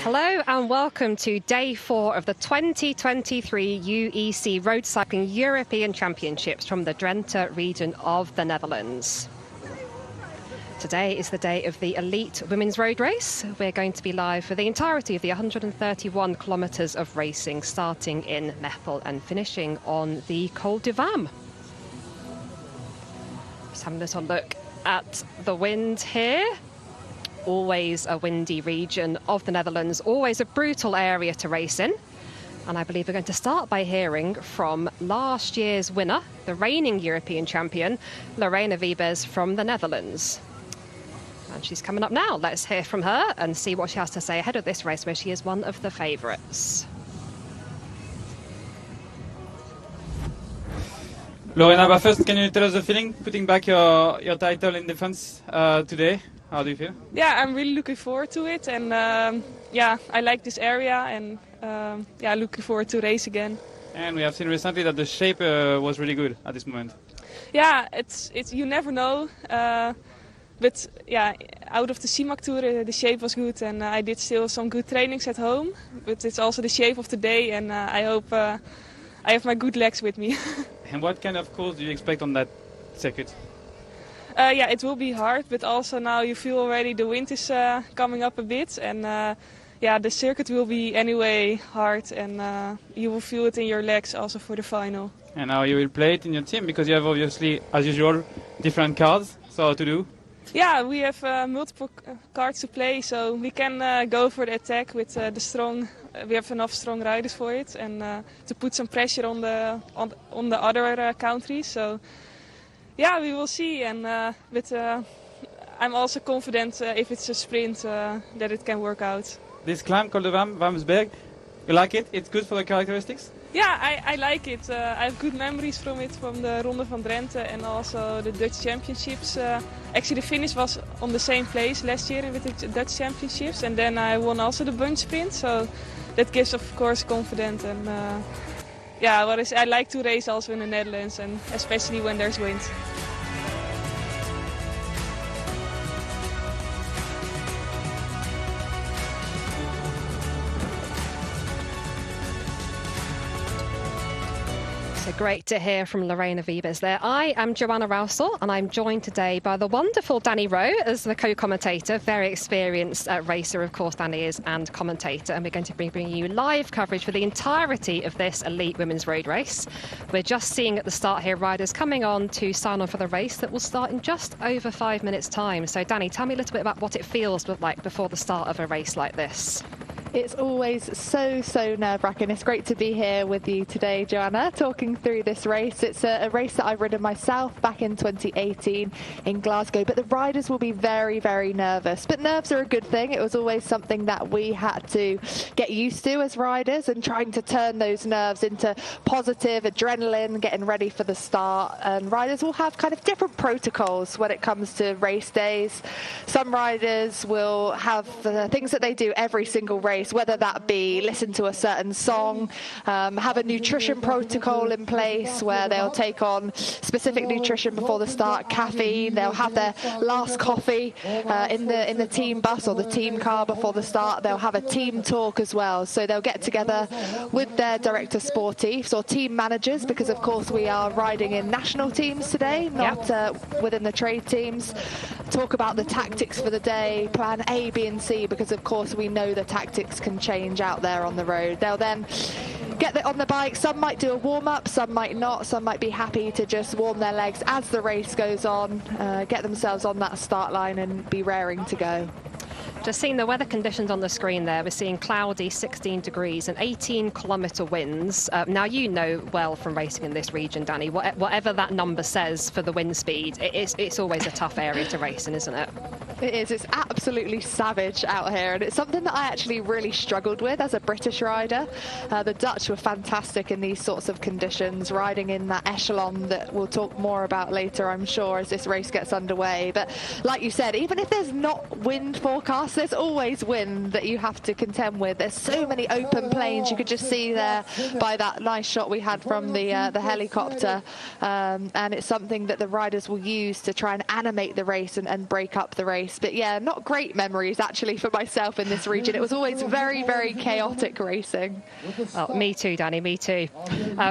Hello and welcome to day 4 of the 2023 UEC Road Cycling European Championships from the Drenthe region of the Netherlands. Today is the day of the elite women's road race. We're going to be live for the entirety of the 131 kilometres of racing, starting in Meppel and finishing on the Col du Vam. Just having a little look at the wind here. Always a windy region of the Netherlands, always a brutal area to race in. And I believe we're going to start by hearing from last year's winner, the reigning European champion, Lorena Wiebes from the Netherlands. And she's coming up now. Let's hear from her and see what she has to say ahead of this race, where she is one of the favourites. Lorena, but first, can you tell us the feeling putting back your title in defense today? How do you feel? Yeah, I'm really looking forward to it, and I like this area, and looking forward to race again. And we have seen recently that the shape was really good at this moment. Yeah, it's you never know, but yeah, out of the CIMAC Tour the shape was good, and I did still some good trainings at home. But it's also the shape of the day, and I hope I have my good legs with me. And what kind of course do you expect on that circuit? It will be hard, but also now you feel already the wind is coming up a bit, and the circuit will be anyway hard, and you will feel it in your legs also for the final. And now you will play it in your team, because you have obviously, as usual, different cards, so how to do? Yeah, we have multiple cards to play, so we can go for the attack with the strong. We have enough strong riders for it, and to put some pressure on the other countries. So. Yeah, we will see, and but I'm also confident if it's a sprint that it can work out. This climb called the Wamsberg, you like it? It's good for the characteristics? Yeah, I like it. I have good memories from it, from the Ronde van Drenthe and also the Dutch Championships. Actually, the finish was on the same place last year with the Dutch Championships, and then I won also the bunch sprint, so that gives, of course, confidence. And I like to race also in the Netherlands, and especially when there's wind. Great to hear from Lorena Wiebes there. I am Joanna Rousel, and I'm joined today by the wonderful Danny Rowe as the co-commentator. Very experienced racer, of course, Danny is, and commentator. And we're going to be bringing you live coverage for the entirety of this elite women's road race. We're just seeing at the start here riders coming on to sign on for the race that will start in just over 5 minutes' time. So, Danny, tell me a little bit about what it feels like before the start of a race like this. It's always so nerve-wracking. It's great to be here with you today, Joanna, talking through this race. It's a race that I've ridden myself back in 2018 in Glasgow, but the riders will be very nervous. But nerves are a good thing. It was always something that we had to get used to as riders, and trying to turn those nerves into positive adrenaline, getting ready for the start. And riders will have kind of different protocols when it comes to race days. Some riders will have things that they do every single race, whether that be listen to a certain song, have a nutrition protocol in place where they'll take on specific nutrition before the start, caffeine. They'll have their last coffee in the team bus or the team car before the start. They'll have a team talk as well. So they'll get together with their director sportifs or team managers, because of course we are riding in national teams today, not within the trade teams. Talk about the tactics for the day, plan A, B and C, because of course we know the tactics can change out there on the road. They'll then get on the bike. Some might do a warm-up, some might not. Some might be happy to just warm their legs as the race goes on, get themselves on that start line and be raring to go. Just seeing the weather conditions on the screen there, we're seeing cloudy 16 degrees and 18-kilometre winds. Now, you know well from racing in this region, Danny, whatever that number says for the wind speed, it's always a tough area to race in, isn't it? It is. It's absolutely savage out here, and it's something that I actually really struggled with as a British rider. The Dutch were fantastic in these sorts of conditions, riding in that echelon that we'll talk more about later, I'm sure, as this race gets underway. But like you said, even if there's not wind forecast, there's always wind that you have to contend with. There's so many open plains. You could just see there by that nice shot we had from the helicopter, and it's something that the riders will use to try and animate the race and break up the race. race. But yeah, not great memories actually for myself in this region. It was always very, very chaotic racing. Oh, me too, Danny, me too.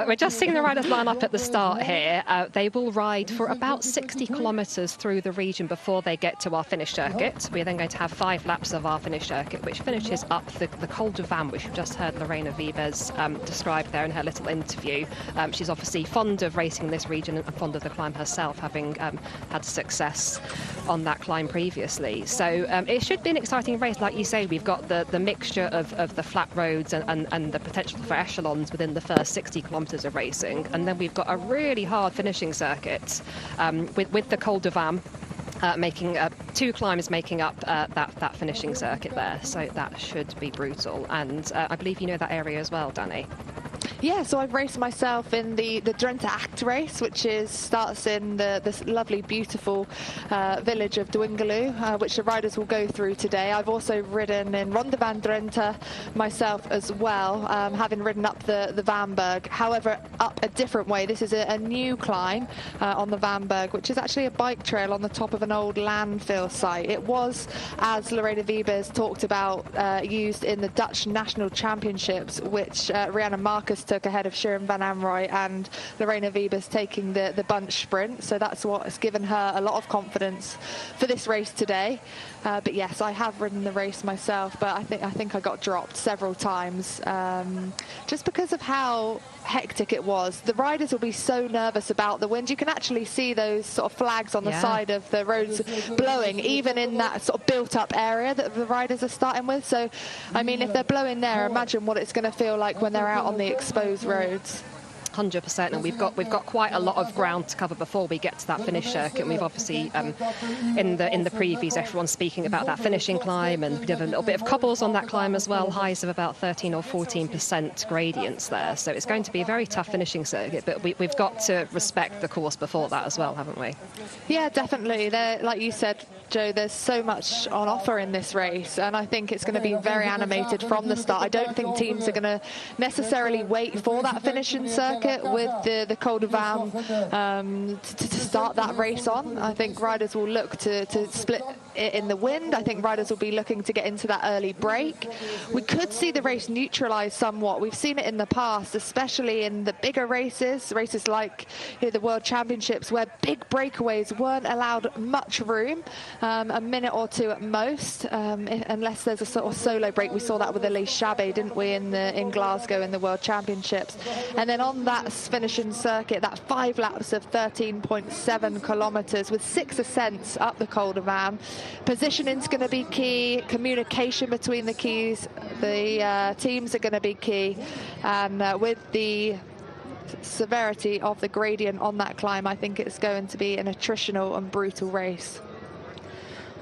We're just seeing the riders line up at the start here. They will ride for about 60 kilometres through the region before they get to our finish circuit. We're then going to have 5 laps of our finish circuit, which finishes up the Col de Vam, which we've just heard Lorena Wiebes describe there in her little interview. She's obviously fond of racing in this region and fond of the climb herself, having had success on that climb previously. So it should be an exciting race. Like you say, we've got the mixture of the flat roads and the potential for echelons within the first 60 kilometres of racing. And then we've got a really hard finishing circuit with the Col de Vam. Making 2 climbs making up that finishing circuit there, so that should be brutal. And I believe you know that area as well, Danny. Yeah, so I've raced myself in the Drenthe Act race, which starts in this lovely, beautiful village of Dwingeloo, which the riders will go through today. I've also ridden in Ronde van Drenthe myself as well, having ridden up the Vamberg. However, up a different way. This is a new climb on the Vamberg, which is actually a bike trail on the top of an old landfill site. It was, as Lorena Wiebes talked about, used in the Dutch National Championships, which Rianne Marcus took ahead of Shirin van Anrooy, and Lorena Wiebes taking the bunch sprint. So that's what has given her a lot of confidence for this race today. But yes, I have ridden the race myself, but I think I got dropped several times just because of how hectic it was. The riders will be so nervous about the wind. You can actually see those sort of flags on the side of the roads blowing, even in that sort of built-up area that the riders are starting with. So, I mean, if they're blowing there, imagine what it's going to feel like when they're out on the exposed roads. 100%, and we've got quite a lot of ground to cover before we get to that finish circuit. And we've obviously in the previews, everyone's speaking about that finishing climb, and we did a little bit of cobbles on that climb as well, highs of about 13 or 14% gradients there. So it's going to be a very tough finishing circuit, but we've got to respect the course before that as well, haven't we? Yeah, definitely. Like you said, Joe, there's so much on offer in this race, and I think it's going to be very animated from the start. I don't think teams are going to necessarily wait for that finishing circuit with the Col de Vam to start that race on. I think riders will look to split it in the wind. I think riders will be looking to get into that early break. We could see the race neutralised somewhat. We've seen it in the past, especially in the bigger races like the World Championships, where big breakaways weren't allowed much room, a minute or 2 at most, unless there's a sort of solo break. We saw that with Elise Chabet, didn't we, in Glasgow in the World Championships. And then on that finishing circuit, that 5 laps of 13.7 kilometres with 6 ascents up the Col de Vam. Positioning's going to be key. Communication between the teams are going to be key. And with the severity of the gradient on that climb, I think it's going to be an attritional and brutal race.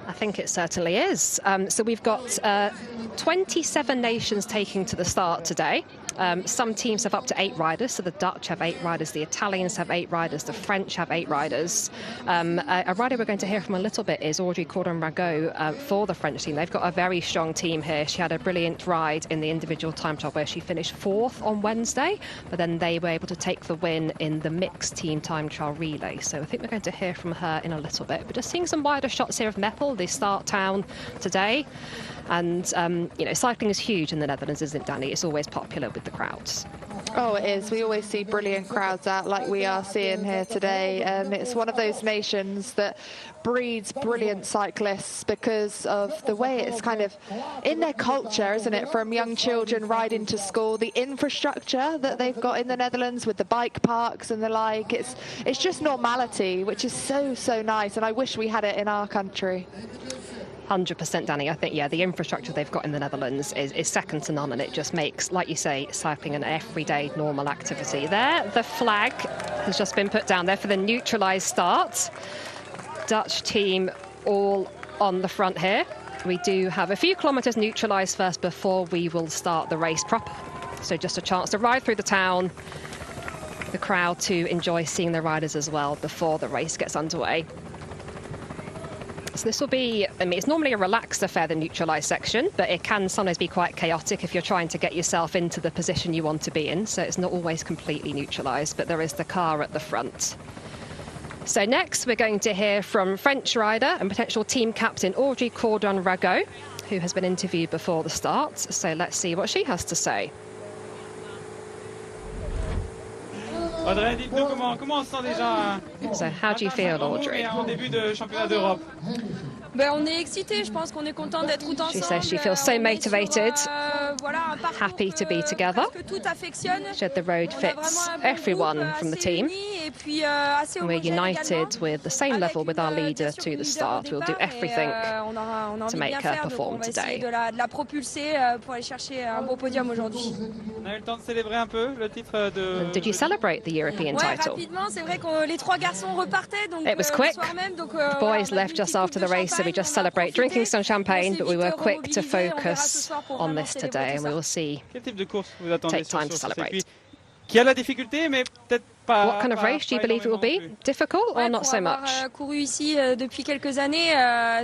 I think it certainly is. So we've got 27 nations taking to the start today. Some teams have up to 8 riders, so the Dutch have 8 riders, the Italians have 8 riders, the French have 8 riders. A rider we're going to hear from a little bit is Audrey Cordon-Ragot for the French team. They've got a very strong team here. She had a brilliant ride in the individual time trial where she finished 4th on Wednesday, but then they were able to take the win in the mixed team time trial relay. So I think we're going to hear from her in a little bit. But just seeing some wider shots here of Meppel, the start town today. And, cycling is huge in the Netherlands, isn't it, Danny? It's always popular with the crowds. Oh, it is. We always see brilliant crowds out like we are seeing here today. And it's one of those nations that breeds brilliant cyclists because of the way it's kind of in their culture, isn't it? From young children riding to school, the infrastructure that they've got in the Netherlands with the bike parks and the like. It's just normality, which is so, so nice. And I wish we had it in our country. 100%, Danny. I think, the infrastructure they've got in the Netherlands is second to none, and it just makes, like you say, cycling an everyday normal activity. There, the flag has just been put down there for the neutralised start. Dutch team all on the front here. We do have a few kilometres neutralised first before we will start the race proper. So just a chance to ride through the town, the crowd to enjoy seeing the riders as well before the race gets underway. So this will be, it's normally a relaxed affair, the neutralised section, but it can sometimes be quite chaotic if you're trying to get yourself into the position you want to be in. So it's not always completely neutralised, but there is the car at the front. So next we're going to hear from French rider and potential team captain Audrey Cordon-Ragot, who has been interviewed before the start. So let's see what she has to say. Audrey, dites-nous comment on se sent déjà. So how do you feel, Audrey? En début de championnat d'Europe. On est excité, je pense qu'on est content d'être tous ensemble. She says she feels so motivated, happy to be together. She said the road fits everyone from the team. And we're united with the same level with our leader to the start. We'll do everything to make her perform today. De la propulser pour aller chercher un beau podium aujourd'hui. On a eu le temps de célébrer un peu le titre de. Did you celebrate the European title? Rapidement, c'est vrai que les trois garçons repartaient donc It was quick. le soir même, donc, The boys left just after the race, so we just celebrate drinking some champagne, but we were quick to focus on this today, and we will see. Quel type de course vous attendez Take time to sur ce celebrate. circuit qui a la difficulté, mais peut-être pas. What kind of race do you believe it will be? Difficult or not so much? Couru ici depuis quelques années,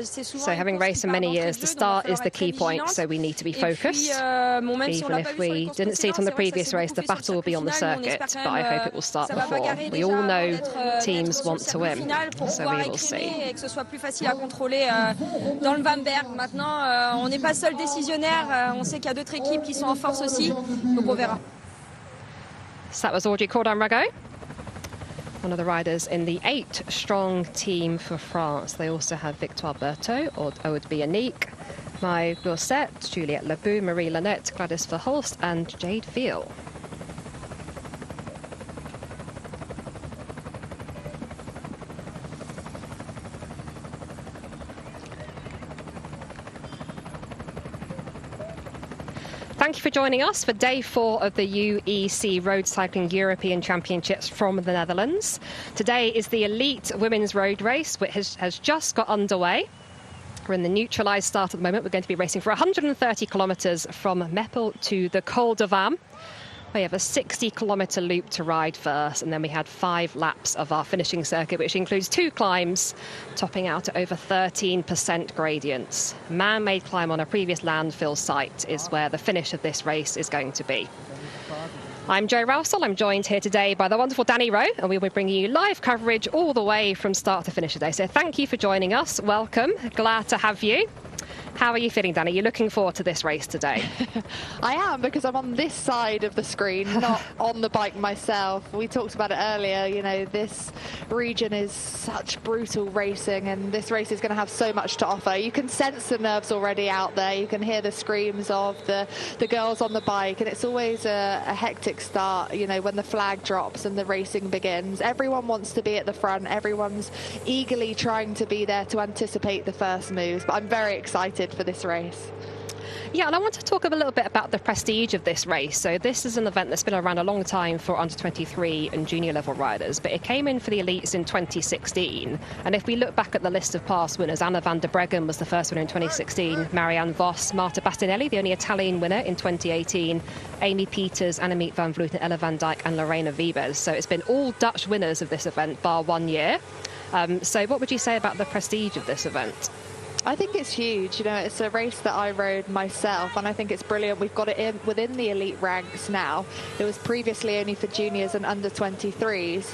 c'est souvent. So having raced for many years, the start is the key point, so we need to be focused. Even if we didn't see it on the previous race, the battle will be on the circuit, but I hope it will start before. We all know teams want to win, so we will see. Et que ce soit plus facile à contrôler dans le Bamberg. Maintenant, on n'est pas seul décisionnaire, on sait qu'il y a d'autres équipes qui sont en force aussi, donc on verra. So that was Audrey Cordon-Ragot, one of the riders in the 8-strong team for France. They also have Victoire Berthaud, Aude Bionique, Maë Gosset, Juliette Labou, Marie Lanette, Gladys Verhulst and Jade Veal. Thank you for joining us for day 4 of the UEC Road Cycling European Championships from the Netherlands. Today is the elite women's road race, which has just got underway. We're in the neutralised start at the moment. We're going to be racing for 130 kilometres from Meppel to the Col de Vam. We have a 60-kilometre loop to ride first, and then we had 5 laps of our finishing circuit, which includes 2 climbs, topping out at over 13% gradients. Man-made climb on a previous landfill site is where the finish of this race is going to be. I'm Jo Rowsell. I'm joined here today by the wonderful Danny Rowe, and we'll be bringing you live coverage all the way from start to finish today. So thank you for joining us. Welcome. Glad to have you. How are you feeling, Danny? You're looking forward to this race today? I am, because I'm on this side of the screen, not on the bike myself. We talked about it earlier, you know, this region is such brutal racing, and this race is going to have so much to offer. You can sense the nerves already out there. You can hear the screams of the girls on the bike, and it's always a hectic start, you know, when the flag drops and the racing begins. Everyone wants to be at the front. Everyone's eagerly trying to be there to anticipate the first moves, but I'm very excited for this race. Yeah, and I want to talk a little bit about the prestige of this race. So this is an event that's been around a long time for under-23 and junior level riders, but it came in for the elites in 2016. And if we look back at the list of past winners, Anna van der Breggen was the first winner in 2016, Marianne Vos, Marta Bastinelli, the only Italian winner in 2018, Amy Peters, Annemiek van Vleuten, Ella van Dijk and Lorena Wiebes. So it's been all Dutch winners of this event, bar 1 year. So what would you say about the prestige of this event? I think it's huge. You know, it's a race that I rode myself, and I think it's brilliant. We've got it in within the elite ranks now. It was previously only for juniors and under 23s.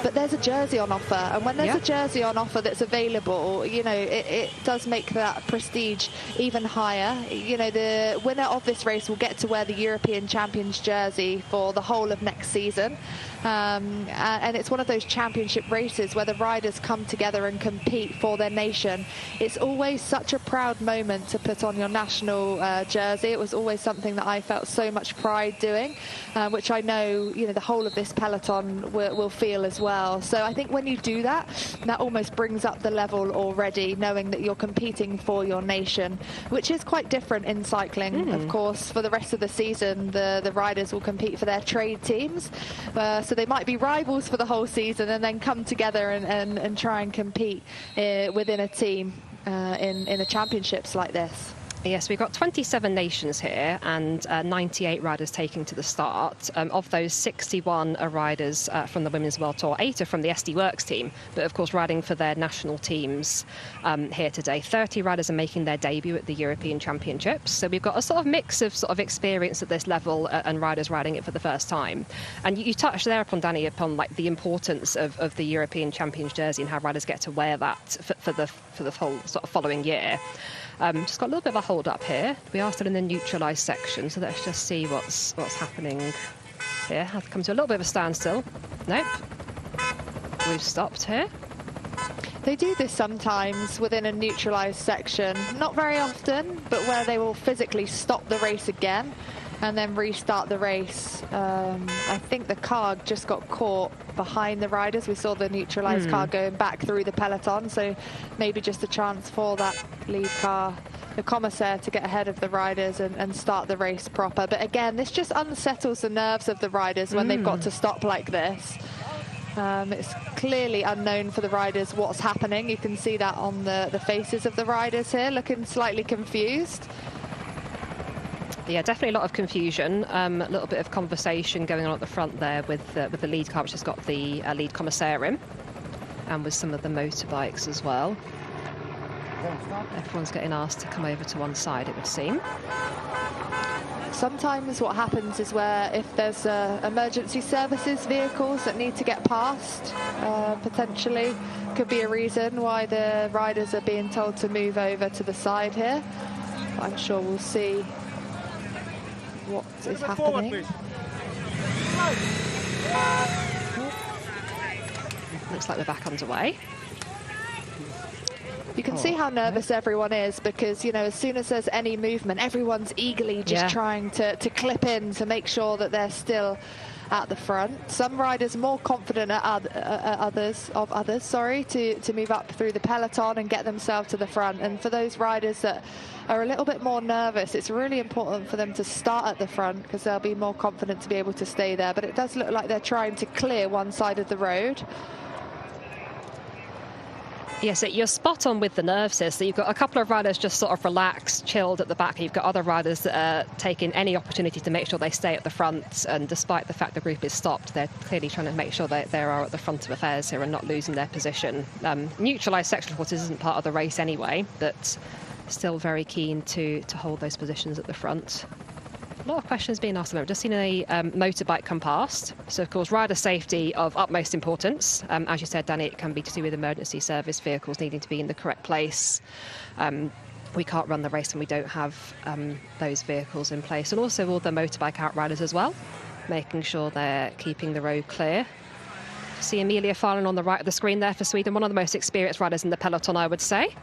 But there's a jersey on offer, and when there's a jersey on offer that's available, you know, it does make that prestige even higher. You know, the winner of this race will get to wear the European Champions jersey for the whole of next season. And it's one of those championship races where the riders come together and compete for their nation. It's always such a proud moment to put on your national jersey. It was always something that I felt so much pride doing, which I know, you know, the whole of this peloton will feel as well. So I think when you do that, that almost brings up the level already, knowing that you're competing for your nation, which is quite different in cycling. Of course, for the rest of the season, the riders will compete for their trade teams. So they might be rivals for the whole season and then come together and try and compete within a team in the championships like this. Yes, we've got 27 nations here and 98 riders taking to the start. Of those, 61 are riders from the Women's World Tour, 8 are from the SD Worx team, but of course riding for their national teams here today. 30 riders are making their debut at the European Championships. So we've got a sort of mix of experience at this level and riders riding it for the first time. And you touched there upon, Danny, upon like the importance of the European Champions jersey and how riders get to wear that for the whole sort of following year. Just got a little bit of a hold up here. We are still in the neutralised section, so let's just see what's happening here. I've come to a little bit of a standstill. Nope. We've stopped here. They do this sometimes within a neutralised section, not very often, but where they will physically stop the race again and then restart the race. I think the car just got caught behind the riders. We saw the neutralised car going back through the peloton, so maybe just a chance for that lead car, the commissaire, to get ahead of the riders and start the race proper. But again, this just unsettles the nerves of the riders when they've got to stop like this. It's clearly unknown for the riders what's happening. You can see that on the faces of the riders here, looking slightly confused. Yeah, definitely a lot of confusion. A little bit of conversation going on at the front there with the lead car, which has got the lead commissaire in, and with some of the motorbikes as well. Everyone's getting asked to come over to one side, it would seem. Sometimes what happens is where if there's emergency services vehicles that need to get past, potentially could be a reason why the riders are being told to move over to the side here. But I'm sure we'll see what is happening. Looks like we're back underway. You can see how nervous everyone is because, you know, as soon as there's any movement, everyone's eagerly just trying to clip in to make sure that they're still at the front. Some riders more confident at others to move up through the peloton and get themselves to the front. And for those riders that are a little bit more nervous, it's really important for them to start at the front because they'll be more confident to be able to stay there. But it does look like they're trying to clear one side of the road. Yes, you're spot on with the nerves here. So you've got a couple of riders just sort of relaxed, chilled at the back. You've got other riders that are taking any opportunity to make sure they stay at the front. And despite the fact the group is stopped, they're clearly trying to make sure that they are at the front of affairs here and not losing their position. Neutralised section, of course, isn't part of the race anyway, but still very keen to hold those positions at the front. A lot of questions being asked about. We've just seen a motorbike come past. So, of course, rider safety of utmost importance. As you said, Danny, it can be to do with emergency service vehicles needing to be in the correct place. We can't run the race when we don't have those vehicles in place. And also all the motorbike outriders as well, making sure they're keeping the road clear. See Emilia Farlin on the right of the screen there for Sweden, one of the most experienced riders in the peloton, I would say.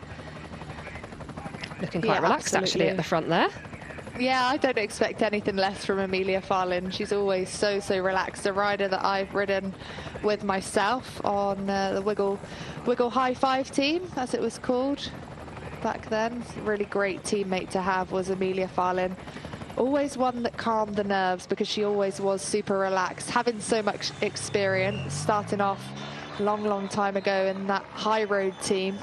Looking quite relaxed, actually, at the front there. Yeah, I don't expect anything less from Emilia Farlin. She's always so relaxed. A rider that I've ridden with myself on the Wiggle High Five team, as it was called back then. Really great teammate to have was Emilia Farlin. Always one that calmed the nerves because she always was super relaxed, having so much experience, starting off long time ago in that high road team.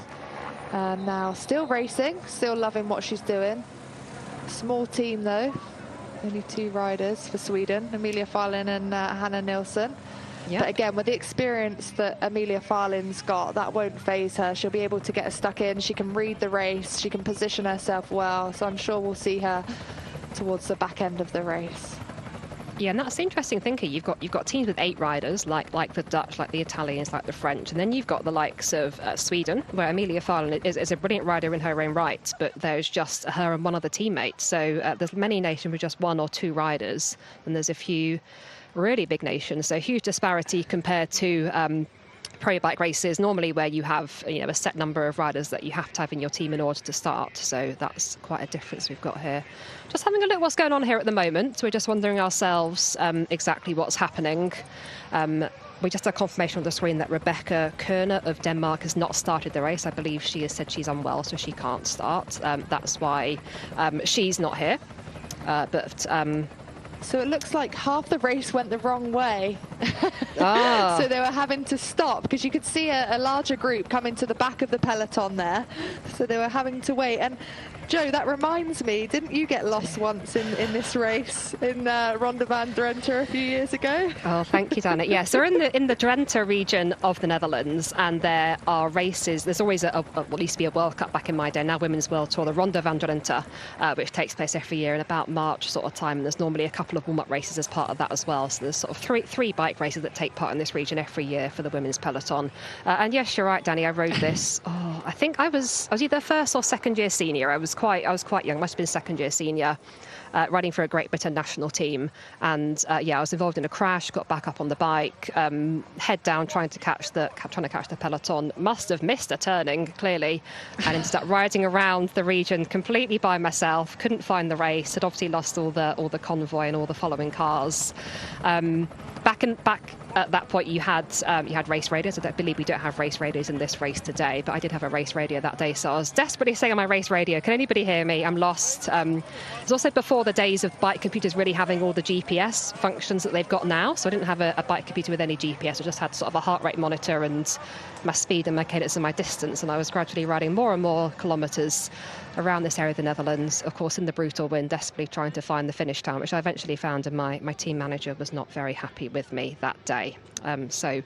And now still racing, still loving what she's doing. Small team though, only 2 riders for Sweden, Emilia Farlin and Hannah Nilsson. Yep. But again, with the experience that Emilia Farlin's got, that won't faze her. She'll be able to get stuck in. She can read the race. She can position herself well. So I'm sure we'll see her towards the back end of the race. Yeah, and that's the interesting thing here. You've got teams with 8 riders, like the Dutch, like the Italians, like the French, and then you've got the likes of Sweden, where Emilia Farlin is a brilliant rider in her own right, but there's just her and one other teammate. So there's many nations with just 1 or 2 riders, and there's a few really big nations. So huge disparity compared to pro bike races normally, where you have a set number of riders that you have to have in your team in order to start. So that's quite a difference we've got here. Just having a look what's going on here at the moment. We're just wondering ourselves exactly what's happening. We just had confirmation on the screen that Rebecca Kerner of Denmark has not started the race. I believe she has said she's unwell, so she can't start. That's why she's not here. So it looks like half the race went the wrong way So they were having to stop because you could see a larger group coming to the back of the peloton there. So they were having to wait. And Joe, that reminds me, didn't you get lost once in this race in Ronde van Drenthe a few years ago? Oh, thank you, Dana. Yeah, so we're in the Drenthe region of the Netherlands, and there are races. There's always what used to be a World Cup back in my day, now Women's World Tour, the Ronde van Drenthe, which takes place every year in about March sort of time. And there's normally a couple of warm-up races as part of that as well. So there's sort of three bike races that take part in this region every year for the women's peloton. And yes, you're right, Danny. I rode this. I think I was either first or second year senior. I was quite young. Must have been second year senior. Riding for a Great Britain national team, and I was involved in a crash. Got back up on the bike, head down, trying to catch the peloton. Must have missed a turning clearly, and ended up riding around the region completely by myself. Couldn't find the race. Had obviously lost all the convoy and all the following cars. Back at that point, you had race radios. I don't believe we don't have race radios in this race today, but I did have a race radio that day, so I was desperately saying on my race radio, "Can anybody hear me? I'm lost." It's also before the days of bike computers really having all the GPS functions that they've got now, so I didn't have a bike computer with any GPS. I just had sort of a heart rate monitor and my speed and my cadence and my distance, and I was gradually riding more and more kilometres around this area of the Netherlands, of course in the brutal wind, desperately trying to find the finish town, which I eventually found, and my team manager was not very happy with me that day. So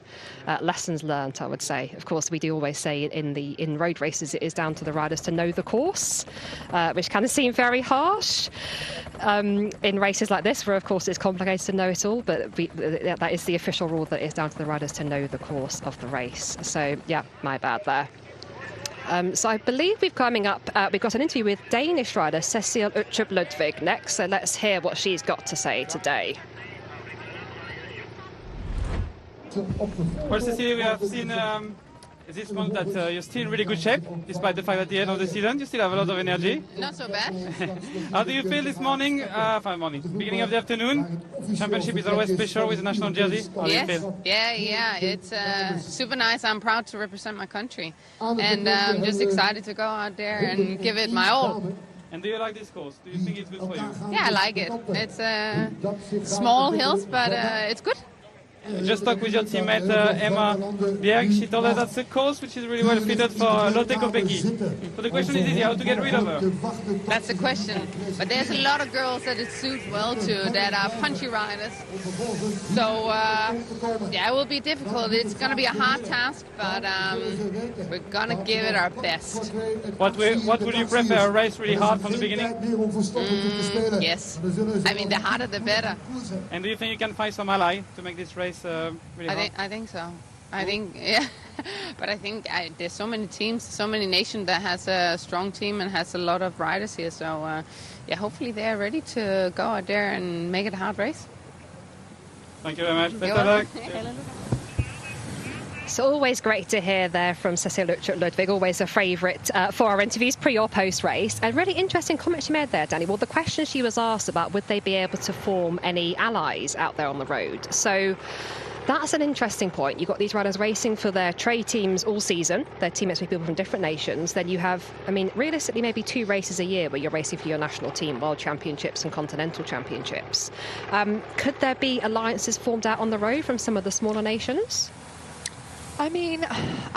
lessons learned, I would say. Of course, we do always say in road races it is down to the riders to know the course, which can seem very harsh. In races like this, where of course it's complicated to know it all, but that is the official rule, that it's down to the riders to know the course of the race. So yeah, my bad there. So I believe we've got an interview with Danish rider Cecile Uttrup Ludwig next, so let's hear what she's got to say today. Well, Cecile, we have seen this month that you're still in really good shape, despite the fact that at the end of the season you still have a lot of energy. Not so bad. How do you feel this morning? Beginning of the afternoon. Championship is always special with the national jersey. How do you feel? Yeah. It's super nice. I'm proud to represent my country, and I'm just excited to go out there and give it my all. And do you like this course? Do you think it's good for you? Yeah, I like it. It's small hills, but it's good. Just talked with your teammate Emma Bjerg. She told us that's a course which is really well fitted for Lotte Kopecky. So the question is easy, how to get rid of her? That's the question. But there's a lot of girls that it suits well to, that are punchy riders. So it will be difficult. It's going to be a hard task, but we're going to give it our best. What would you prefer, a race really hard from the beginning? Yes. I mean, the harder the better. And do you think you can find some ally to make this race really hard? I think so. Yeah. But I think there's so many teams, so many nations that has a strong team and has a lot of riders here. So, hopefully they're ready to go out there and make it a hard race. Thank you very much. Best of luck. It's always great to hear there from Cecile Uttrup Ludwig, always a favourite for our interviews, pre or post race. A really interesting comment she made there, Danny. Well, the question she was asked about, would they be able to form any allies out there on the road? So that's an interesting point. You've got these riders racing for their trade teams all season. Their teammates with people from different nations. Then you have, realistically, maybe 2 races a year where you're racing for your national team, World Championships and Continental Championships. Could there be alliances formed out on the road from some of the smaller nations? I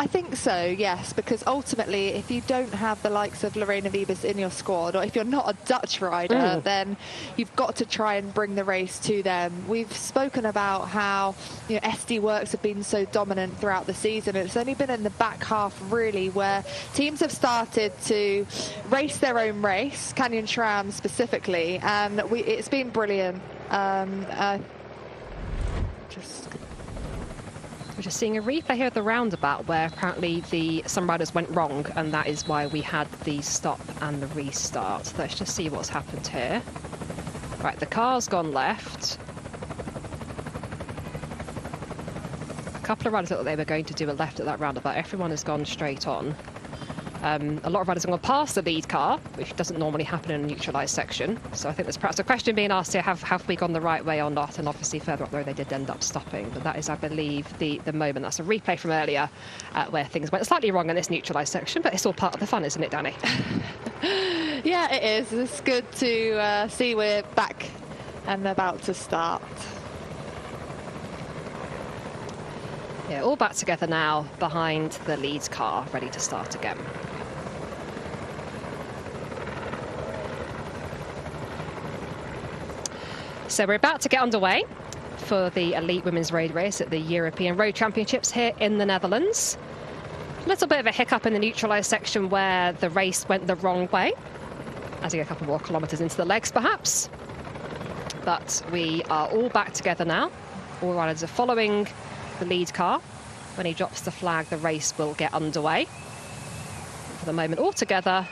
think so, yes, because ultimately, if you don't have the likes of Lorena Wiebes in your squad, or if you're not a Dutch rider, then you've got to try and bring the race to them. We've spoken about how SD Works have been so dominant throughout the season. It's only been in the back half, really, where teams have started to race their own race, Canyon SRAM specifically, and it's been brilliant. We're just seeing a replay here of the roundabout where apparently some riders went wrong, and that is why we had the stop and the restart. Let's just see what's happened here. Right, the car's gone left. A couple of riders thought they were going to do a left at that roundabout. Everyone has gone straight on. A lot of riders are going to pass the lead car, which doesn't normally happen in a neutralised section. So I think there's perhaps a question being asked here, have we gone the right way or not? And obviously further up the road they did end up stopping. But that is, I believe, the moment. That's a replay from earlier where things went slightly wrong in this neutralised section, but it's all part of the fun, isn't it, Danny? Yeah, it is. It's good to see we're back and about to start. Yeah, all back together now behind the lead car, ready to start again. So we're about to get underway for the Elite Women's Road Race at the European Road Championships here in the Netherlands. A little bit of a hiccup in the neutralised section where the race went the wrong way, as you get a couple more kilometres into the legs perhaps. But we are all back together now. All riders are following the lead car. When he drops the flag, the race will get underway. For the moment, all together.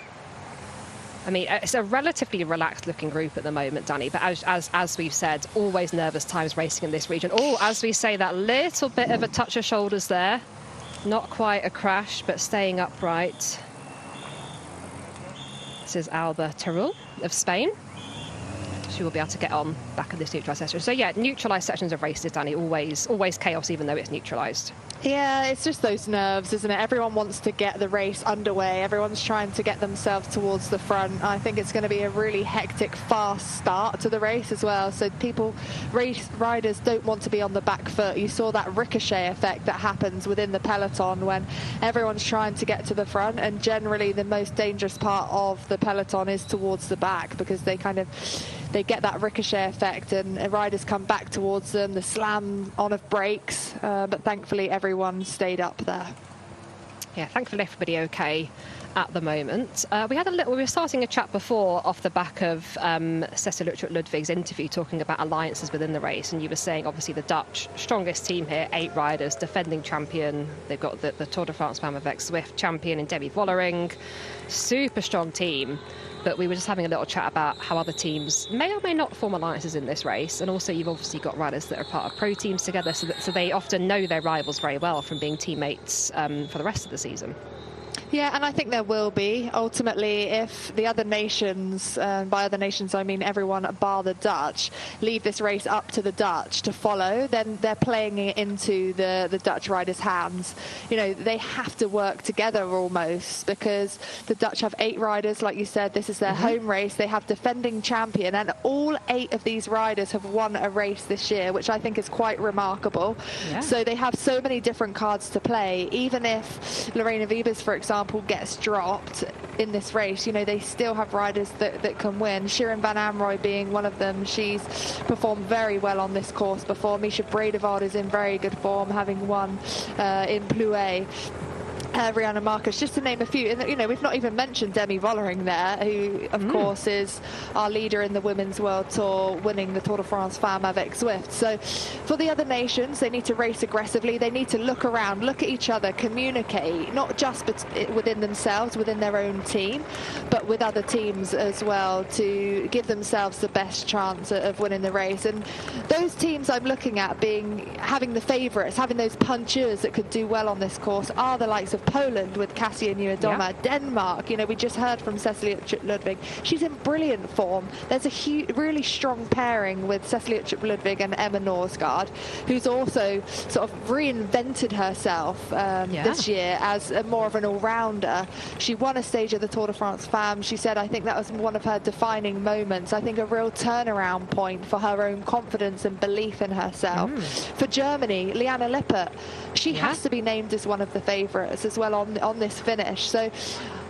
I mean, it's a relatively relaxed looking group at the moment, Danny, but as we've said, always nervous times racing in this region. Oh, as we say, that little bit of a touch of shoulders there. Not quite a crash, but staying upright. This is Alba Teruel of Spain. She will be able to get on back in this neutralised section. So yeah, neutralised sections of races, Danny, always chaos, even though it's neutralised. Yeah, it's just those nerves, isn't it? Everyone wants to get the race underway. Everyone's trying to get themselves towards the front. I think it's going to be a really hectic, fast start to the race as well. So riders don't want to be on the back foot. You saw that ricochet effect that happens within the peloton when everyone's trying to get to the front, and generally the most dangerous part of the peloton is towards the back, because they get that ricochet effect and riders come back towards them, the slam on of brakes, but thankfully everyone stayed up there. Yeah, thankfully everybody okay at the moment. We were starting a chat before off the back of Cecilie Utschoot Ludwig's interview talking about alliances within the race, and you were saying obviously the Dutch, strongest team here, 8 riders, defending champion. They've got the Tour de France Femme avec Zwift champion in Demi Vollering. Super strong team. But we were just having a little chat about how other teams may or may not form alliances in this race. And also you've obviously got riders that are part of pro teams together, so they often know their rivals very well from being teammates for the rest of the season. Yeah, and I think there will be. Ultimately, if the other nations, by other nations I mean everyone bar the Dutch, leave this race up to the Dutch to follow, then they're playing it into the Dutch riders' hands. You know, they have to work together almost, because the Dutch have 8 riders, like you said, this is their home race. They have defending champion, and all 8 of these riders have won a race this year, which I think is quite remarkable. Yeah. So they have so many different cards to play. Even if Lorena Wiebes, for example, gets dropped in this race, you know, they still have riders that can win. Shirin van Anrooy being one of them. She's performed very well on this course before. Misha Bredevoort is in very good form, having won in Plouay. Rihanna Marcus, just to name a few. And, you know, we've not even mentioned Demi Vollering there, who, of course, is our leader in the Women's World Tour, winning the Tour de France Femme avec Zwift. So for the other nations, they need to race aggressively. They need to look around, look at each other, communicate, not just within themselves, within their own team, but with other teams as well, to give themselves the best chance of winning the race. And those teams I'm looking at having the favourites, having those punchers that could do well on this course, are the likes of Poland with Kasia Niewiadoma, yeah. Denmark, you know, we just heard from Cecilie Utschoot Ludwig. She's in brilliant form. There's a really strong pairing with Cecilie Utschoot Ludwig and Emma Norsgaard, who's also sort of reinvented herself this year as more of an all-rounder. She won a stage of the Tour de France Femme. She said, I think that was one of her defining moments. I think a real turnaround point for her own confidence and belief in herself. For Germany, Liane Lippert, she has to be named as one of the favourites as well on this finish. So,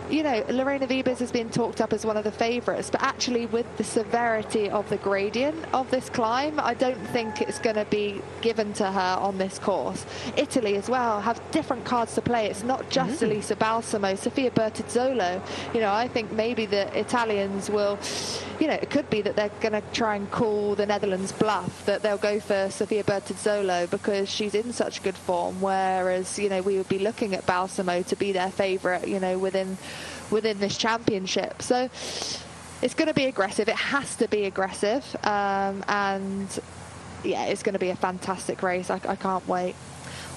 you know, Lorena Wiebes has been talked up as one of the favourites, but actually with the severity of the gradient of this climb, I don't think it's going to be given to her on this course. Italy as well have different cards to play. It's not just Elisa Balsamo, Sofia Bertizzolo. You know, I think maybe the Italians will, you know, it could be that they're going to try and call the Netherlands bluff, that they'll go for Sofia Bertizzolo because she's in such good form, whereas, you know, we would be looking at Balsamo to be their favourite, you know, within this championship. So it's going to be aggressive. It has to be aggressive, and yeah, it's going to be a fantastic race. I can't wait.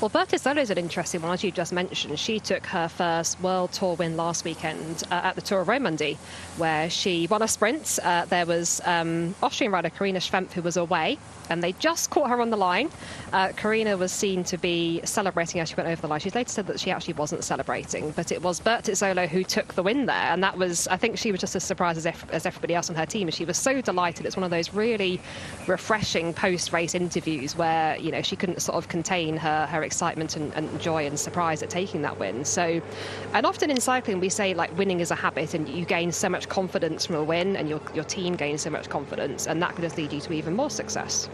Well, Bertizzolo is an interesting one, as you just mentioned. She took her first World Tour win last weekend at the Tour of Romandie, where she won a sprint. There was Austrian rider Carina Schwempf, who was away, and they just caught her on the line. Carina was seen to be celebrating as she went over the line. She's later said that she actually wasn't celebrating, but it was Bertizzolo who took the win there, and that was, I think she was just as surprised as everybody else on her team. She was so delighted. It's one of those really refreshing post-race interviews where, you know, she couldn't sort of contain her excitement and joy and surprise at taking that win. So, and often in cycling we say like winning is a habit, and you gain so much confidence from a win, and your team gains so much confidence, and that could just lead you to even more success.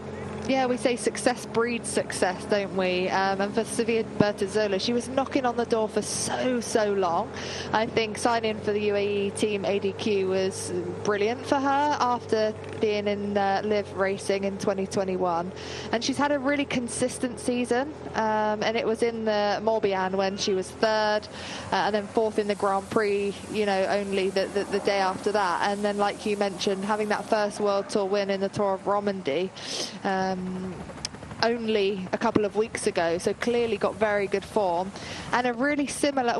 Yeah, we say success breeds success, don't we? And for Sevilla Bertazzolo, she was knocking on the door for so long. I think signing for the UAE team ADQ was brilliant for her after being in Live Racing in 2021. And she's had a really consistent season. And it was in the Morbihan when she was third, and then fourth in the Grand Prix, you know, only the day after that. And then, like you mentioned, having that first World Tour win in the Tour of Romandy, only a couple of weeks ago, so clearly got very good form. And a really similar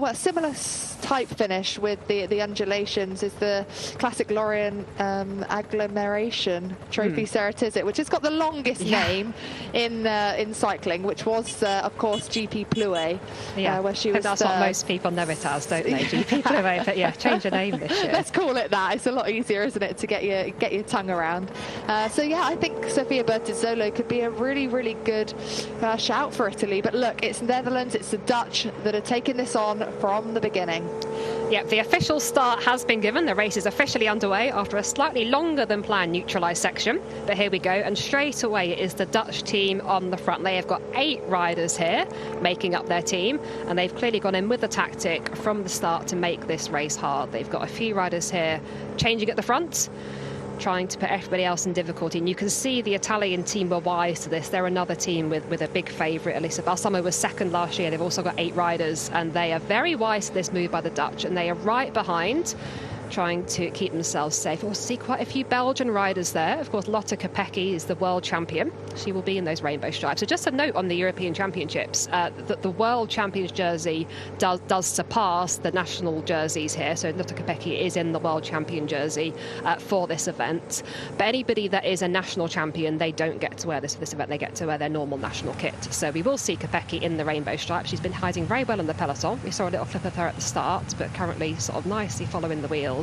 type finish with the undulations is the classic Lorient agglomeration trophy Ceratizit, which has got the longest name in cycling, which was of course GP Plouay, where she was. That's what most people know it as, don't they? GP Plouay, but yeah, change the name this year. Let's call it that. It's a lot easier, isn't it, to get your tongue around. So yeah, I think Sevilla Bertazzolo could be a really good shout for Italy. But look, it's Netherlands, it's the Dutch that are taking this on from the beginning. Yeah, the official start has been given. The race is officially underway after a slightly longer than planned neutralised section. But here we go, and straight away it is the Dutch team on the front. They have got 8 riders here making up their team, and they've clearly gone in with the tactic from the start to make this race hard. They've got a few riders here changing at the front, trying to put everybody else in difficulty. And you can see the Italian team were wise to this. They're another team with a big favourite. Elisa Balsamo was second last year. They've also got 8 riders, and they are very wise to this move by the Dutch, and they are right behind, trying to keep themselves safe. We'll see quite a few Belgian riders there. Of course, Lotte Kopecky is the world champion. She will be in those rainbow stripes. So just a note on the European Championships, that the world champions jersey does surpass the national jerseys here. So Lotte Kopecky is in the world champion jersey for this event. But anybody that is a national champion, they don't get to wear this for this event. They get to wear their normal national kit. So we will see Kopecky in the rainbow stripes. She's been hiding very well in the peloton. We saw a little clip of her at the start, but currently sort of nicely following the wheels.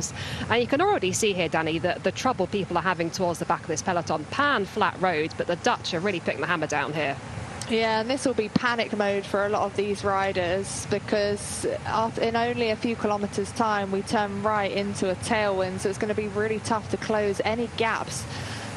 And you can already see here, Danny, that the trouble people are having towards the back of this peloton. Pan flat roads, but the Dutch are really putting the hammer down here. Yeah, and this will be panic mode for a lot of these riders, because in only a few kilometres time we turn right into a tailwind, so it's going to be really tough to close any gaps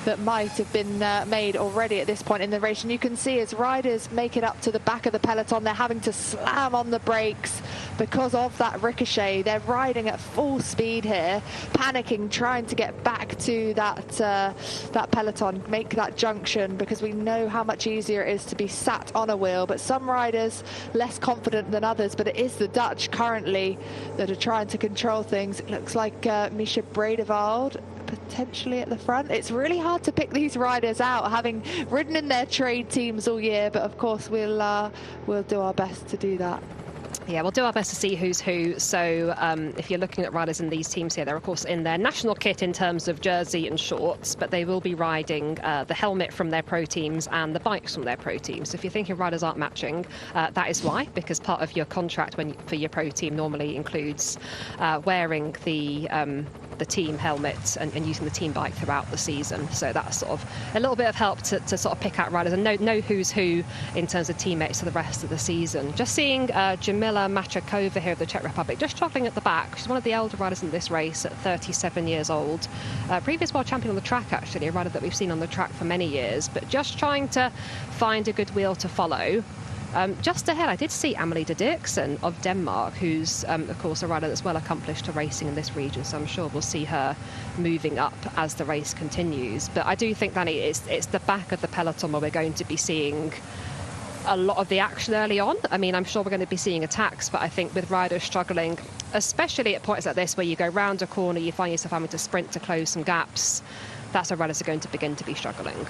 that might have been made already at this point in the race. And you can see as riders make it up to the back of the peloton, they're having to slam on the brakes because of that ricochet. They're riding at full speed here, panicking, trying to get back to that peloton, make that junction, because we know how much easier it is to be sat on a wheel. But some riders less confident than others, but it is the Dutch currently that are trying to control things. It looks like Misha Bredewald potentially at the front. It's really hard to pick these riders out, having ridden in their trade teams all year, but of course we'll do our best to do that. Yeah, we'll do our best to see who's who. So if you're looking at riders in these teams here, they're of course in their national kit in terms of jersey and shorts, but they will be riding the helmet from their pro teams and the bikes from their pro teams. So if you're thinking riders aren't matching, that is why, because part of your contract for your pro team normally includes wearing the team helmet and using the team bike throughout the season. So that's sort of a little bit of help to sort of pick out riders and know who's who in terms of teammates for the rest of the season. Just seeing Jamila Machakova here of the Czech Republic, just struggling at the back. She's one of the elder riders in this race at 37 years old. Previous world champion on the track, actually, a rider that we've seen on the track for many years, but just trying to find a good wheel to follow. Just ahead, I did see Amelie de Dirksen of Denmark, who's, of course, a rider that's well accomplished to racing in this region, so I'm sure we'll see her moving up as the race continues. But I do think, Danny, it's the back of the peloton where we're going to be seeing a lot of the action early on. I mean, I'm sure we're going to be seeing attacks, but I think with riders struggling, especially at points like this where you go round a corner, you find yourself having to sprint to close some gaps, that's where riders are going to begin to be struggling.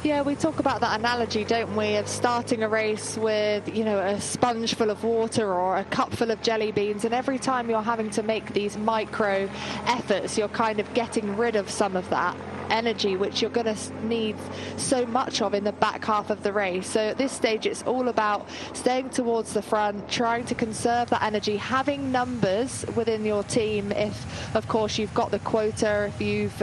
Yeah, we talk about that analogy, don't we, of starting a race with, you know, a sponge full of water or a cup full of jelly beans, and every time you're having to make these micro efforts, you're kind of getting rid of some of that. energy, which you're going to need so much of in the back half of the race. So at this stage, it's all about staying towards the front, trying to conserve that energy, having numbers within your team if, of course, you've got the quota, if you've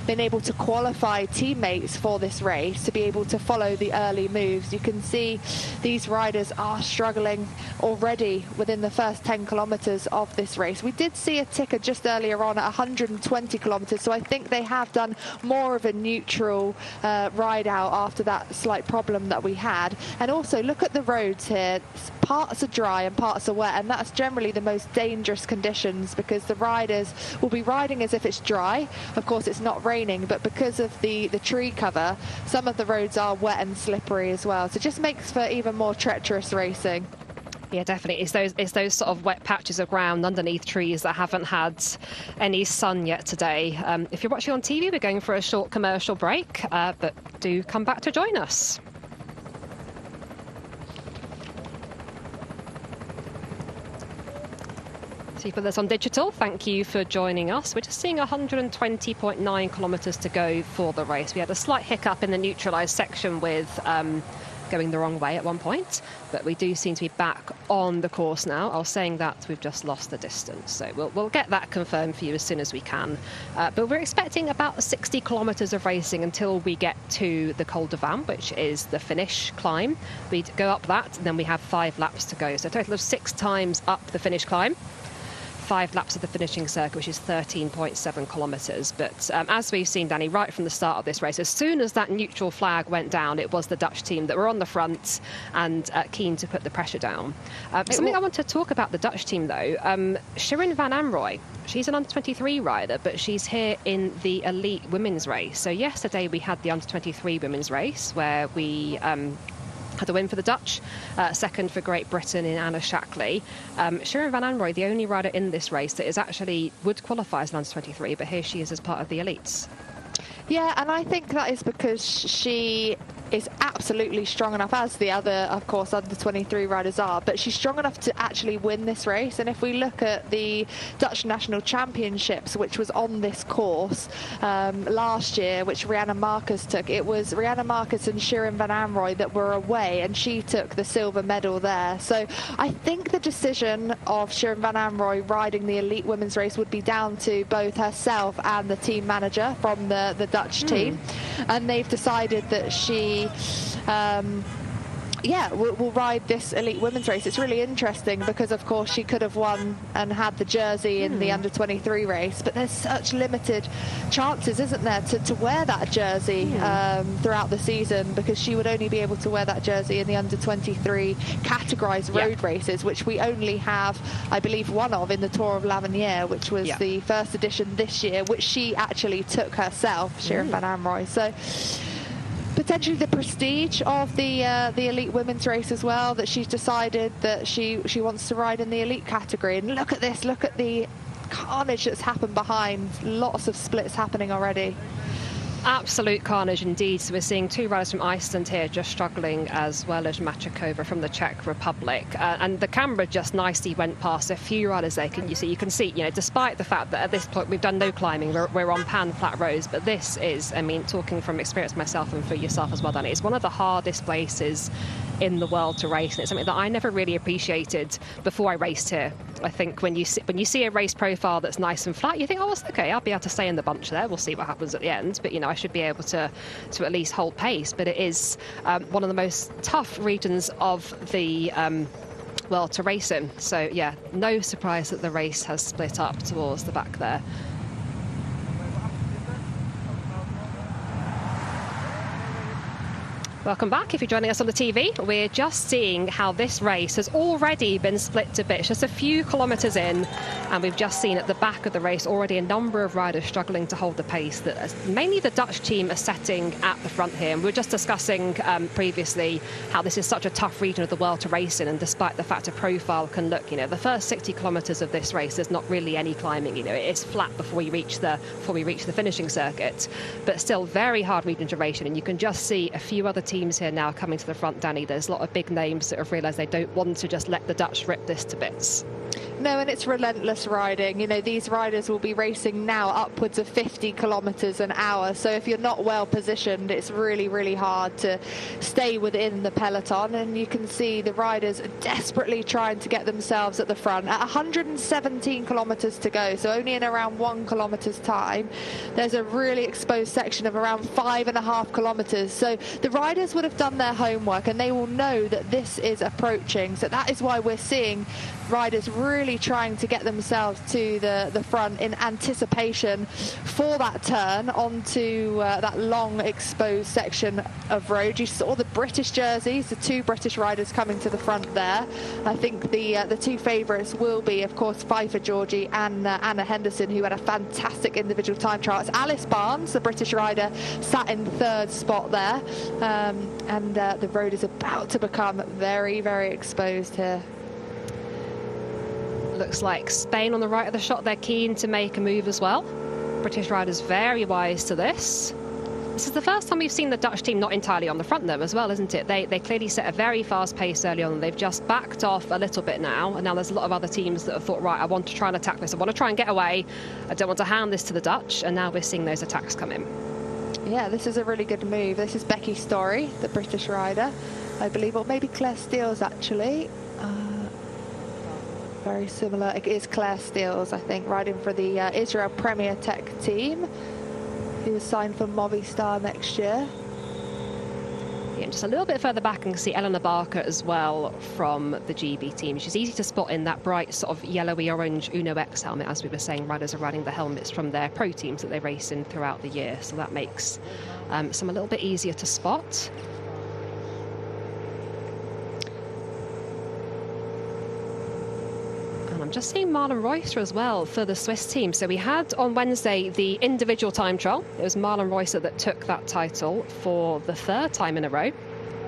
been able to qualify teammates for this race, to be able to follow the early moves. You can see these riders are struggling already within the first 10 kilometres of this race. We did see a ticker just earlier on at 120 kilometres, so I think they have done more of a neutral ride out after that slight problem that we had. And also look at the roads here. Parts are dry and parts are wet, and that's generally the most dangerous conditions because the riders will be riding as if it's dry. Of course, it's not raining, but because of the tree cover, some of the roads are wet and slippery as well. So it just makes for even more treacherous racing. Yeah, definitely. It's those sort of wet patches of ground underneath trees that haven't had any sun yet today. If you're watching on TV, we're going for a short commercial break, but do come back to join us. So you put this on digital. Thank you for joining us. We're just seeing 120.9 kilometres to go for the race. We had a slight hiccup in the neutralised section with going the wrong way at one point, but we do seem to be back on the course now. I was saying that we've just lost the distance, so we'll get that confirmed for you as soon as we can. But we're expecting about 60 kilometres of racing until we get to the Col de Vannes, which is the finish climb. We go up that, and then we have 5 laps to go, so a total of 6 times up the finish climb. 5 laps of the finishing circuit, which is 13.7 kilometres. But as we've seen, Danny, right from the start of this race, as soon as that neutral flag went down, it was the Dutch team that were on the front and keen to put the pressure down. Something I want to talk about the Dutch team, though, Shirin van Anrooij, she's an under-23 rider, but she's here in the elite women's race. So yesterday we had the under-23 women's race where we had a win for the Dutch, second for Great Britain in Anna Shackley. Shirin van Anrooij, the only rider in this race that is actually would qualify as an under-23, but here she is as part of the elites. Yeah, and I think that is because she is absolutely strong enough, as the other, of course, under-23 riders are, but she's strong enough to actually win this race. And if we look at the Dutch National Championships, which was on this course last year, which Rianne Marcus took, it was Rianne Marcus and Shirin van Anrooij that were away, and she took the silver medal there. So I think the decision of Shirin van Anrooij riding the elite women's race would be down to both herself and the team manager from the Dutch team. And they've decided that she will ride this elite women's race. It's really interesting because, of course, she could have won and had the jersey in the under-23 race, but there's such limited chances, isn't there, to wear that jersey throughout the season, because she would only be able to wear that jersey in the under-23 categorised road races, which we only have, I believe, one of in the Tour of l'Avenir, which was the first edition this year, which she actually took herself, Shirin van Anrooij. So potentially the prestige of the elite women's race as well, that she's decided that she wants to ride in the elite category. And look at this, look at the carnage that's happened behind. Lots of splits happening already. Absolute carnage indeed. So we're seeing 2 riders from Iceland here just struggling, as well as Machakova from the Czech Republic. And the camera just nicely went past a few riders there. You can see, despite the fact that at this point we've done no climbing, we're on pan flat roads, but this is, I mean, talking from experience myself and for yourself as well, Danny, it's one of the hardest places in the world to race, and it's something that I never really appreciated before I raced here. I think when you see a race profile that's nice and flat, you think, oh, it's okay, I'll be able to stay in the bunch there, we'll see what happens at the end, but I should be able to at least hold pace. But it is one of the most tough regions of the world to race in. So yeah, no surprise that the race has split up towards the back there. Welcome back. If you're joining us on the TV, we're just seeing how this race has already been split to bits, just a few kilometres in, and we've just seen at the back of the race already a number of riders struggling to hold the pace that mainly the Dutch team are setting at the front here. And we were just discussing previously how this is such a tough region of the world to race in, and despite the fact a profile can look, the first 60 kilometres of this race, there's not really any climbing, it's flat before we reach the finishing circuit, but still very hard region to race in, and you can just see a few other teams here now coming to the front, Danny. There's a lot of big names that have realised they don't want to just let the Dutch rip this to bits. No, and it's relentless riding. You know, these riders will be racing now upwards of 50 kilometers an hour. So if you're not well positioned, it's really, really hard to stay within the peloton. And you can see the riders desperately trying to get themselves at the front. At 117 kilometers to go, so only in around 1 kilometer's time, there's a really exposed section of around 5.5 kilometers. So the riders would have done their homework and they will know that this is approaching. So that is why we're seeing riders really trying to get themselves to the front in anticipation for that turn onto that long exposed section of road. You saw the British jerseys, the 2 British riders coming to the front there. I think the 2 favourites will be, of course, Pfeiffer Georgie and Anna Henderson, who had a fantastic individual time trial. It's Alice Barnes, the British rider, sat in 3rd spot there, and the road is about to become very, very exposed here. Looks like Spain on the right of the shot, they're keen to make a move as well. British riders very wise to this. This is the first time we've seen the Dutch team not entirely on the front them as well, isn't it? They clearly set a very fast pace early on. They've just backed off a little bit now, and now there's a lot of other teams that have thought, right, I want to try and attack this. I want to try and get away. I don't want to hand this to the Dutch, and now we're seeing those attacks come in. Yeah, this is a really good move. This is Becky Story, the British rider, I believe, or maybe Claire Steels actually. Very similar. It is Claire Steels, I think, riding for the Israel Premier Tech team. He was signed for Movistar next year. Yeah, just a little bit further back, and can see Eleanor Barker as well from the GB team. She's easy to spot in that bright sort of yellowy orange Uno X helmet. As we were saying, riders are riding the helmets from their pro teams that they race in throughout the year, so that makes some a little bit easier to spot. I'm just seeing Marlon Reusser as well for the Swiss team. So we had on Wednesday the individual time trial. It was Marlon Reusser that took that title for the 3rd time in a row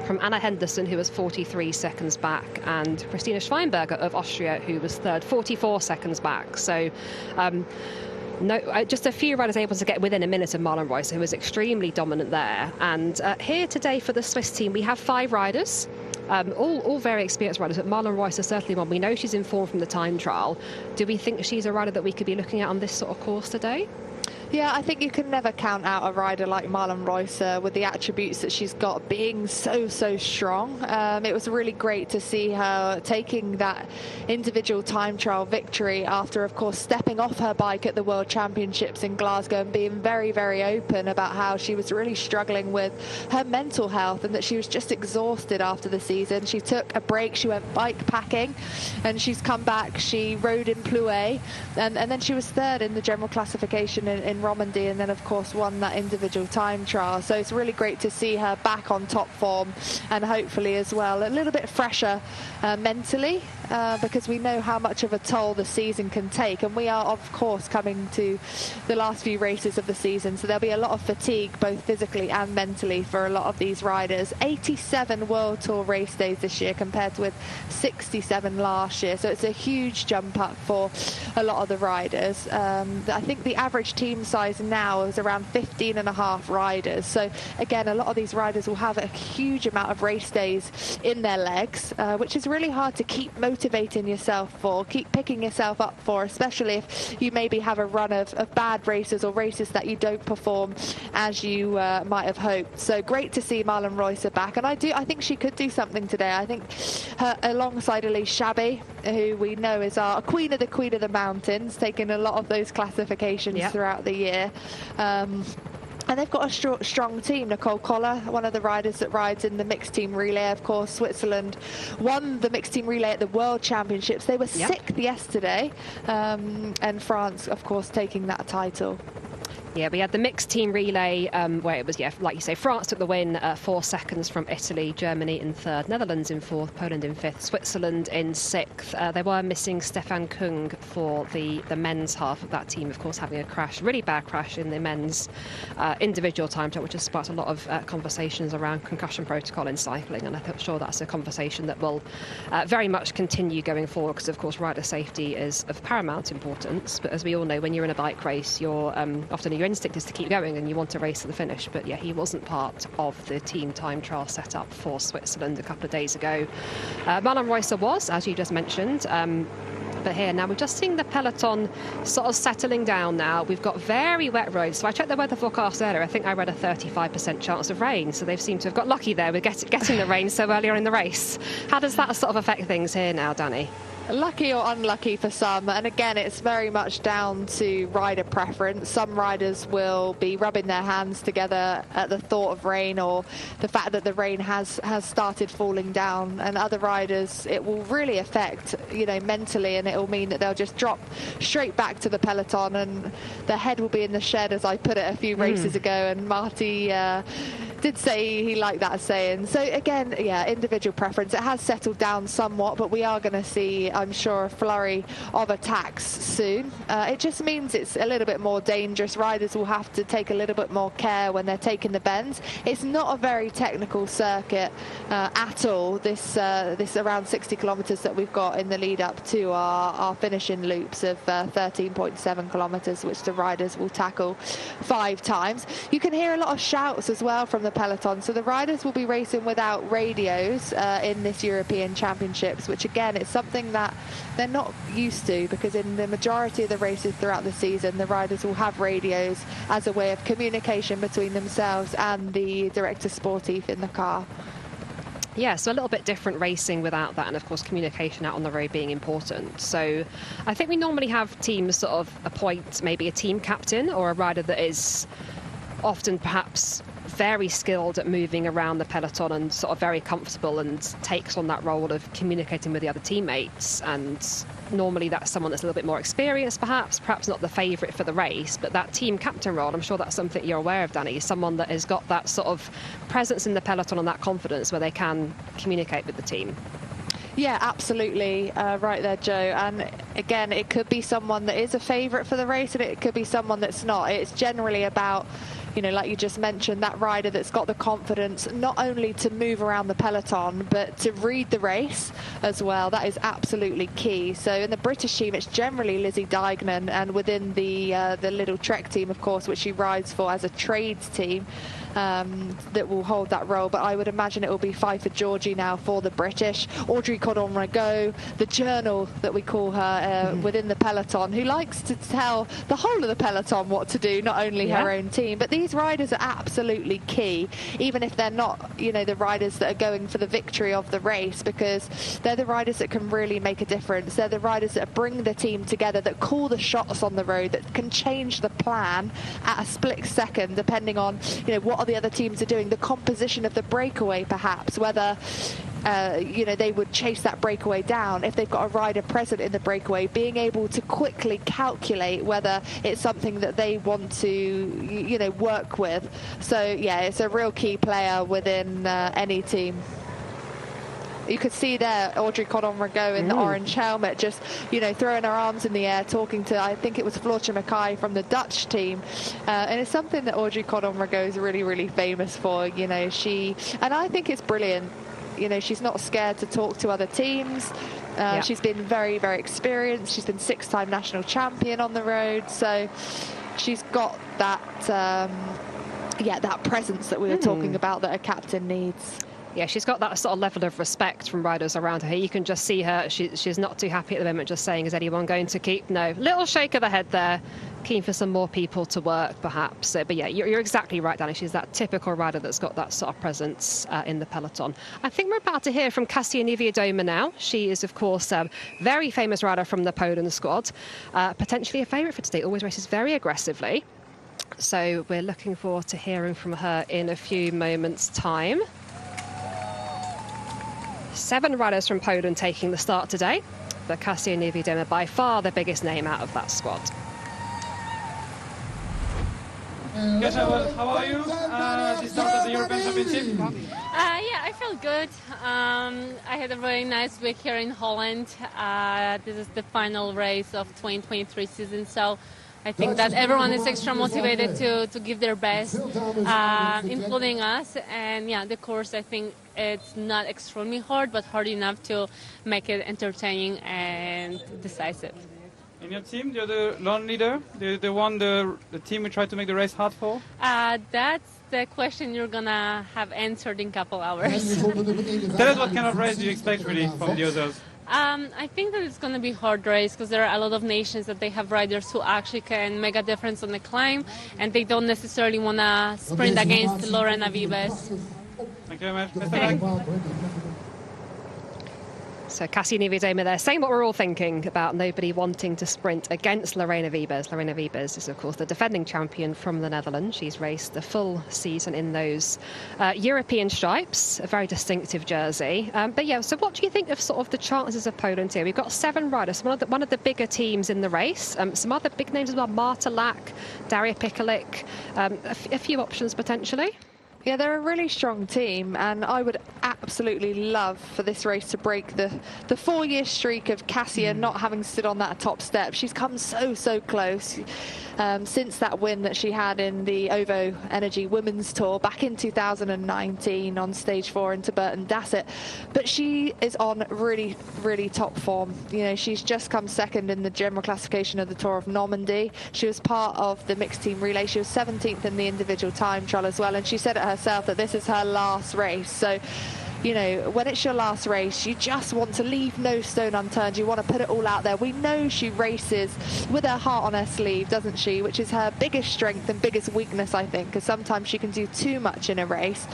from Anna Henderson, who was 43 seconds back, and Christina Schweinberger of Austria, who was 3rd, 44 seconds back. So just a few riders able to get within a minute of Marlon Reusser, who was extremely dominant there. And here today for the Swiss team, we have 5 riders. All very experienced riders, but Marlon Reusser certainly one. We know she's in form from the time trial. Do we think she's a rider that we could be looking at on this sort of course today? Yeah, I think you can never count out a rider like Marlon Reusser with the attributes that she's got, being so strong. It was really great to see her taking that individual time trial victory after, of course, stepping off her bike at the World Championships in Glasgow and being very, very open about how she was really struggling with her mental health and that she was just exhausted after the season. She took a break, she went bike packing, and she's come back. She rode in Plouay, and then she was 3rd in the general classification in Romandy, and then of course won that individual time trial. So it's really great to see her back on top form, and hopefully as well a little bit fresher mentally, because we know how much of a toll the season can take, and we are of course coming to the last few races of the season, so there'll be a lot of fatigue both physically and mentally for a lot of these riders. 87 World Tour race days this year compared with 67 last year, so it's a huge jump up for a lot of the riders. I think the average team size now is around 15.5 riders, so again a lot of these riders will have a huge amount of race days in their legs, which is really hard to keep motivating yourself for, keep picking yourself up for, especially if you maybe have a run of bad races or races that you don't perform as you might have hoped. So great to see Marlon Reusser back, and I think she could do something today. I think her alongside Elise Chabbey, who we know is our queen of the mountains, taking a lot of those classifications throughout the year. And they've got a strong team. Nicole Koller, one of the riders that rides in the mixed team relay, of course. Switzerland won the mixed team relay at the World Championships. They were 6th yesterday, and France, of course, taking that title. Yeah, we had the mixed team relay where it was, like you say, France took the win, 4 seconds from Italy, Germany in 3rd, Netherlands in 4th, Poland in 5th, Switzerland in 6th. They were missing Stefan Kung for the men's half of that team, of course, having a crash, really bad crash in the men's individual time trial, which has sparked a lot of conversations around concussion protocol in cycling, and I'm sure that's a conversation that will very much continue going forward, because, of course, rider safety is of paramount importance. But as we all know, when you're in a bike race, you're often your instinct is to keep going and you want to race to the finish. But yeah, he wasn't part of the team time trial set up for Switzerland a couple of days ago. Marlon Reusser was, as you just mentioned. bit here. Now, we're just seeing the peloton sort of settling down now. We've got very wet roads. So I checked the weather forecast earlier. I think I read a 35% chance of rain. So they've seemed to have got lucky there with getting the rain so earlier in the race. How does that sort of affect things here now, Danny? Lucky or unlucky for some, and again it's very much down to rider preference. Some riders will be rubbing their hands together at the thought of rain or the fact that the rain has started falling down, and other riders it will really affect, you know, mentally, and it will mean that they'll just drop straight back to the peloton and their head will be in the shed, as I put it a few races ago, and Marty did say he liked that saying. So again, yeah, individual preference. It has settled down somewhat, but we are going to see, I'm sure, a flurry of attacks soon. It just means it's a little bit more dangerous. Riders will have to take a little bit more care when they're taking the bends. It's not a very technical circuit at all, this around 60 kilometres that we've got in the lead up to our finishing loops of 13.7 kilometres, which the riders will tackle 5 times. You can hear a lot of shouts as well from the peloton. So the riders will be racing without radios in this European Championships, which again is something that they're not used to, because in the majority of the races throughout the season the riders will have radios as a way of communication between themselves and the director sportif in the car. Yeah, so a little bit different racing without that, and of course communication out on the road being important. So I think we normally have teams sort of appoint maybe a team captain or a rider that is often perhaps very skilled at moving around the peloton and sort of very comfortable and takes on that role of communicating with the other teammates. And normally that's someone that's a little bit more experienced, perhaps not the favourite for the race, but that team captain role, I'm sure that's something you're aware of, Danny, someone that has got that sort of presence in the peloton and that confidence where they can communicate with the team. Yeah, absolutely right there, Joe. And again, it could be someone that is a favourite for the race and it could be someone that's not. It's generally about, you know, like you just mentioned, that rider that's got the confidence not only to move around the peloton but to read the race as well. That is absolutely key. So in the British team it's generally Lizzie Deignan, and within the little Trek team, of course, which she rides for as a trades team, that will hold that role. But I would imagine it will be Pfeiffer Georgie now for the British. Audrey Cordon-Ragot, the journal that we call her within the peloton, who likes to tell the whole of the peloton what to do, not only her own team. But these riders are absolutely key, even if they're not, you know, the riders that are going for the victory of the race, because they're the riders that can really make a difference. They're the riders that bring the team together, that call the shots on the road, that can change the plan at a split second depending on, you know, what the other teams are doing, the composition of the breakaway, perhaps whether you know, they would chase that breakaway down. If they've got a rider present in the breakaway, being able to quickly calculate whether it's something that they want to, you know, work with. So yeah, it's a real key player within any team. You could see there Audrey Cordon-Ragot in the orange helmet, just, you know, throwing her arms in the air, talking to, I think it was Floortje Mackaij from the Dutch team. And it's something that Audrey Cordon-Ragot is really, really famous for. You know, and I think it's brilliant. You know, she's not scared to talk to other teams. She's been very, very experienced. She's been 6-time national champion on the road. So she's got that, that presence that we were talking about that a captain needs. Yeah, she's got that sort of level of respect from riders around her. You can just see her. She's not too happy at the moment, just saying, is anyone going to keep? No. Little shake of the head there. Keen for some more people to work, perhaps. But yeah, you're exactly right, Danny. She's that typical rider that's got that sort of presence in the peloton. I think we're about to hear from Kasia Niewiadoma now. She is, of course, a very famous rider from the Poland squad. Potentially a favourite for today. Always races very aggressively. So we're looking forward to hearing from her in a few moments' time. 7 riders from Poland taking the start today, but Kasia Niewiadoma by far the biggest name out of that squad. Kasia, how are you at the start of the European Championship? Yeah, I feel good. I had a very nice week here in Holland. This is the final race of 2023 season, so I think that everyone is extra motivated to give their best, including us. And yeah, the course, I think it's not extremely hard, but hard enough to make it entertaining and decisive. In your team, you're the lone leader, the one the team we try to make the race hard for? That's the question you're gonna have answered in a couple hours. Tell us what kind of race do you expect really from the others? I think that it's going to be a hard race because there are a lot of nations that they have riders who actually can make a difference on the climb, and they don't necessarily want to sprint against Lorena Vives. Thank you very much. Best of luck. So Kasia Niewiadoma there saying what we're all thinking about nobody wanting to sprint against Lorena Wiebes. Lorena Wiebes is, of course, the defending champion from the Netherlands. She's raced the full season in those European stripes, a very distinctive jersey. But yeah, so what do you think of sort of the chances of Poland here? We've got 7 riders, one of the bigger teams in the race. Some other big names as well, Marta Lack, Daria Pikalik, a few options potentially. Yeah, they're a really strong team, and I would absolutely love for this race to break the 4-year streak of Kasia not having stood on that top step. She's come so close since that win that she had in the OVO Energy Women's Tour back in 2019 on stage 4 into Burton Dassett. But she is on really top form. You know, she's just come second in the general classification of the Tour of Normandy. She was part of the mixed team relay. She was 17th in the individual time trial as well, and she said it herself that this is her last race. So, you know, when it's your last race, you just want to leave no stone unturned. You want to put it all out there. We know she races with her heart on her sleeve, doesn't she? Which is her biggest strength and biggest weakness, I think, because sometimes she can do too much in a race.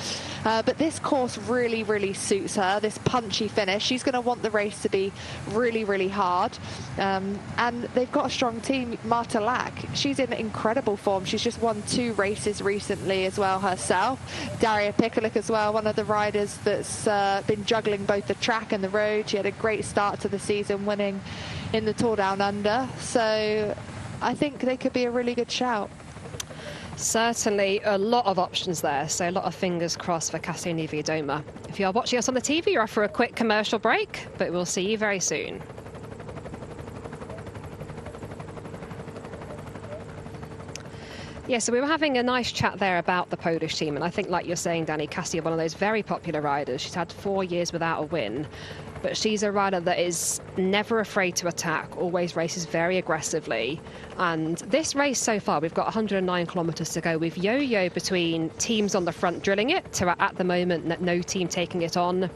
But this course really suits her, this punchy finish. She's going to want the race to be really hard. And they've got a strong team. Marta Lack, she's in incredible form. She's just won 2 races recently as well herself. Daria Pikalik as well, one of the riders that's been juggling both the track and the road. She had a great start to the season, winning in the Tour Down Under. So I think they could be a really good shout. Certainly a lot of options there, so a lot of fingers crossed for Kasia Niewiadoma. If you are watching us on the TV, you're off for a quick commercial break, but we'll see you very soon. Yeah, so we were having a nice chat there about the Polish team, and I think, like you're saying, Danny, Kasia, one of those very popular riders. She's had 4 years without a win, but she's a rider that is never afraid to attack, always races very aggressively. And this race so far, we've got 109 kilometres to go. We've yo-yo between teams on the front drilling it to, at the moment, no team taking it on.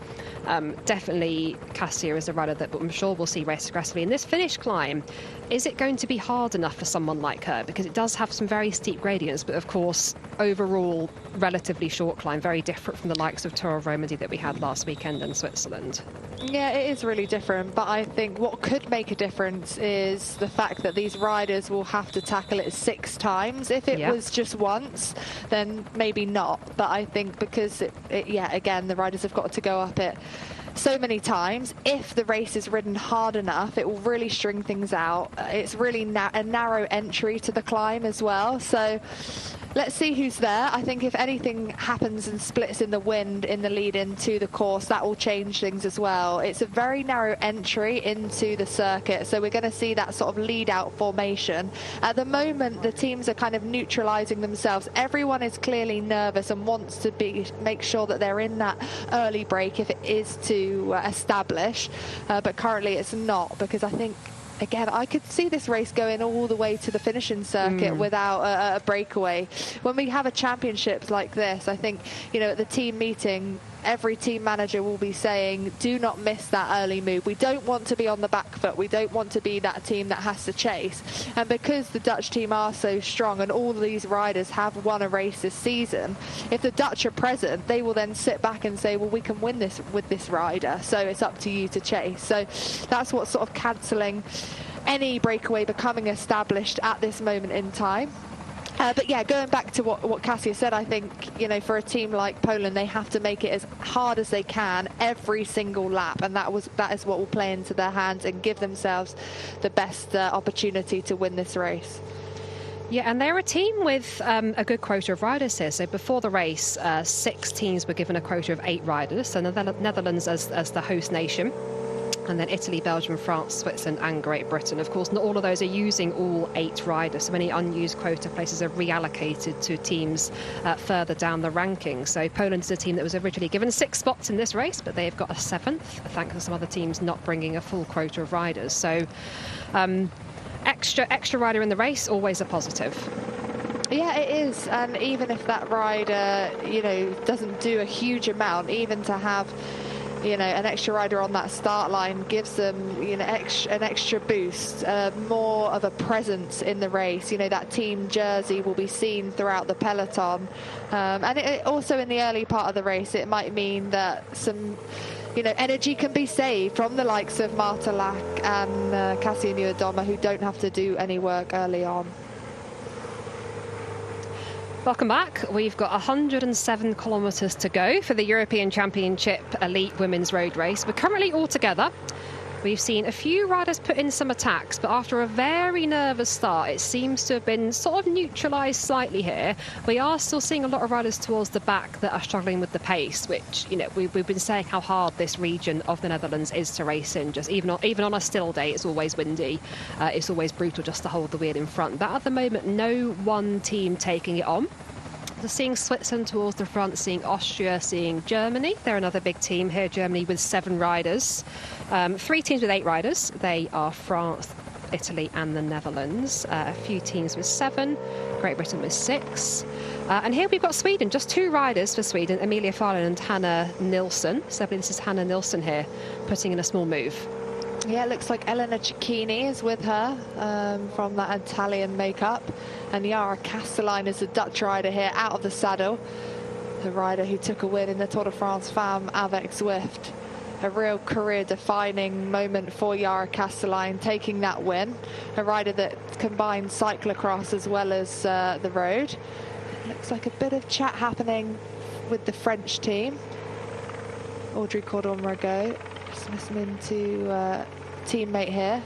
Definitely Kasia is a rider that I'm sure we'll see race aggressively. In this finish climb, is it going to be hard enough for someone like her? Because it does have some very steep gradients, but of course, overall, relatively short climb, very different from the likes of Tour of Romandy that we had last weekend in Switzerland. Yeah, it is really different, but I think what could make a difference is the fact that these riders will have to tackle it 6 times. If it was just once, then maybe not. But I think because, again, the riders have got to go up it so many times. If the race is ridden hard enough, it will really string things out. It's really a narrow entry to the climb as well. So let's see who's there. I think if anything happens and splits in the wind in the lead into the course, that will change things as well. It's a very narrow entry into the circuit, so we're going to see that sort of lead out formation. At the moment, the teams are kind of neutralizing themselves. Everyone is clearly nervous and wants to make sure that they're in that early break if it is to establish, but currently it's not, because I think, again, I could see this race going all the way to the finishing circuit without a breakaway. When we have a championship like this, I think, you know, at the team meeting, every team manager will be saying, do not miss that early move. We don't want to be on the back foot. We don't want to be that team that has to chase. And because the Dutch team are so strong and all these riders have won a race this season, if the Dutch are present, they will then sit back and say, well, we can win this with this rider, so it's up to you to chase. So that's what's sort of cancelling any breakaway becoming established at this moment in time. But yeah, going back to what Kasia said, I think, you know, for a team like Poland, they have to make it as hard as they can every single lap, and that is what will play into their hands and give themselves the best opportunity to win this race. Yeah, and they're a team with a good quota of riders here. So before the race, 6 teams were given a quota of 8 riders. So the Netherlands as the host nation, and then Italy, Belgium, France, Switzerland and Great Britain. Of course, not all of those are using all 8 riders, so any unused quota places are reallocated to teams further down the ranking. So Poland is a team that was originally given 6 spots in this race, but they've got a 7th, thanks to some other teams not bringing a full quota of riders. So extra rider in the race, always a positive. Yeah, it is. And even if that rider, you know, doesn't do a huge amount, even to have you know, an extra rider on that start line gives them, you know, an extra boost, more of a presence in the race. You know, that team jersey will be seen throughout the peloton, and it also in the early part of the race, it might mean that some, you know, energy can be saved from the likes of Marta Lack and Cassia Nieuwendomme, who don't have to do any work early on. Welcome back. We've got 107 kilometres to go for the European Championship Elite Women's Road Race. We're currently all together. We've seen a few riders put in some attacks, but after a very nervous start, it seems to have been sort of neutralised slightly here. We are still seeing a lot of riders towards the back that are struggling with the pace, which, you know, we've been saying how hard this region of the Netherlands is to race in. Just even on a still day, it's always windy. It's always brutal just to hold the wheel in front. But at the moment, no one team taking it on. So seeing Switzerland towards the front, seeing Austria, seeing Germany. They're another big team here, Germany with 7 riders. 3 teams with 8 riders. They are France, Italy and the Netherlands. A few teams with 7. Great Britain with 6. And here we've got Sweden, just 2 riders for Sweden, Emilia Farlin and Hannah Nilsson. So I believe this is Hannah Nilsson here, putting in a small move. Yeah, it looks like Elena Cecchini is with her from that Italian makeup. And Yara Kastelijn is a Dutch rider here, out of the saddle. The rider who took a win in the Tour de France Femmes avec Zwift. A real career-defining moment for Yara Kastelijn, taking that win. A rider that combines cyclocross as well as the road. It looks like a bit of chat happening with the French team. Audrey Cordon-Ragot just listening to a teammate here,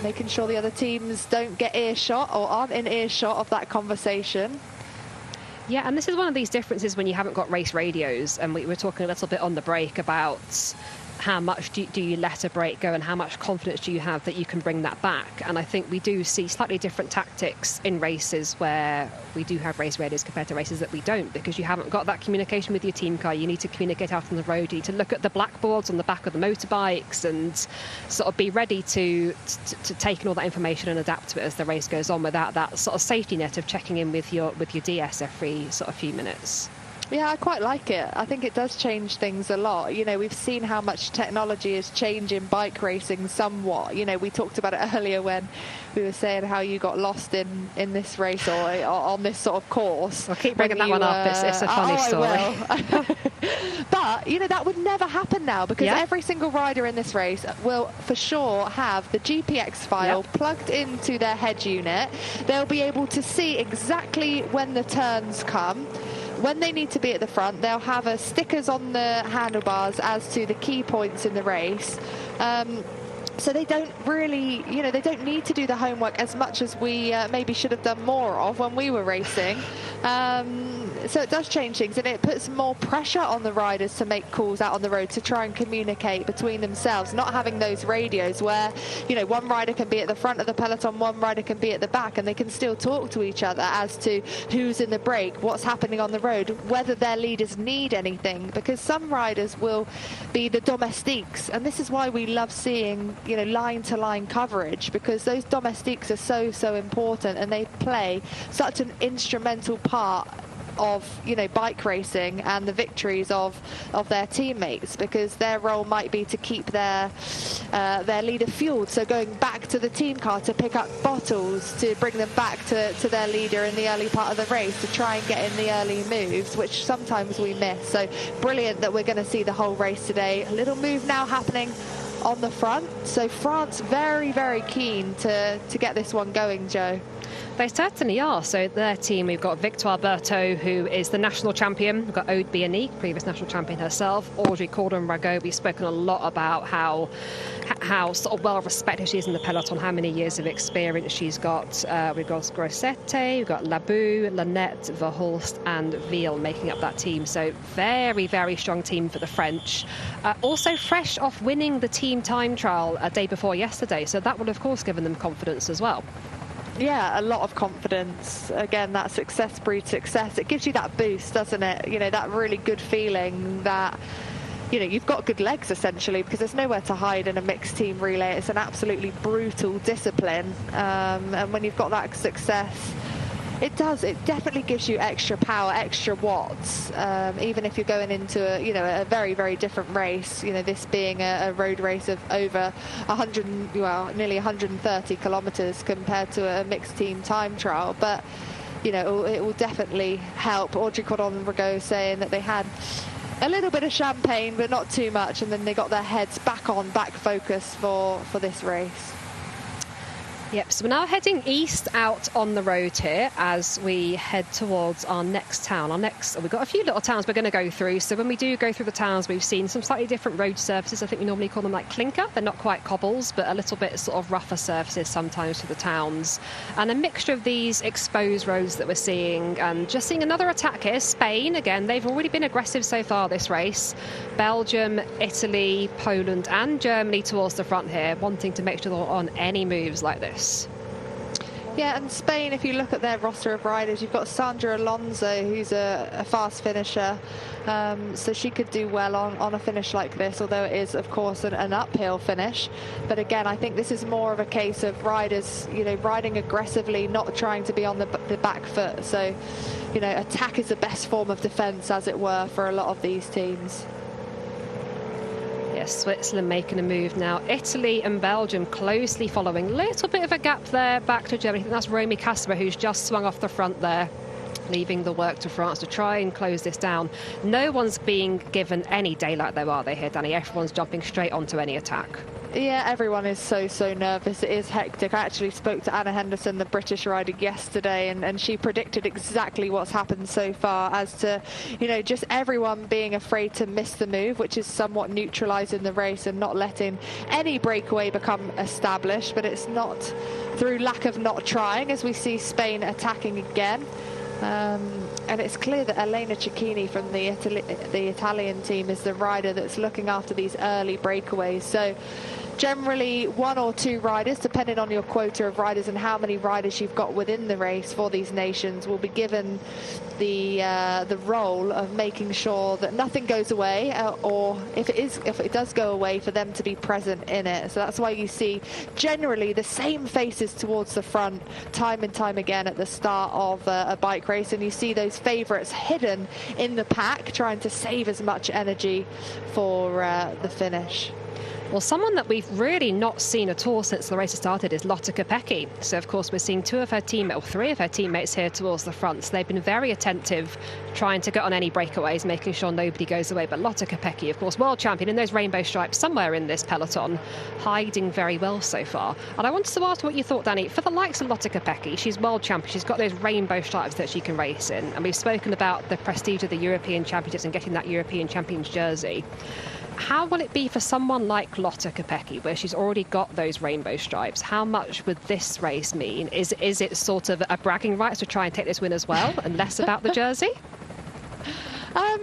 making sure the other teams don't get earshot or aren't in earshot of that conversation. Yeah, and this is one of these differences when you haven't got race radios, and we were talking a little bit on the break about how much do you let a break go and how much confidence do you have that you can bring that back. And I think we do see slightly different tactics in races where we do have race radios compared to races that we don't, because you haven't got that communication with your team car. You need to communicate out on the road. You need to look at the blackboards on the back of the motorbikes and sort of be ready to take in all that information and adapt to it as the race goes on, without that sort of safety net of checking in with your DS every sort of few minutes. Yeah, I quite like it. I think it does change things a lot. You know, we've seen how much technology is changing bike racing somewhat. You know, we talked about it earlier when we were saying how you got lost in this race or on this sort of course. I'll keep bringing that one up. It's a funny story. I will. But, you know, that would never happen now, because every single rider in this race will for sure have the GPX file plugged into their head unit. They'll be able to see exactly when the turns come, when they need to be at the front. They'll have stickers on the handlebars as to the key points in the race. So they don't really, you know, they don't need to do the homework as much as we maybe should have done more of when we were racing. So it does change things, and it puts more pressure on the riders to make calls out on the road, to try and communicate between themselves, not having those radios where, you know, one rider can be at the front of the peloton, one rider can be at the back, and they can still talk to each other as to who's in the break, what's happening on the road, whether their leaders need anything, because some riders will be the domestiques, and this is why we love seeing, you know, line-to-line coverage, because those domestiques are so important, and they play such an instrumental part of, you know, bike racing and the victories of their teammates, because their role might be to keep their leader fueled, so going back to the team car to pick up bottles to bring them back to their leader in the early part of the race, to try and get in the early moves, which sometimes we miss. So brilliant that we're going to see the whole race today. A little move now happening on the front, so France very keen to get this one going, Joe. They certainly are. So their team, we've got Victoire Berthaud, who is the national champion. We've got Aude Bionic, previous national champion herself. Audrey Cordon-Ragot, we've spoken a lot about how sort of well respected she is in the peloton, how many years of experience she's got. We've got Grossetti, we've got Labou, Lanette, Verhulst and Veal making up that team. So very strong team for the French. Also fresh off winning the team time trial a day before yesterday. So that will of course given them confidence as well. Yeah, a lot of confidence. Again, that success breeds success. It gives you that boost, doesn't it? You know, that really good feeling that, you know, you've got good legs essentially, because there's nowhere to hide in a mixed team relay. It's an absolutely brutal discipline. And when you've got that success, It does. It definitely gives you extra power, extra watts, even if you're going into a very, very different race. This being a road race of over 100, nearly 130 kilometres compared to a mixed team time trial. But it will definitely help. Audrey Cordon-Ragot saying that they had a little bit of champagne, but not too much, and then they got their heads back focus for this race. Yep, so we're now heading east out on the road here as we head towards our next town. We've got a few little towns we're going to go through. So when we do go through the towns, we've seen some slightly different road surfaces. I think we normally call them like clinker. They're not quite cobbles, but a little bit sort of rougher surfaces sometimes to the towns. And a mixture of these exposed roads that we're seeing. And just seeing another attack here. Spain, again, they've already been aggressive so far this race. Belgium, Italy, Poland and Germany towards the front here, wanting to make sure they're on any moves like this. Yeah, and Spain, if you look at their roster of riders, you've got Sandra Alonso, who's a fast finisher, so she could do well on a finish like this, although it is, of course, an uphill finish. But again, I think this is more of a case of riders, riding aggressively, not trying to be on the back foot. So, attack is the best form of defence, as it were, for a lot of these teams. Yes, Switzerland making a move now. Italy and Belgium closely following. Little bit of a gap there back to Germany. I think that's Romy Kasper who's just swung off the front there, leaving the work to France to try and close this down. No one's being given any daylight though, are they here, Danny? Everyone's jumping straight onto any attack. Yeah, everyone is so nervous. It is hectic. I actually spoke to Anna Henderson, the British rider, yesterday, and she predicted exactly what's happened so far, as to, just everyone being afraid to miss the move, which is somewhat neutralising the race and not letting any breakaway become established. But it's not through lack of not trying, as we see Spain attacking again. And it's clear that Elena Cecchini from the Italian team is the rider that's looking after these early breakaways. So generally 1 or 2 riders, depending on your quota of riders and how many riders you've got within the race for these nations, will be given the role of making sure that nothing goes away, or if it does go away, for them to be present in it. So that's why you see generally the same faces towards the front time and time again at the start of a bike race, and you see those favourites hidden in the pack trying to save as much energy for the finish. Well, someone that we've really not seen at all since the race has started is Lotte Kopecky. So, of course, we're seeing 3 of her teammates here towards the front. So they've been very attentive, trying to get on any breakaways, making sure nobody goes away. But Lotte Kopecky, of course, world champion in those rainbow stripes somewhere in this peloton, hiding very well so far. And I wanted to ask what you thought, Danny. For the likes of Lotte Kopecky, she's world champion. She's got those rainbow stripes that she can race in. And we've spoken about the prestige of the European Championships and getting that European Champions jersey. How will it be for someone like Lotte Kopecky, where she's already got those rainbow stripes? How much would this race mean? Is it sort of a bragging rights to try and take this win as well, and less about the jersey?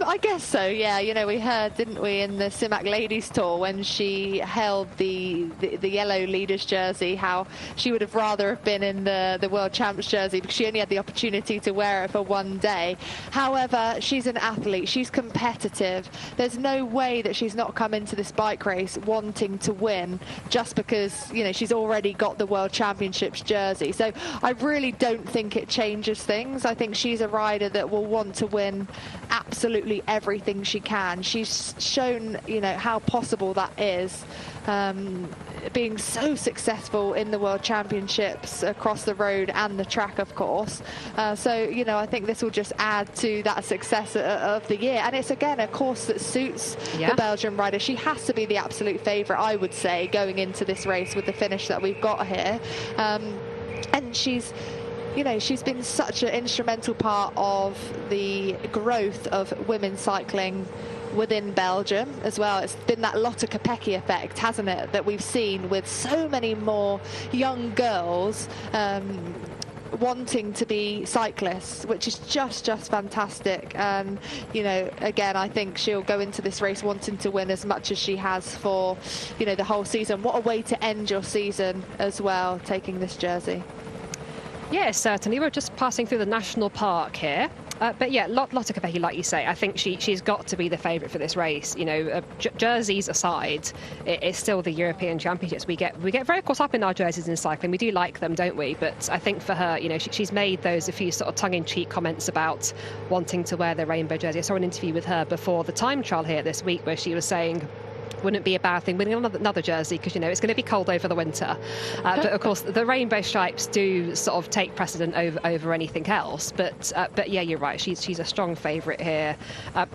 I guess so, yeah. We heard, didn't we, in the Simac Ladies Tour, when she held the yellow leaders jersey, how she would have rather have been in the World Champs jersey, because she only had the opportunity to wear it for one day. However, she's an athlete, she's competitive. There's no way that she's not come into this bike race wanting to win just because, she's already got the World Championships jersey. So I really don't think it changes things. I think she's a rider that will want to win absolutely everything she can. She's shown, how possible that is, being so successful in the World Championships across the road and the track, of course. So, I think this will just add to that success of the year. And it's, again, a course that suits the Belgian rider. She has to be the absolute favourite, I would say, going into this race with the finish that we've got here. And she's been such an instrumental part of the growth of women's cycling within Belgium as well. It's been that Lotte Kopecky effect, hasn't it, that we've seen with so many more young girls wanting to be cyclists, which is just fantastic. And again, I think she'll go into this race wanting to win as much as she has for the whole season. What a way to end your season as well, taking this jersey. Yes, certainly. We're just passing through the national park here. But yeah, Lotte Kopecky, like you say, I think she's got to be the favourite for this race. You know, jerseys aside, it's still the European Championships. We get very caught up in our jerseys in cycling. We do like them, don't we? But I think for her, you know, she's made a few sort of tongue-in-cheek comments about wanting to wear the rainbow jersey. I saw an interview with her before the time trial here this week where she was saying, wouldn't be a bad thing winning another jersey because, you know, it's going to be cold over the winter. But of course, the rainbow stripes do sort of take precedent over anything else. But yeah, you're right. She's a strong favourite here.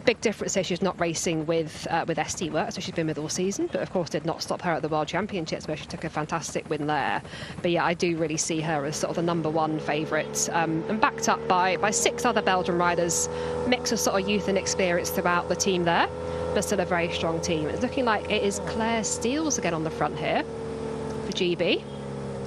Big difference here, she's not racing with ST Works, so she's been with all season. But of course, did not stop her at the World Championships where she took a fantastic win there. But yeah, I do really see her as sort of the number one favourite, and backed up by 6 other Belgian riders, mix of sort of youth and experience throughout the team there. But still a very strong team. It's looking like it is Claire Steels again on the front here for GB.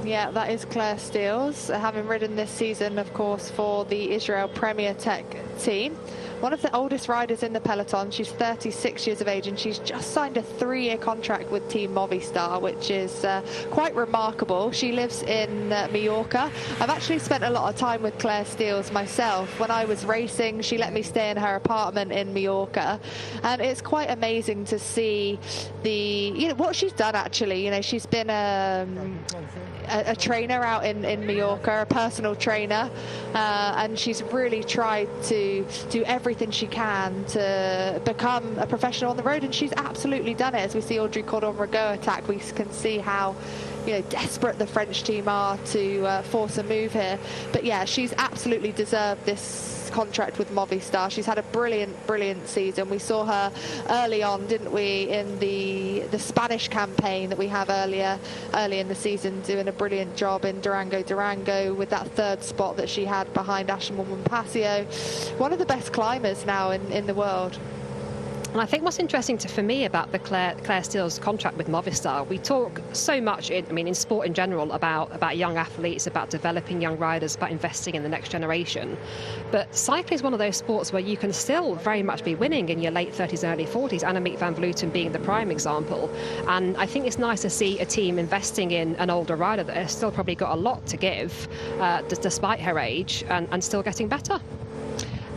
Yeah, that is Claire Steels, having ridden this season, of course, for the Israel Premier Tech team. One of the oldest riders in the peloton. She's 36 years of age and she's just signed a 3-year contract with Team Movistar, which is quite remarkable. She lives in Mallorca. I've actually spent a lot of time with Claire Steels myself. When I was racing, she let me stay in her apartment in Mallorca, and it's quite amazing to see what she's done actually. You know, she's been a trainer out in Mallorca, a personal trainer, and she's really tried to do everything she can to become a professional on the road, and she's absolutely done it. As we see Audrey Cordon-Ragot attack, we can see how, you know, desperate the French team are to force a move here. But yeah, she's absolutely deserved this contract with Movistar. She's had a brilliant season. We saw her early on, didn't we, in the Spanish campaign that we have early in the season, doing a brilliant job in Durango with that 3rd spot that she had behind Ashimon Pasio. One of the best climbers now in the world. And I think what's interesting for me about the Claire Steels contract with Movistar, we talk so much in sport in general about young athletes, about developing young riders, about investing in the next generation. But cycling is one of those sports where you can still very much be winning in your late 30s, early 40s, Annemiek van Vleuten being the prime example. And I think it's nice to see a team investing in an older rider that has still probably got a lot to give, despite her age, and still getting better.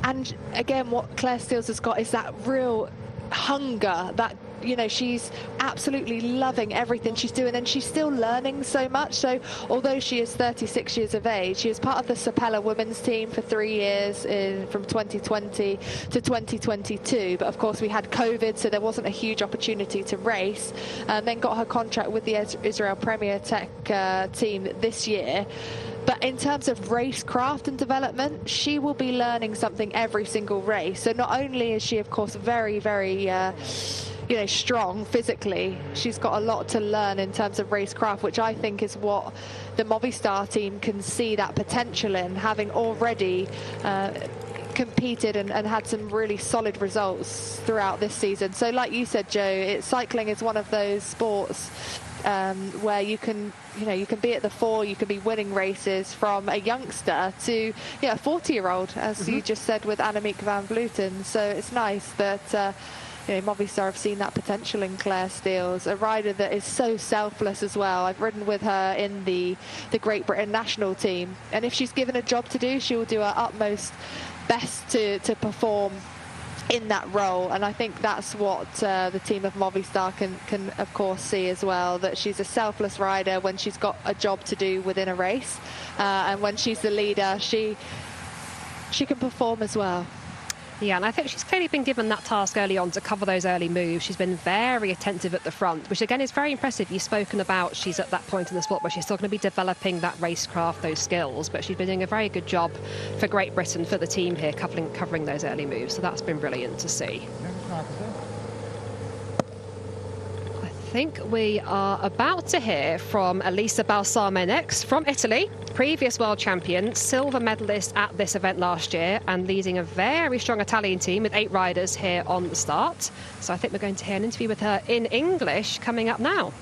And again, what Claire Steels has got is that real hunger, that, you know, she's absolutely loving everything she's doing, and she's still learning so much. So although she is 36 years of age, she was part of the Sapela women's team for 3 years from 2020 to 2022. But of course we had COVID, so there wasn't a huge opportunity to race, and then got her contract with the Israel Premier Tech team this year. But in terms of racecraft and development, she will be learning something every single race. So not only is she, of course, very, very strong physically, she's got a lot to learn in terms of racecraft, which I think is what the Movistar team can see that potential in, having already competed and had some really solid results throughout this season. So like you said, Joe, cycling is one of those sports where you can be at the fore, you can be winning races from a youngster to a 40-year-old, as you just said with Annemiek van Vleuten. So it's nice that Movistar have seen that potential in Claire Steels, a rider that is so selfless as well. I've ridden with her in the Great Britain national team, and if she's given a job to do, she will do her utmost best to perform in that role. And I think that's what the team of Movistar can of course see as well, that she's a selfless rider when she's got a job to do within a race, and when she's the leader, she can perform as well. Yeah, and I think she's clearly been given that task early on to cover those early moves. She's been very attentive at the front, which again is very impressive. You've spoken about she's at that point in the sport where she's still going to be developing that racecraft, those skills, but she's been doing a very good job for Great Britain, for the team here, covering those early moves. So that's been brilliant to see. I think we are about to hear from Elisa Balsamo next, from Italy, previous world champion, silver medalist at this event last year, and leading a very strong Italian team with 8 riders here on the start. So I think we're going to hear an interview with her in English coming up now.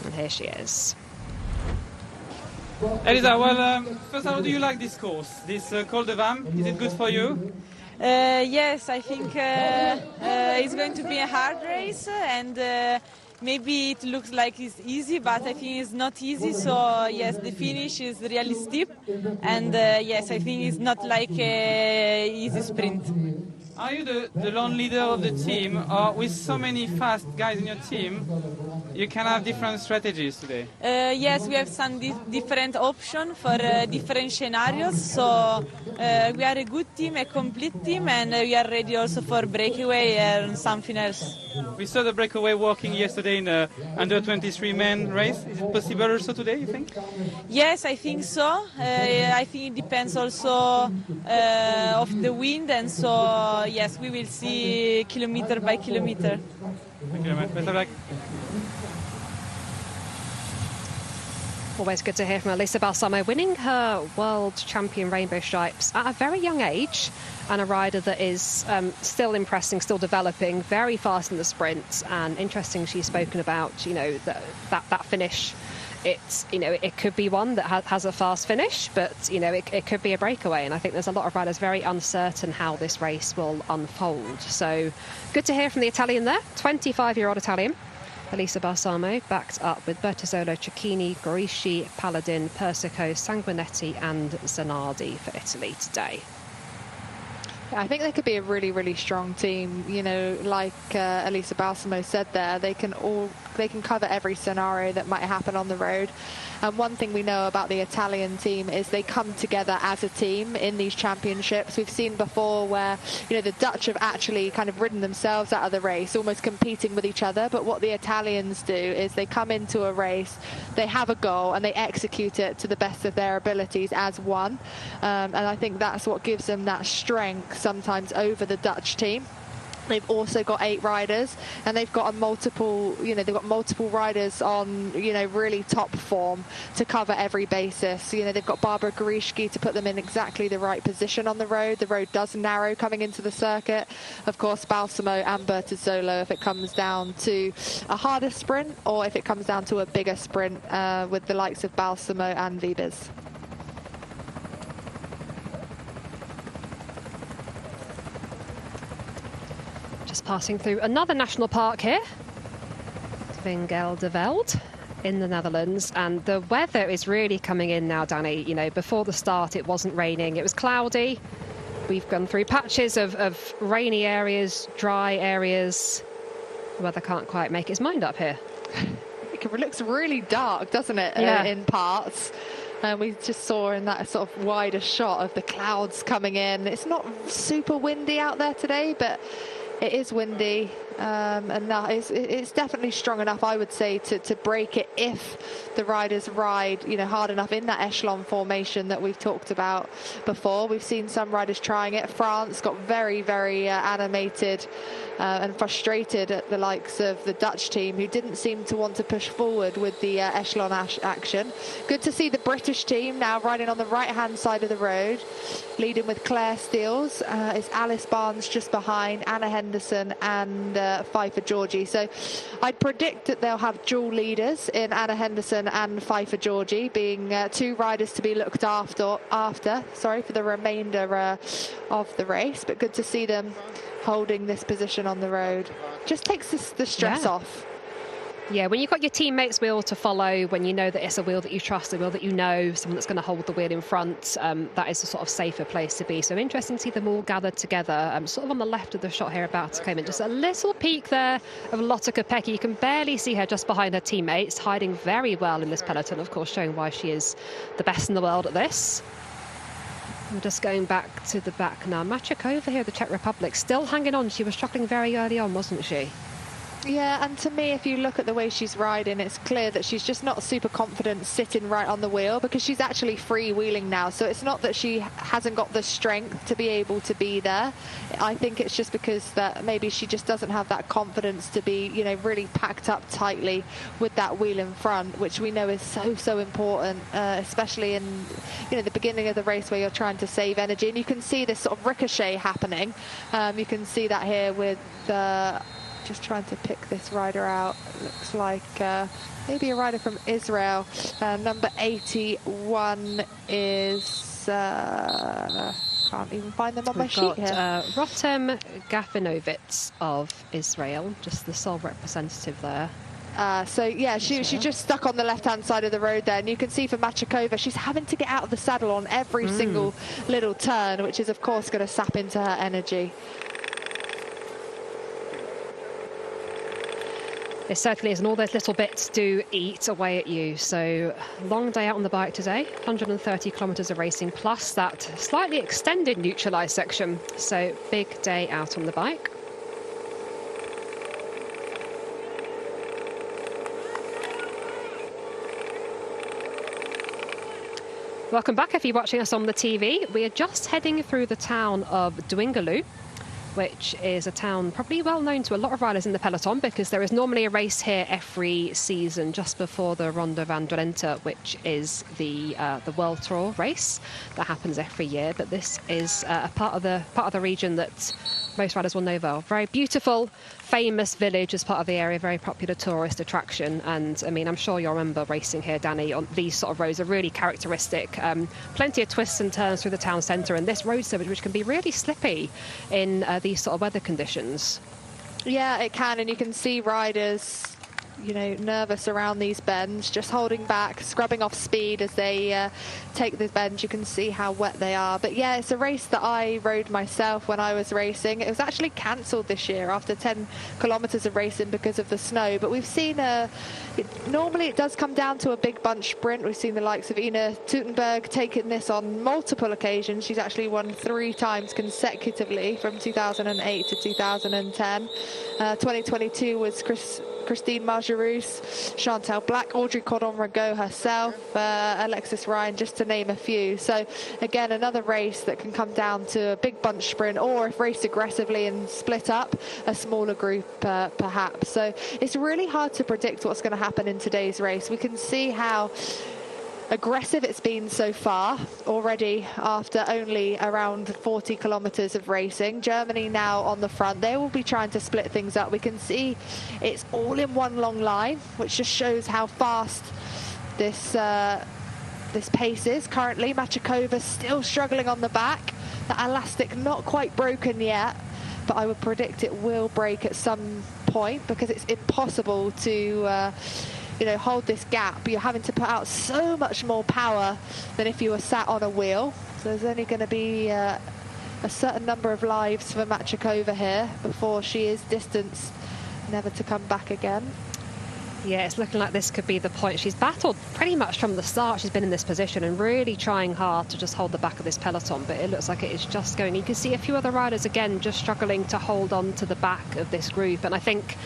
And here she is. Elisa, well, first, how do you like this course, this Col de Vam? Is it good for you? Yes, I think it's going to be a hard race, and maybe it looks like it's easy, but I think it's not easy. So yes, the finish is really steep, and yes, I think it's not like a easy sprint. Are you the lone leader of the team, or with so many fast guys in your team, you can have different strategies today? Yes, we have some different options for different scenarios. So we are a good team, a complete team, and we are ready also for breakaway and something else. We saw the breakaway working yesterday in the under 23 men race. Is it possible also today, you think? Yes, I think so. I think it depends also of the wind, and so yes, we will see kilometer by kilometer. Thank you very much. Best of luck. Always good to hear from Elisa Balsamo, winning her world champion rainbow stripes at a very young age, and a rider that is still impressing, still developing, very fast in the sprint. And interesting, she's spoken about, you know, that finish. It's, you know, it could be one that has a fast finish, but, you know, it could be a breakaway. And I think there's a lot of riders very uncertain how this race will unfold. So good to hear from the Italian there, 25-year-old Italian. Elisa Balsamo, backed up with Bertazzolo, Cecchini, Gorisci, Paladin, Persico, Sanguinetti and Zanardi for Italy today. I think they could be a really, really strong team. You know, like Elisa Balsamo said there, they can cover every scenario that might happen on the road. And one thing we know about the Italian team is they come together as a team in these championships. We've seen before where, you know, the Dutch have actually kind of ridden themselves out of the race, almost competing with each other. But what the Italians do is they come into a race, they have a goal, and they execute it to the best of their abilities as one. And I think that's what gives them that strength sometimes over the Dutch team. They've also got 8 riders, and they've got multiple riders on, you know, really top form to cover every basis. You know, they've got Barbara Gorisci to put them in exactly the right position on the road. The road does narrow coming into the circuit. Of course, Balsamo and Bertazzolo if it comes down to a harder sprint, or if it comes down to a bigger sprint with the likes of Balsamo and Wiebes. Just passing through another national park here, Vingel de Velde in the Netherlands, and the weather is really coming in now, Danny. You know, before the start it wasn't raining, it was cloudy. We've gone through patches of rainy areas, dry areas. The weather can't quite make its mind up here. It looks really dark, doesn't it, yeah. In parts. We just saw in that sort of wider shot of the clouds coming in. It's not super windy out there today, but it is windy, and it's definitely strong enough, I would say, to break it if the riders ride, you know, hard enough in that echelon formation that we've talked about before. We've seen some riders trying it. France got very, very animated and frustrated at the likes of the Dutch team, who didn't seem to want to push forward with the echelon action. Good to see the British team now riding on the right-hand side of the road, leading with Claire Steels. It's Alice Barnes just behind, Anna Henderson and Pfeiffer Georgie. So I'd predict that they'll have dual leaders in Anna Henderson and Pfeiffer Georgie, being 2 riders to be looked after for the remainder of the race. But good to see them holding this position on the road. Just takes the stress off. Yeah, when you've got your teammates' wheel to follow, when you know that it's a wheel that you trust, a wheel that you know, someone that's going to hold the wheel in front, that is a sort of safer place to be. So interesting to see them all gathered together, sort of on the left of the shot here about to come in. Just a little peek there of Lotte Kopecky. You can barely see her just behind her teammates, hiding very well in this peloton, of course, showing why she is the best in the world at this. I'm just going back to the back now. Machakova here, the Czech Republic, still hanging on. She was struggling very early on, wasn't she? Yeah, and to me, if you look at the way she's riding, it's clear that she's just not super confident sitting right on the wheel, because she's actually freewheeling now. So it's not that she hasn't got the strength to be able to be there. I think it's just because that maybe she just doesn't have that confidence to be, you know, really packed up tightly with that wheel in front, which we know is so important, especially in, you know, the beginning of the race where you're trying to save energy. And you can see this sort of ricochet happening. You can see that here with just trying to pick this rider out. It looks like maybe a rider from Israel. Number 81 is can't even find them on my sheet here. Rotem Gafinovitz of Israel, just the sole representative there. So yeah, she's just stuck on the left-hand side of the road there, and you can see for Machakova, she's having to get out of the saddle on every single little turn, which is of course going to sap into her energy. It certainly is, and all those little bits do eat away at you. So long day out on the bike today, 130 kilometres of racing plus that slightly extended neutralised section. So big day out on the bike. Welcome back if you're watching us on the TV. We are just heading through the town of Dwingaloo, which is a town probably well known to a lot of riders in the peloton, because there is normally a race here every season just before the Ronde van Drenthe, which is the World Tour race that happens every year. But this is a part of the region that most riders will know well. Very beautiful, famous village as part of the area, very popular tourist attraction. And I mean, I'm sure you'll remember racing here, Danny, on these sort of roads are really characteristic. Plenty of twists and turns through the town centre, and this road surface, which can be really slippy in these sort of weather conditions. Yeah, it can, and you can see riders, you know, nervous around these bends, just holding back, scrubbing off speed as they take the bends. You can see how wet they are. But yeah, it's a race that I rode myself when I was racing. It was actually cancelled this year after 10 kilometres of racing because of the snow. But we've seen normally it does come down to a big bunch sprint. We've seen the likes of Ina Teutenberg taking this on multiple occasions. She's actually won 3 times consecutively from 2008 to 2010. 2022 was Christine Margeroux, Chantal Black, Audrey Cordon-Ragot herself, Alexis Ryan, just to name a few. So again, another race that can come down to a big bunch sprint, or if raced aggressively and split up, a smaller group perhaps. So it's really hard to predict what's going to happen in today's race. We can see how aggressive it's been so far already after only around 40 kilometres of racing. Germany now on the front. They will be trying to split things up. We can see it's all in one long line, which just shows how fast this pace is currently. Machakova still struggling on the back. The elastic not quite broken yet, but I would predict it will break at some point, because it's impossible to hold this gap. You're having to put out so much more power than if you were sat on a wheel. So there's only going to be a certain number of lives for Machakova here before she is distanced, never to come back again. Yeah, it's looking like this could be the point. She's battled pretty much from the start. She's been in this position and really trying hard to just hold the back of this peloton, but it looks like it is just going. You can see a few other riders, again, just struggling to hold on to the back of this group. And I think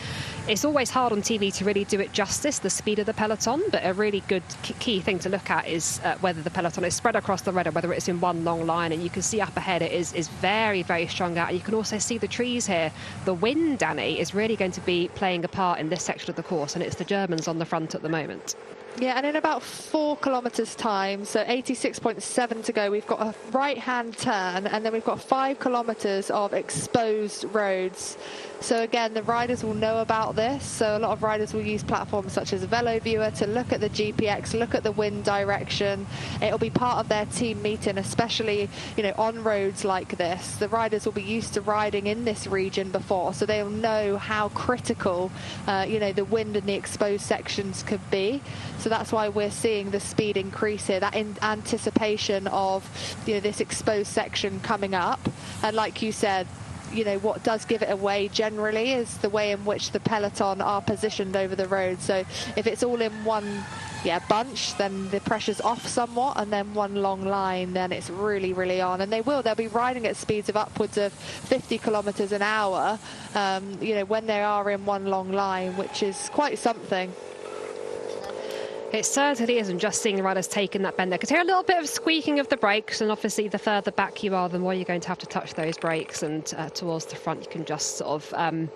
it's always hard on TV to really do it justice, the speed of the peloton, but a really good key thing to look at is whether the peloton is spread across the road or whether it's in one long line. And you can see up ahead it is very, very strong out. And you can also see the trees here. The wind, Danny, is really going to be playing a part in this section of the course, and it's the Germans on the front at the moment. Yeah, and in about 4 kilometres time, so 86.7 to go, we've got a right-hand turn, and then we've got 5 kilometres of exposed roads. So again, the riders will know about this. So a lot of riders will use platforms such as VeloViewer to look at the GPX, look at the wind direction. It'll be part of their team meeting, especially, on roads like this. The riders will be used to riding in this region before, so they'll know how critical, the wind and the exposed sections could be. So that's why we're seeing the speed increase here, that in anticipation of, this exposed section coming up. And like you said, what does give it away generally is the way in which the peloton are positioned over the road. So if it's all in one bunch, then the pressure's off somewhat, and then one long line, then it's really, really on. And they'll be riding at speeds of upwards of 50 kilometres an hour, when they are in one long line, which is quite something. It certainly isn't just seeing the riders taking that bend. There could hear a little bit of squeaking of the brakes, and obviously the further back you are, the more you're going to have to touch those brakes, and towards the front you can just sort of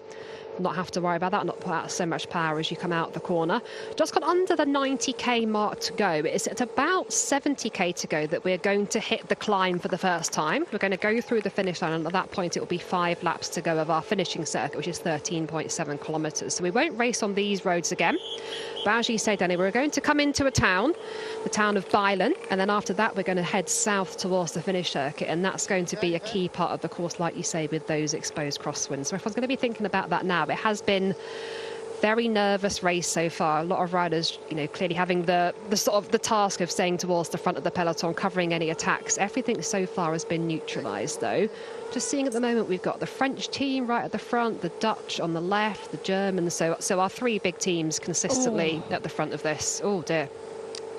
not have to worry about that, not put out so much power as you come out the corner. Just got under the 90k mark to go. It's at about 70k to go that we're going to hit the climb for the first time. We're going to go through the finish line, and at that point it will be 5 laps to go of our finishing circuit, which is 13.7 kilometres. So we won't race on these roads again. But as you say, Danny, we're going to come into a town, the town of Beilen, and then after that we're going to head south towards the finish circuit, and that's going to be a key part of the course, like you say, with those exposed crosswinds. So everyone's going to be thinking about that now. It has been very nervous race so far. A lot of riders, clearly having the sort of the task of staying towards the front of the peloton, covering any attacks. Everything so far has been neutralised, though. Just seeing at the moment, we've got the French team right at the front, the Dutch on the left, the Germans. So our three big teams consistently at the front of this. Oh, dear.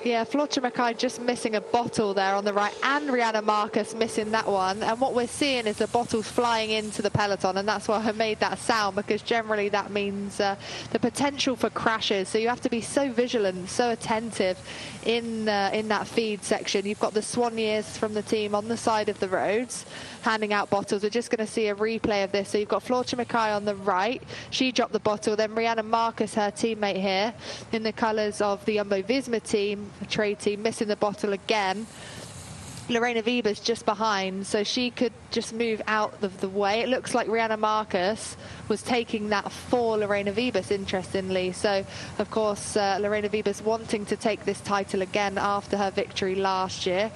Yeah, Floortje Mackaij just missing a bottle there on the right, and Riejanne Markus missing that one. And what we're seeing is the bottles flying into the peloton, and that's why I made that sound, because generally that means the potential for crashes. So you have to be so vigilant, so attentive in that feed section. You've got the Soigniers from the team on the side of the roads handing out bottles. We're just going to see a replay of this. So you've got Floortje Mackaij on the right. She dropped the bottle. Then Riejanne Markus, her teammate here, in the colours of the Jumbo-Visma team, the trade team, missing the bottle again. Lorena Wiebes just behind, so she could just move out of the way. It looks like Riejanne Markus was taking that for Lorena Wiebes, interestingly. So, of course, Lorena Wiebes wanting to take this title again after her victory last year.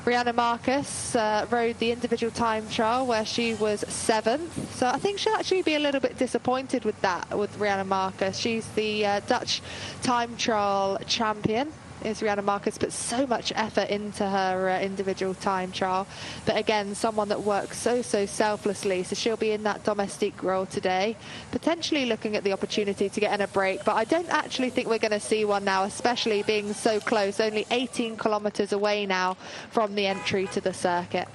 Riejanne Markus rode the individual time trial where she was 7th. So I think she'll actually be a little bit disappointed with that, with Riejanne Markus. She's the Dutch time trial champion. Is Riejanne Markus put so much effort into her individual time trial, but again, someone that works so selflessly. So she'll be in that domestique role today, potentially looking at the opportunity to get in a break, but I don't actually think we're going to see one now, especially being so close, only 18 kilometers away now from the entry to the circuit.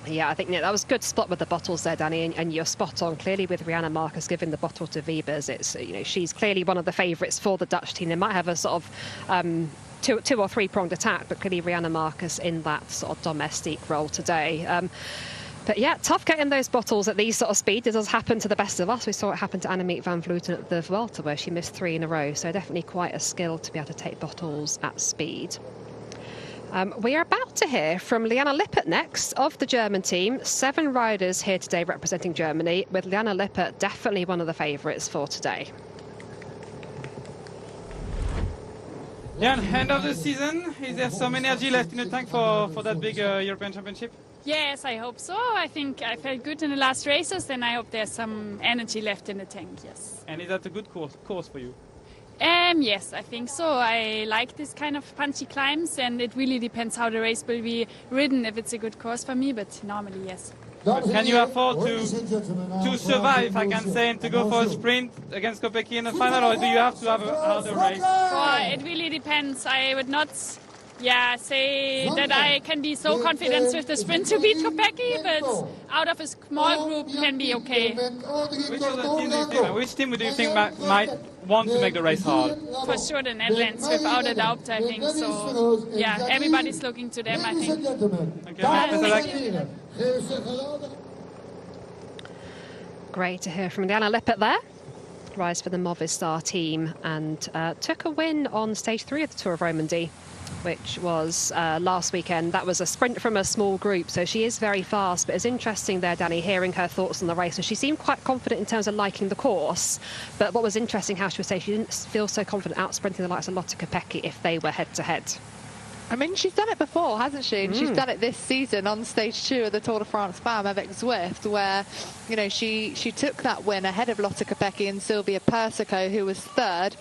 Yeah, I think that was a good spot with the bottles there, Danny, and you're spot on. Clearly, with Riejanne Markus giving the bottle to Wiebes, it's she's clearly one of the favourites for the Dutch team. They might have a sort of two or three pronged attack, but clearly Riejanne Markus in that sort of domestique role today. But yeah, tough getting those bottles at these sort of speeds. It does happen to the best of us. We saw it happen to Annemiek van Vleuten at the Vuelta, where she missed 3 in a row. So definitely quite a skill to be able to take bottles at speed. We are about to hear from Liane Lippert next of the German team. 7 riders here today representing Germany, with Liane Lippert definitely one of the favourites for today. Liane, end of the season, is there some energy left in the tank for that big European Championship? Yes, I hope so. I think I felt good in the last races, and I hope there's some energy left in the tank, yes. And is that a good course for you? Yes, I think so. I like this kind of punchy climbs, and it really depends how the race will be ridden, if it's a good course for me, but normally, yes. But can you afford to survive, if I can say, and to go for a sprint against Kopecky in the final, or do you have to have a harder race? It really depends. I would not say that I can be so confident with the sprint to beat Kopecky, but out of a small group can be okay. Which team do you think might want to make the race hard? For sure the Netherlands, without a doubt, I think. So, yeah, everybody's looking to them, I think. Okay, Great to hear from Liane Lippert there. Rise for the Movistar team, and took a win on stage 3 of the Tour of Romandie, which was last weekend. That was a sprint from a small group, so she is very fast. But it's interesting there, Danny, hearing her thoughts on the race. And she seemed quite confident in terms of liking the course. But what was interesting, how she would say she didn't feel so confident out sprinting the likes of Lotte Kopecky if they were head-to-head. I mean, she's done it before, hasn't she? And she's done it this season on stage 2 of the Tour de France Femmes avec Zwift, where, she took that win ahead of Lotte Kopecky and Sylvia Persico, who was 3rd.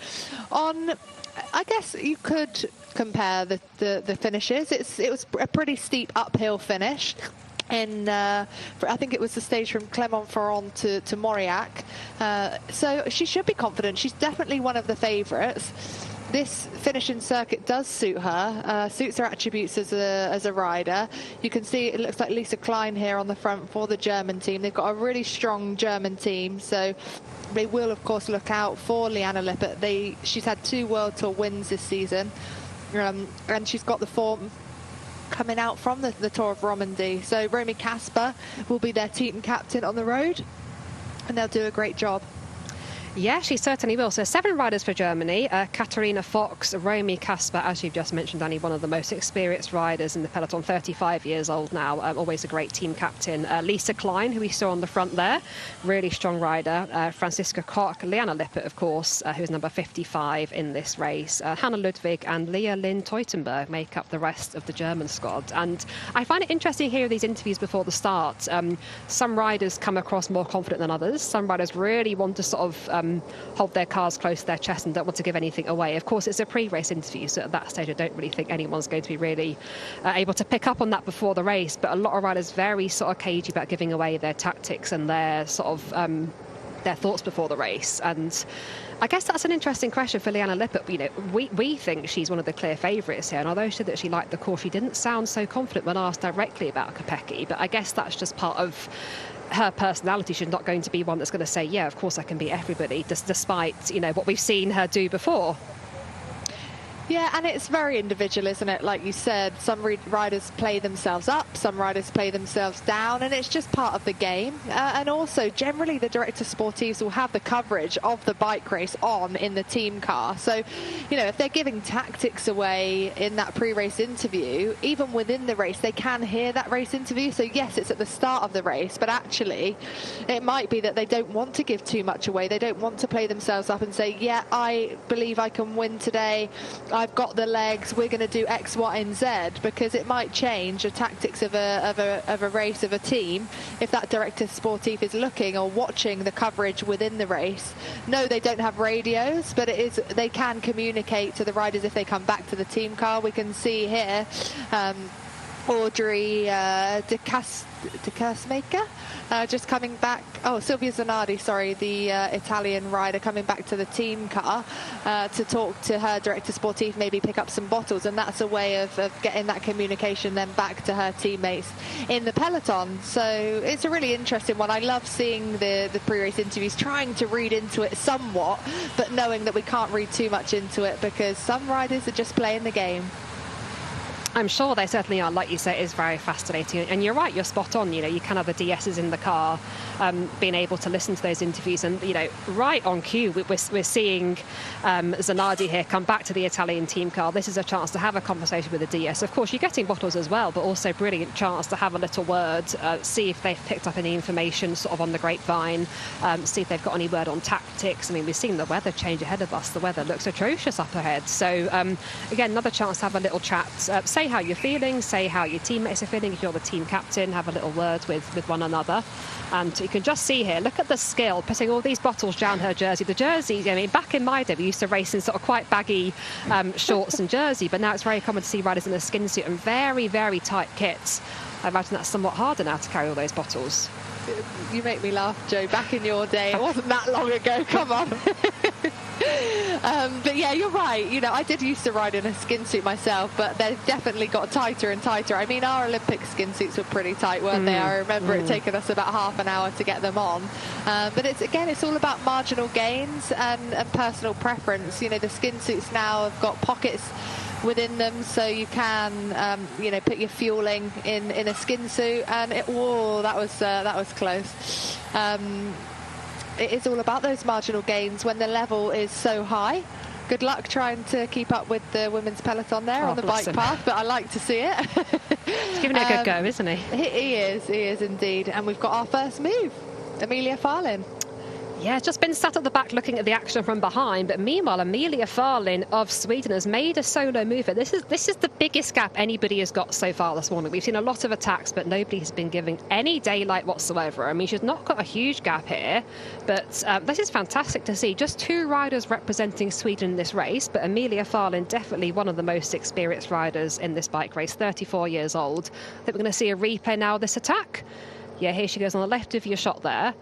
I guess you could compare the finishes. It was a pretty steep uphill finish. I think it was the stage from Clermont-Ferrand to Mauriac. So she should be confident. She's definitely one of the favourites. This finishing circuit does suit her, suits her attributes as a rider. You can see it looks like Lisa Klein here on the front for the German team. They've got a really strong German team, so they will, of course, look out for Liane Lippert. She's had 2 World Tour wins this season, and she's got the form coming out from the Tour of Romandie. So Romy Kasper will be their team captain on the road, and they'll do a great job. Yeah, she certainly will. So 7 riders for Germany. Katharina Fox, Romy Kasper, as you've just mentioned, Danny, one of the most experienced riders in the peloton, 35 years old now, always a great team captain. Lisa Klein, who we saw on the front there, really strong rider. Franziska Koch, Liane Lippert, of course, who's number 55 in this race. Hannah Ludwig and Leah Lynn Teutenberg make up the rest of the German squad. And I find it interesting hearing these interviews before the start. Some riders come across more confident than others. Some riders really want to sort of hold their cards close to their chest and don't want to give anything away. Of course, it's a pre-race interview, so at that stage I don't really think anyone's going to be really able to pick up on that before the race, but a lot of riders very sort of cagey about giving away their tactics and their sort of their thoughts before the race. And I guess that's an interesting question for Liane Lippert. You know, we think she's one of the clear favourites here, and although she said that she liked the course, she didn't sound so confident when asked directly about Kopecky. But I guess that's just part of her personality. She's not going to be one that's going to say, yeah, of course I can beat everybody, despite, you know, what we've seen her do before. Yeah, and it's very individual, isn't it? Like you said, some riders play themselves up, some riders play themselves down, and it's just part of the game. And also, generally, the director sportifs will have the coverage of the bike race on in the team car. So, you know, if they're giving tactics away in that pre-race interview, even within the race, they can hear that race interview. So, yes, it's at the start of the race, but actually, it might be that they don't want to give too much away. They don't want to play themselves up and say, yeah, I believe I can win today. I've got the legs, we're going to do X, Y and Z, because it might change the tactics of a race, of a team, if that director sportif is looking or watching the coverage within the race. No, they don't have radios, but they can communicate to the riders if they come back to the team car. We can see here Audrey de Kersmaker just coming back. Oh, Silvia Zanardi, sorry, the Italian rider coming back to the team car to talk to her director sportif, maybe pick up some bottles, and that's a way of getting that communication then back to her teammates in the peloton. So it's a really interesting one. I love seeing the pre-race interviews, trying to read into it somewhat, but knowing that we can't read too much into it because some riders are just playing the game. I'm sure they certainly are. Like you say, it is very fascinating. And you're right, you're spot on. You know, you can have the DSs in the car, being able to listen to those interviews. And, you know, right on cue, we're seeing Zanardi here come back to the Italian team car. This is a chance to have a conversation with the DS. Of course, you're getting bottles as well, but also brilliant chance to have a little word, see if they've picked up any information sort of on the grapevine, see if they've got any word on tactics. I mean, we've seen the weather change ahead of us. The weather looks atrocious up ahead. So, again, another chance to have a little chat. Say how you're feeling, say how your teammates are feeling. If you're the team captain, have a little word with one another. And you can just see here, look at the skill, putting all these bottles down her jersey. The jersey, I mean, back in my day, we used to race in sort of quite baggy shorts and jersey, but now it's very common to see riders in a skin suit and very, very tight kits. I imagine that's somewhat harder now to carry all those bottles. You make me laugh, Jo. Back in your day, it wasn't that long ago. Come on. But yeah, you're right. You know, I did used to ride in a skin suit myself, but they've definitely got tighter and tighter. I mean, our Olympic skin suits were pretty tight, weren't they? I remember it taking us about half an hour to get them on. But it's all about marginal gains and personal preference. You know, the skin suits now have got pockets within them, so you can you know, put your fueling in a skin suit, and that was close. It is all about those marginal gains when the level is so high. Good luck trying to keep up with the women's peloton there on the bike path, but I like to see it. He's giving it a good go, isn't he? He is indeed. And we've got our first move, Emilia Farlin. Yeah, just been sat at the back looking at the action from behind. But meanwhile, Emilia Farlin of Sweden has made a solo move. This is the biggest gap anybody has got so far this morning. We've seen a lot of attacks, but nobody has been giving any daylight whatsoever. I mean, she's not got a huge gap here, but this is fantastic to see. Just two riders representing Sweden in this race, but Emilia Farlin definitely one of the most experienced riders in this bike race, 34 years old. I think we're going to see a replay now of this attack. Yeah, here she goes on the left of your shot there.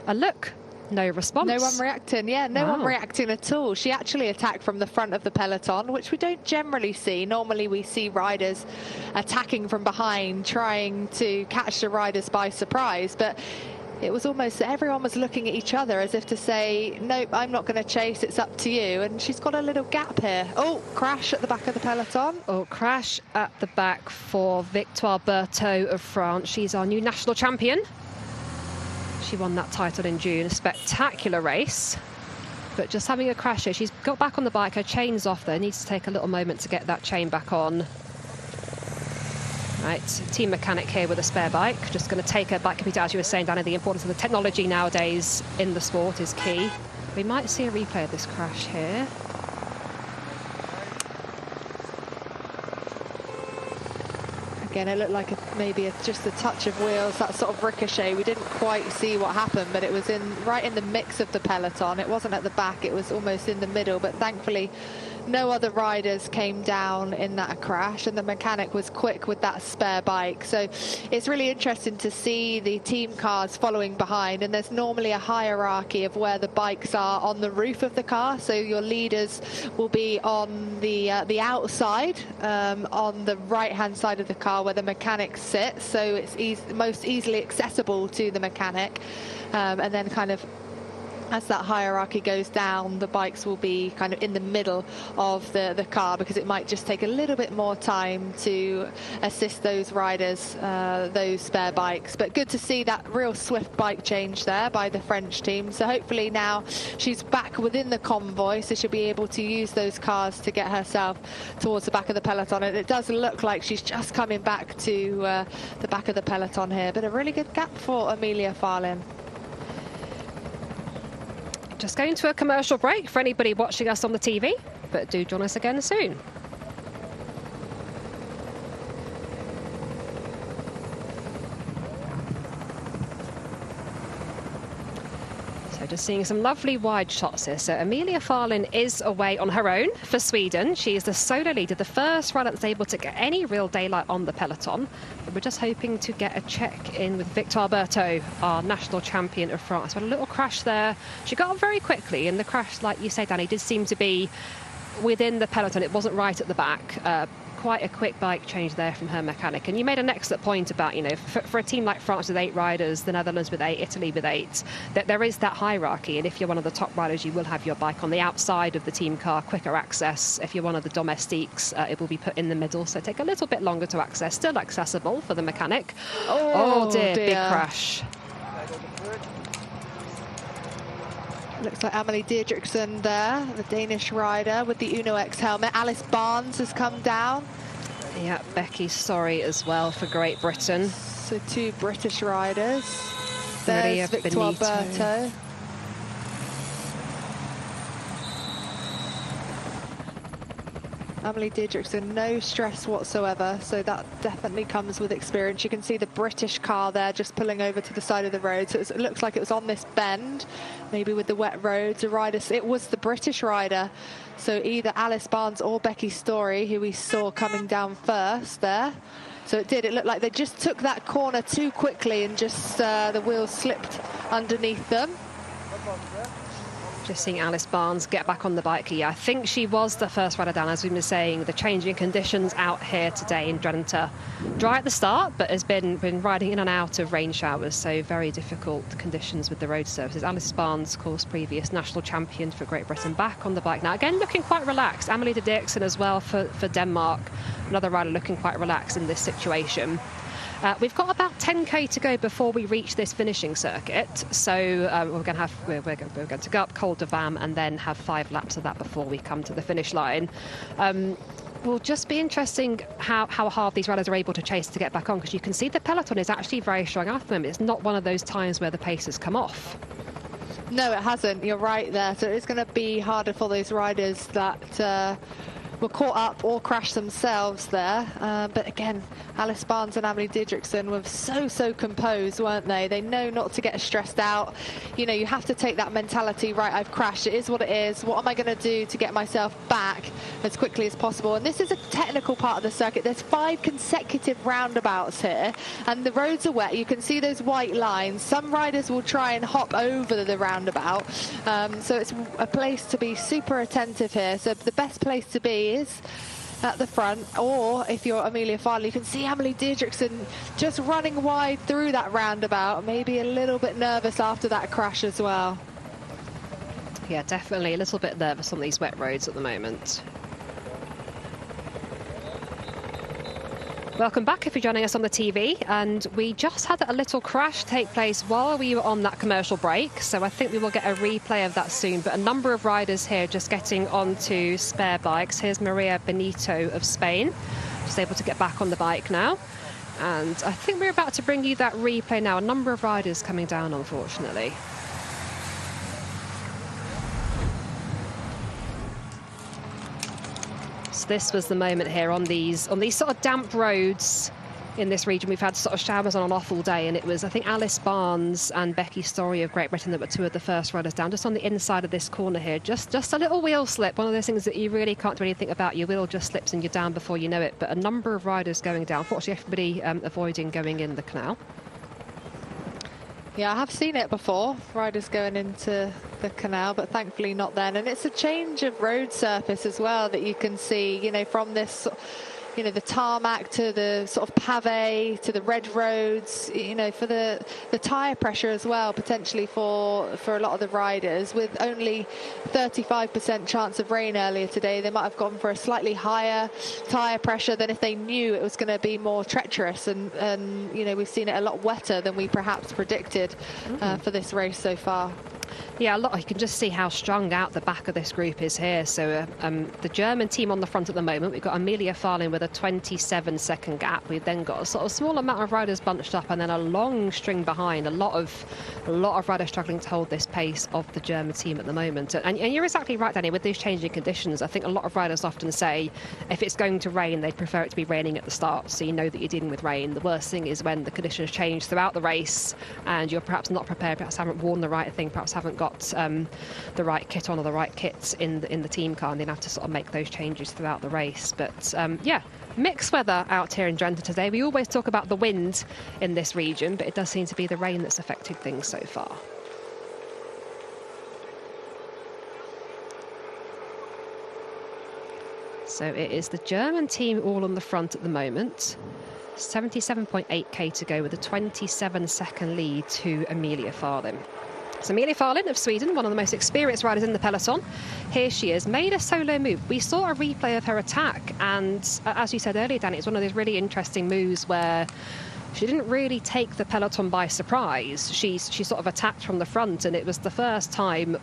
And look. No response. No one reacting, yeah, no one reacting at all. She actually attacked from the front of the peloton, which we don't generally see. Normally we see riders attacking from behind, trying to catch the riders by surprise, but it was almost everyone was looking at each other as if to say, nope, I'm not going to chase, it's up to you. And she's got a little gap here. Oh, crash at the back of the peloton. Oh, crash at the back for Victoire Berthaud of France. She's our new national champion. She won that title in June. A spectacular race, but just having a crash here. She's got back on the bike. Her chain's off there. Needs to take a little moment to get that chain back on. Right, team mechanic here with a spare bike. Just going to take her bike computer. As you were saying, Danny, the importance of the technology nowadays in the sport is key. We might see a replay of this crash here. Again, it looked like maybe just a touch of wheels, that sort of ricochet. We didn't quite see what happened, but it was right in the mix of the peloton. It wasn't at the back, it was almost in the middle, but thankfully no other riders came down in that crash, and the mechanic was quick with that spare bike. So it's really interesting to see the team cars following behind, and there's normally a hierarchy of where the bikes are on the roof of the car. So your leaders will be on the outside, on the right-hand side of the car where the mechanics sit, so it's most easily accessible to the mechanic, and then kind of as that hierarchy goes down, the bikes will be kind of in the middle of the car, because it might just take a little bit more time to assist those riders, those spare bikes. But good to see that real swift bike change there by the French team. So hopefully now she's back within the convoy, so she'll be able to use those cars to get herself towards the back of the peloton. And it does look like she's just coming back to the back of the peloton here, but a really good gap for Amelia Farlin. Just going to a commercial break for anybody watching us on the TV, but do join us again soon. So just seeing some lovely wide shots here. So Amelia Farlin is away on her own for Sweden. She is the solo leader, the first rider that's able to get any real daylight on the peloton. But we're just hoping to get a check in with Victor Alberto, our national champion of France. We had a little crash there. She got up very quickly, and the crash, like you say, Danny, did seem to be within the peloton. It wasn't right at the back. Quite a quick bike change there from her mechanic. And you made an excellent point about, you know, for a team like France with 8 riders, the Netherlands with 8, Italy with 8, that there is that hierarchy. And if you're one of the top riders, you will have your bike on the outside of the team car, quicker access. If you're one of the domestiques, it will be put in the middle, so take a little bit longer to access. Still accessible for the mechanic. Oh dear, big crash. Looks like Amelie Didrikson there, the Danish rider with the Uno X helmet. Alice Barnes has come down. Yeah, Becky Sorry as well for Great Britain. So 2 British riders. There's Victor Alberto. Amelie Didrikson, no stress whatsoever, so that definitely comes with experience. You can see the British car there just pulling over to the side of the road, so it looks like it was on this bend, maybe with the wet roads. It was the British rider, so either Alice Barnes or Becky Story, who we saw coming down first there. So it looked like they just took that corner too quickly, and just the wheels slipped underneath them. Just seeing Alice Barnes get back on the bike. Yeah, I think she was the first rider down, as we were saying. The changing conditions out here today in Drenthe. Dry at the start, but has been riding in and out of rain showers, so very difficult conditions with the road surfaces. Alice Barnes, of course, previous national champion for Great Britain, back on the bike now. Again, looking quite relaxed. Amelie Didrikson as well for Denmark. Another rider looking quite relaxed in this situation. We've got about 10k to go before we reach this finishing circuit, so we're going to go up Col de Vam and then have 5 laps of that before we come to the finish line. Will just be interesting how hard these riders are able to chase to get back on, because you can see the peloton is actually very strong after them. It's not one of those times where the pace has come off. No, it hasn't. You're right there. So it's going to be harder for those riders that were caught up or crashed themselves there. But again, Alice Barnes and Amelie Didrikson were so composed, weren't they? They know not to get stressed out. You know, you have to take that mentality, right, I've crashed, it is what it is. What am I going to do to get myself back as quickly as possible? And this is a technical part of the circuit. There's 5 consecutive roundabouts here, and the roads are wet. You can see those white lines. Some riders will try and hop over the roundabout. So it's a place to be super attentive here. So the best place to be is at the front, or if you're Amelia Farlin, you can see Amelie Didrikson just running wide through that roundabout, maybe a little bit nervous after that crash as well. Yeah, definitely a little bit nervous on these wet roads at the moment. Welcome back if you're joining us on the TV, and we just had a little crash take place while we were on that commercial break, so I think we will get a replay of that soon. But a number of riders here just getting onto spare bikes. Here's Maria Benito of Spain, just able to get back on the bike now, and I think we're about to bring you that replay now. A number of riders coming down, unfortunately. So this was the moment here on these sort of damp roads in this region. We've had sort of showers on and off all day, and it was, I think, Alice Barnes and Becky Story of Great Britain that were two of the first riders down, just on the inside of this corner here. Just a little wheel slip, one of those things that you really can't do anything about. Your wheel just slips and you're down before you know it. But a number of riders going down. Fortunately, everybody avoiding going in the canal. Yeah, I have seen it before, riders going into the canal, but thankfully not then. And it's a change of road surface as well that you can see, you know, from this, you know, the tarmac to the sort of pave to the red roads, you know, for the tyre pressure as well, potentially for a lot of the riders. With only 35% chance of rain earlier today, they might have gone for a slightly higher tyre pressure than if they knew it was going to be more treacherous. And you know, we've seen it a lot wetter than we perhaps predicted for this race so far. Yeah, you can just see how strung out the back of this group is here. So the German team on the front at the moment, we've got Amelia Farlin with a 27-second gap. We've then got a sort of small amount of riders bunched up, and then a long string behind. A lot of riders struggling to hold this pace of the German team at the moment. And you're exactly right, Danny, with these changing conditions. I think a lot of riders often say if it's going to rain, they'd prefer it to be raining at the start, so you know that you're dealing with rain. The worst thing is when the conditions change throughout the race and you're perhaps not prepared, perhaps haven't worn the right thing, perhaps haven't got the right kit on or the right kits in the team car, and then have to sort of make those changes throughout the race. But yeah, mixed weather out here in Drenthe today. We always talk about the wind in this region, but it does seem to be the rain that's affected things so far. So it is the German team all on the front at the moment. 77.8k to go with a 27-second lead to Amelia Farlin. So Amelia Farlin of Sweden, one of the most experienced riders in the peloton. Here she is, made a solo move. We saw a replay of her attack, and as you said earlier, Danny, it's one of those really interesting moves where she didn't really take the peloton by surprise. She sort of attacked from the front, and it was the first time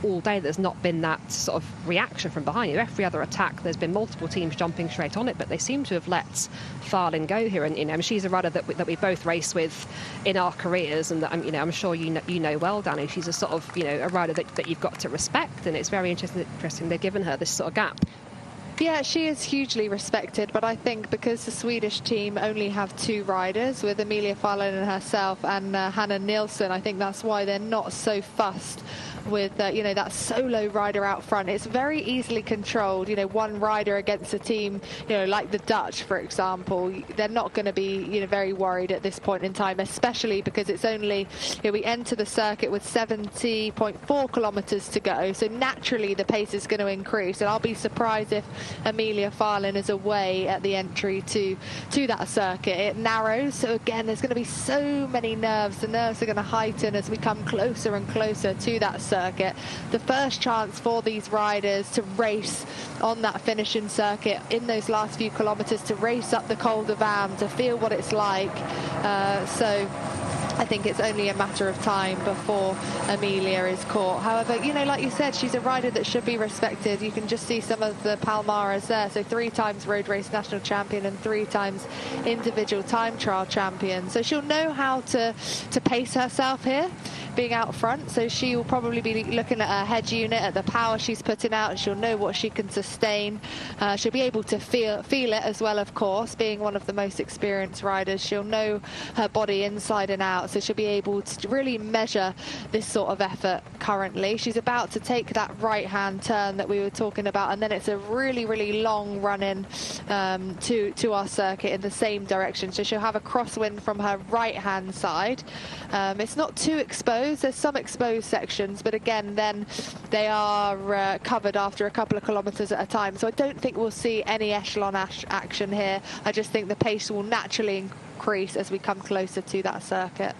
all day there's not been that sort of reaction from behind you. Every other attack, there's been multiple teams jumping straight on it, but they seem to have let Farlin go here. And you know, she's a rider that we both race with in our careers, and that, you know, I'm sure you know well, Danny. She's a sort of, you know, a rider that you've got to respect, and it's very interesting they've given her this sort of gap. Yeah, she is hugely respected, but I think because the Swedish team only have two riders, with Amelia Farlin and herself and Hannah Nilsson, I think that's why they're not so fussed with you know, that solo rider out front. It's very easily controlled. You know, one rider against a team, you know, like the Dutch, for example, they're not going to be, you know, very worried at this point in time, especially because it's only, you know, we enter the circuit with 70.4 kilometers to go, so naturally the pace is going to increase, and I'll be surprised if Amelia Farlin is away at the entry to that circuit. It narrows, so again there's going to be so many nerves. The nerves are going to heighten as we come closer and closer to that circuit. The first chance for these riders to race on that finishing circuit in those last few kilometers, to race up the Col de Vam, to feel what it's like. So I think it's only a matter of time before Amelia is caught. However, you know, like you said, she's a rider that should be respected. You can just see some of the Palmares there. So 3 times road race national champion and 3 times individual time trial champion. So she'll know how to pace herself here, being out front. So she will probably be looking at her head unit, at the power she's putting out, and she'll know what she can sustain. She'll be able to feel it as well, of course, being one of the most experienced riders. She'll know her body inside and out, so she'll be able to really measure this sort of effort currently. She's about to take that right-hand turn that we were talking about, and then it's a really, really long run-in to our circuit in the same direction. So she'll have a crosswind from her right-hand side. It's not too exposed. There's some exposed sections, but again, then they are covered after a couple of kilometers at a time. So I don't think we'll see any echelon action here. I just think the pace will naturally increase as we come closer to that circuit.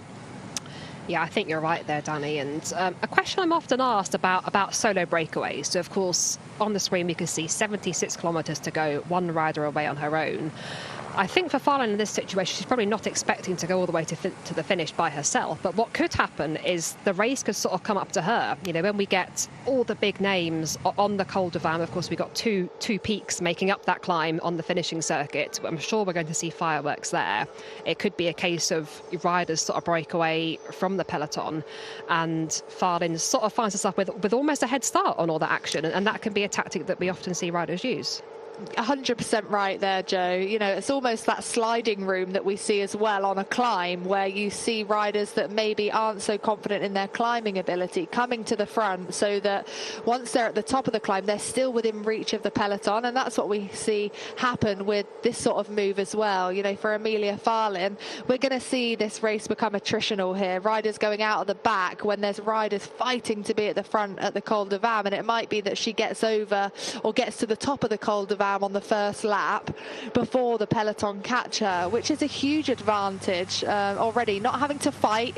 Yeah, I think you're right there, Danny. And a question I'm often asked about solo breakaways. So, of course, on the screen we can see 76 kilometers to go, one rider away on her own. I think for Farlin in this situation, she's probably not expecting to go all the way to the finish by herself. But what could happen is the race could sort of come up to her. You know, when we get all the big names on the Col de Vam, of course, we've got two peaks making up that climb on the finishing circuit. I'm sure we're going to see fireworks there. It could be a case of riders sort of break away from the peloton, and Farlin sort of finds herself with almost a head start on all that action. And that can be a tactic that we often see riders use. 100% right there, Joe. You know, it's almost that sliding room that we see as well on a climb, where you see riders that maybe aren't so confident in their climbing ability coming to the front, so that once they're at the top of the climb, they're still within reach of the peloton. And that's what we see happen with this sort of move as well. You know, for Amelia Farlin, we're going to see this race become attritional here. Riders going out at the back when there's riders fighting to be at the front at the Col de Vam, and it might be that she gets over or gets to the top of the Col de Vam on the first lap before the peloton catch her, which is a huge advantage already, not having to fight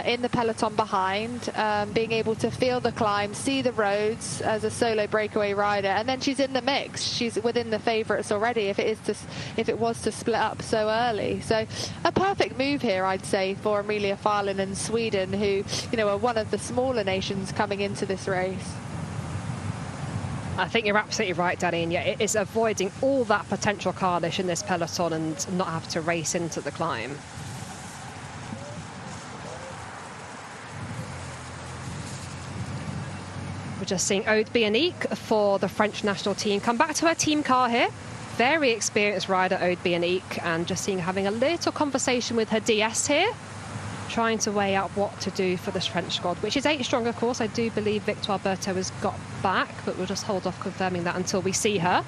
in the peloton behind, being able to feel the climb, see the roads as a solo breakaway rider, and then she's in the mix. She's within the favourites already if it was to split up so early. So a perfect move here, I'd say, for Amelia Farlin and Sweden, who, you know, are one of the smaller nations coming into this race. I think you're absolutely right, Danny, and yeah, it is avoiding all that potential carnage in this peloton and not have to race into the climb. We're just seeing Aude Bionic for the French national team come back to her team car here. Very experienced rider, Aude Bionic, and just seeing having a little conversation with her DS here, trying to weigh out what to do for this French squad, which is 8 strong, of course. I do believe Victoire Berthaud has got back, but we'll just hold off confirming that until we see her.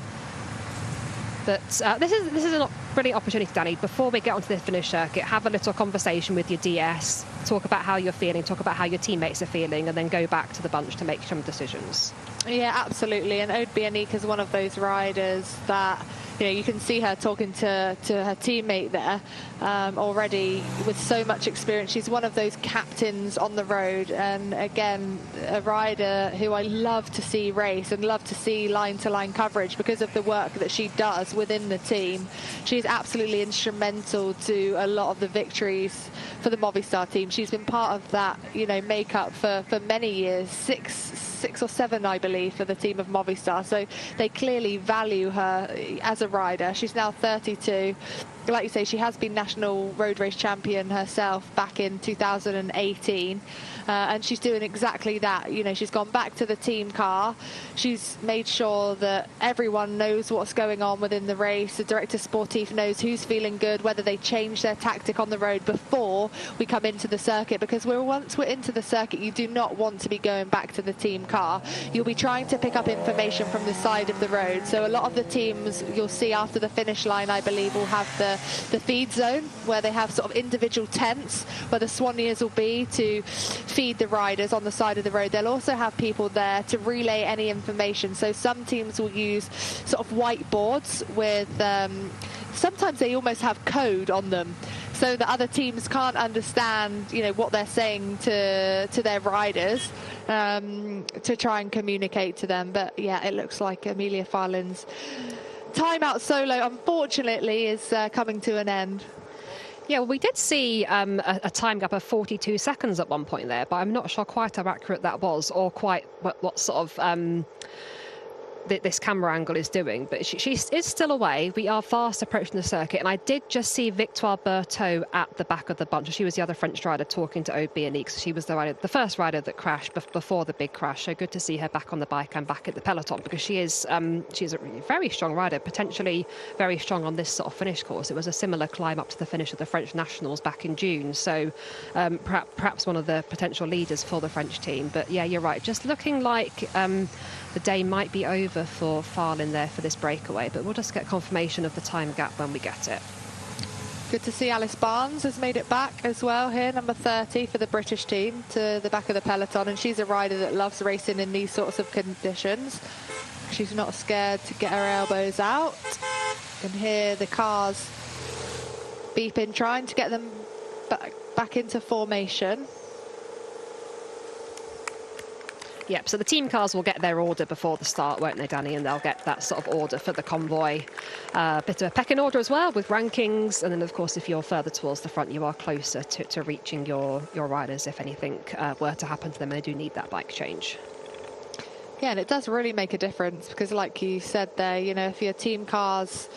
But this is a brilliant opportunity, Danny. Before we get onto the finish circuit, have a little conversation with your DS, talk about how you're feeling, talk about how your teammates are feeling, and then go back to the bunch to make some decisions. Yeah, absolutely. And Aude Bionic is one of those riders that, you know, you can see her talking to her teammate there already with so much experience. She's one of those captains on the road, and again, a rider who I love to see race and love to see line-to-line coverage because of the work that she does within the team. She's absolutely instrumental to a lot of the victories for the Movistar team. She's been part of that, you know, makeup for many years, six or seven, I believe, for the team of Movistar. So they clearly value her as a rider. She's now 32. Like you say, she has been national road race champion herself back in 2018. And she's doing exactly that. You know, she's gone back to the team car. She's made sure that everyone knows what's going on within the race. The director sportif knows who's feeling good, whether they change their tactic on the road before we come into the circuit. Because once we're into the circuit, you do not want to be going back to the team car. You'll be trying to pick up information from the side of the road. So a lot of the teams you'll see after the finish line, I believe, will have the feed zone, where they have sort of individual tents where the Swanniers will be to feed the riders on the side of the road. They'll also have people there to relay any information. So some teams will use sort of whiteboards with sometimes they almost have code on them, so that other teams can't understand, you know, what they're saying to their riders, to try and communicate to them. But yeah, it looks like Amelia Farlin's timeout solo, unfortunately, is coming to an end. Yeah, well, we did see a time gap of 42 seconds at one point there, but I'm not sure quite how accurate that was, or quite what sort of this camera angle is doing. But she is still away. We are fast approaching the circuit, and I did just see Victoire Berthaud at the back of the bunch. She was the other French rider talking to Aude Bionic. So she was the first rider that crashed before the big crash. So good to see her back on the bike and back at the peloton, because she's a very strong rider, potentially very strong on this sort of finish course. It was a similar climb up to the finish of the French Nationals back in June. So perhaps one of the potential leaders for the French team. But yeah, you're right. Just looking like the day might be over for Farlin there for this breakaway, but we'll just get confirmation of the time gap when we get it. Good to see Alice Barnes has made it back as well here, number 30 for the British team, to the back of the peloton, and she's a rider that loves racing in these sorts of conditions. She's not scared to get her elbows out. You can hear the cars beeping, trying to get them back into formation. Yep, so the team cars will get their order before the start, won't they, Danny? And they'll get that sort of order for the convoy. Bit of a pecking order as well, with rankings. And then, of course, if you're further towards the front, you are closer to reaching your riders if anything were to happen to them. They do need that bike change. Yeah, and it does really make a difference, because like you said there, you know, if your team car's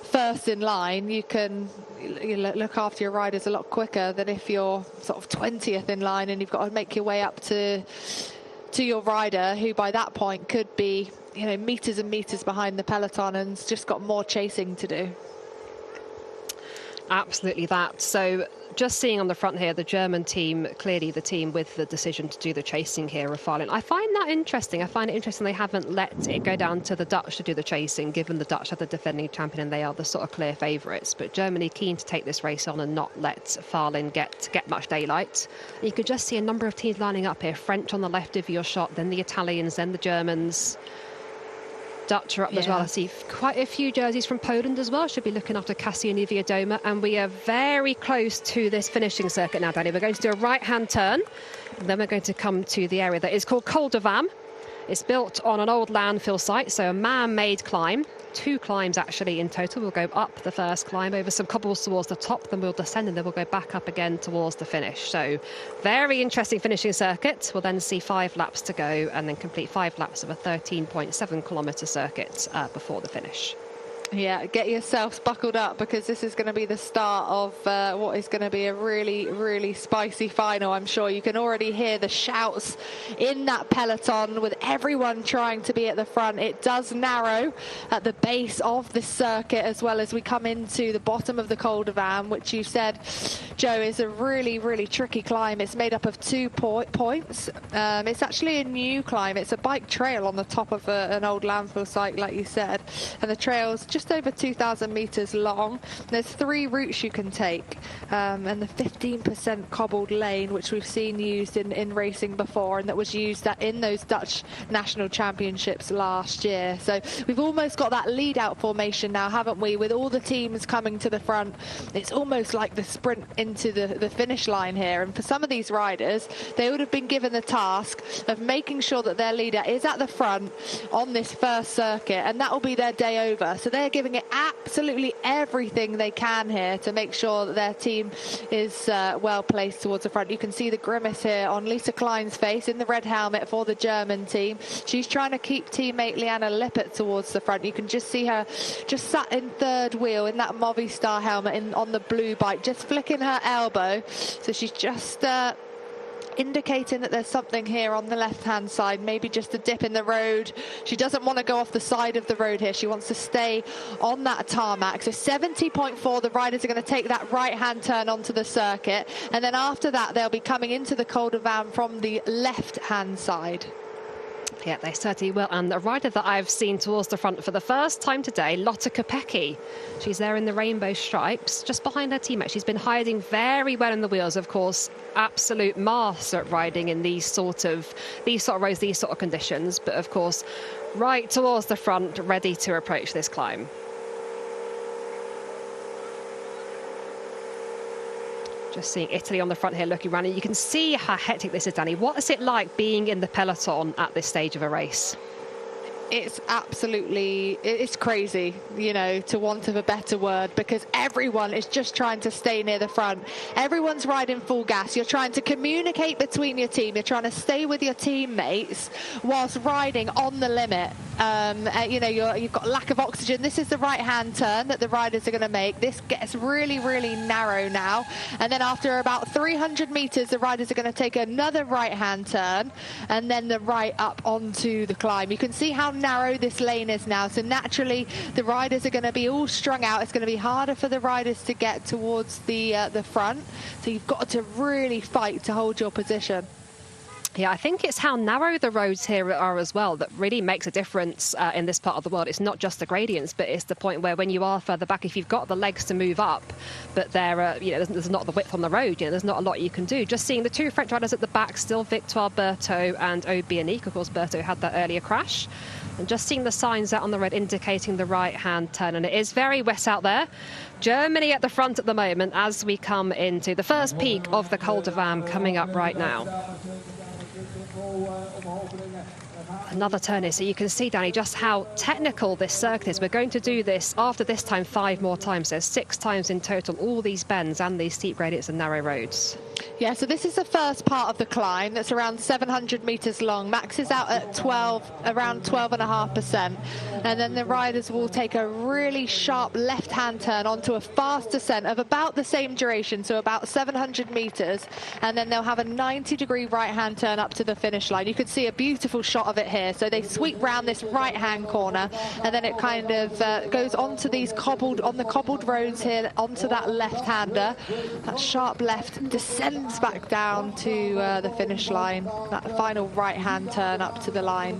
first in line, you can look after your riders a lot quicker than if you're sort of 20th in line and you've got to make your way up to your rider, who by that point could be you know, meters and meters behind the peloton and just got more chasing to do. Absolutely that. So just seeing on the front here, the German team, clearly the team with the decision to do the chasing here of Farlin. I find that interesting. I find it interesting they haven't let it go down to the Dutch to do the chasing, given the Dutch are the defending champion and they are the sort of clear favourites. But Germany keen to take this race on and not let Farlin get much daylight. You could just see a number of teams lining up here. French on the left of your shot, then the Italians, then the Germans. Dutch are up as well. I see quite a few jerseys from Poland as well. Should be looking after Cassiani Viadoma. And we are very close to this finishing circuit now, Danny. We're going to do a right-hand turn. And then we're going to come to the area that is called Col de Vam. It's built on an old landfill site, so a man-made climb. 2 climbs actually in total. We'll go up the first climb over some cobbles towards the top, then we'll descend and then we'll go back up again towards the finish. So very interesting finishing circuit. We'll then see 5 laps to go and then complete 5 laps of a 13.7 kilometre circuit before the finish. Yeah, get yourselves buckled up because this is going to be the start of what is going to be a really, really spicy final. I'm sure you can already hear the shouts in that peloton with everyone trying to be at the front. It does narrow at the base of the circuit as well as we come into the bottom of the Col de Vam, which you said, Joe, is a really, really tricky climb. It's made up of 2 points. It's actually a new climb. It's a bike trail on the top of an old landfill site, like you said, and the trail's just over 2,000 meters long. There's 3 routes you can take, and the 15% cobbled lane, which we've seen used in racing before, and that was used in those Dutch national championships last year. So we've almost got that lead out formation now, haven't we, with all the teams coming to the front. It's almost like the sprint into the finish line here, and for some of these riders, they would have been given the task of making sure that their leader is at the front on this first circuit, and that will be their day over. So they're giving it absolutely everything they can here to make sure that their team is well placed towards the front. You can see the grimace here on Lisa Klein's face in the red helmet for the German team. She's trying to keep teammate Liana Lippert towards the front. You can just see her just sat in third wheel in that Movistar helmet on the blue bike, just flicking her elbow. So she's just indicating that there's something here on the left-hand side, maybe just a dip in the road. She doesn't want to go off the side of the road here. She wants to stay on that tarmac. So 70.4, the riders are going to take that right-hand turn onto the circuit. And then after that, they'll be coming into the Col de Vam from the left-hand side. Yeah, they certainly will. And a rider that I've seen towards the front for the first time today, Lotte Kopecky. She's there in the rainbow stripes, just behind her teammate. She's been hiding very well in the wheels, of course. Absolute master at riding in these sort of roads, these sort of conditions. But of course, right towards the front, ready to approach this climb. Just seeing Italy on the front here looking around, and you can see how hectic this is, Danny. What is it like being in the peloton at this stage of a race? It's absolutely, it's crazy, you know, to want of a better word, because everyone is just trying to stay near the front. Everyone's riding full gas. You're trying to communicate between your team. You're trying to stay with your teammates whilst riding on the limit. You know, you've got lack of oxygen. This is the right-hand turn that the riders are going to make. This gets really, really narrow now. And then after about 300 meters, the riders are going to take another right-hand turn and then the right up onto the climb. You can see how narrow this lane is now. So naturally, the riders are going to be all strung out. It's going to be harder for the riders to get towards the front. So you've got to really fight to hold your position. Yeah, I think it's how narrow the roads here are as well that really makes a difference in this part of the world. It's not just the gradients, but it's the point where when you are further back, if you've got the legs to move up, but there's not the width on the road, there's not a lot you can do. Just seeing the 2 French riders at the back, still Victoire Berthaud and Aude Bionic. Of course, Berthaud had that earlier crash. And just seeing the signs out on the road indicating the right-hand turn. And it is very wet out there. Germany at the front at the moment as we come into the first peak of the Col de Vam coming up right now. Another turn here, so you can see, Danny, just how technical this circuit is. We're going to do this after this time 5 more times. There's 6 times in total, all these bends and these steep gradients and narrow roads. Yeah, so this is the first part of the climb that's around 700 meters long. Max is out at around 12.5%. And then the riders will take a really sharp left-hand turn onto a fast descent of about the same duration, so about 700 meters. And then they'll have a 90-degree right-hand turn up to the finish line. You can see a beautiful shot of it here. So they sweep round this right-hand corner, and then it kind of goes onto these cobbled roads here, onto that left-hander. That sharp left descends back down to the finish line, that final right-hand turn up to the line.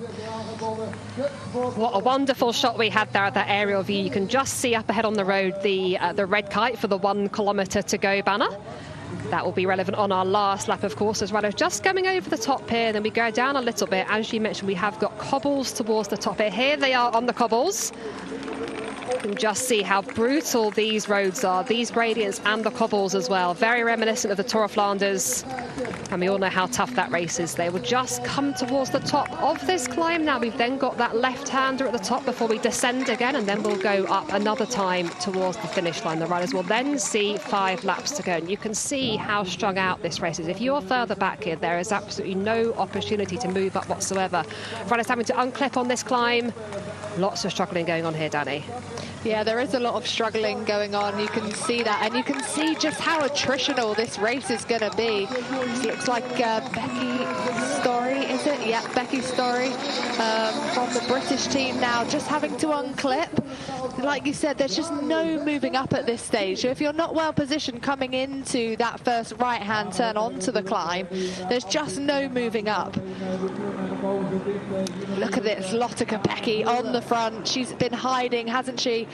What a wonderful shot we had there at that aerial view. You can just see up ahead on the road the red kite for the 1 kilometre to go banner. That will be relevant on our last lap, of course, as well as just coming over the top here. Then we go down a little bit. As you mentioned, we have got cobbles towards the top here. Here they are on the cobbles. You can just see how brutal these roads are, these gradients and the cobbles as well. Very reminiscent of the Tour of Flanders. And we all know how tough that race is. They will just come towards the top of this climb. Now we've then got that left-hander at the top before we descend again, and then we'll go up another time towards the finish line. The riders will then see 5 laps to go. And you can see how strung out this race is. If you're further back here, there is absolutely no opportunity to move up whatsoever. Riders having to unclip on this climb. Lots of struggling going on here, Danny. Yeah, there is a lot of struggling going on. You can see that, and you can see just how attritional this race is going to be. This looks like Becky Story, is it? Yeah, Becky Story from the British team now, just having to unclip. Like you said, there's just no moving up at this stage. So if you're not well positioned coming into that first right-hand turn onto the climb, there's just no moving up. Look at this, Lotte Kopecky on the front. She's been hiding, hasn't she?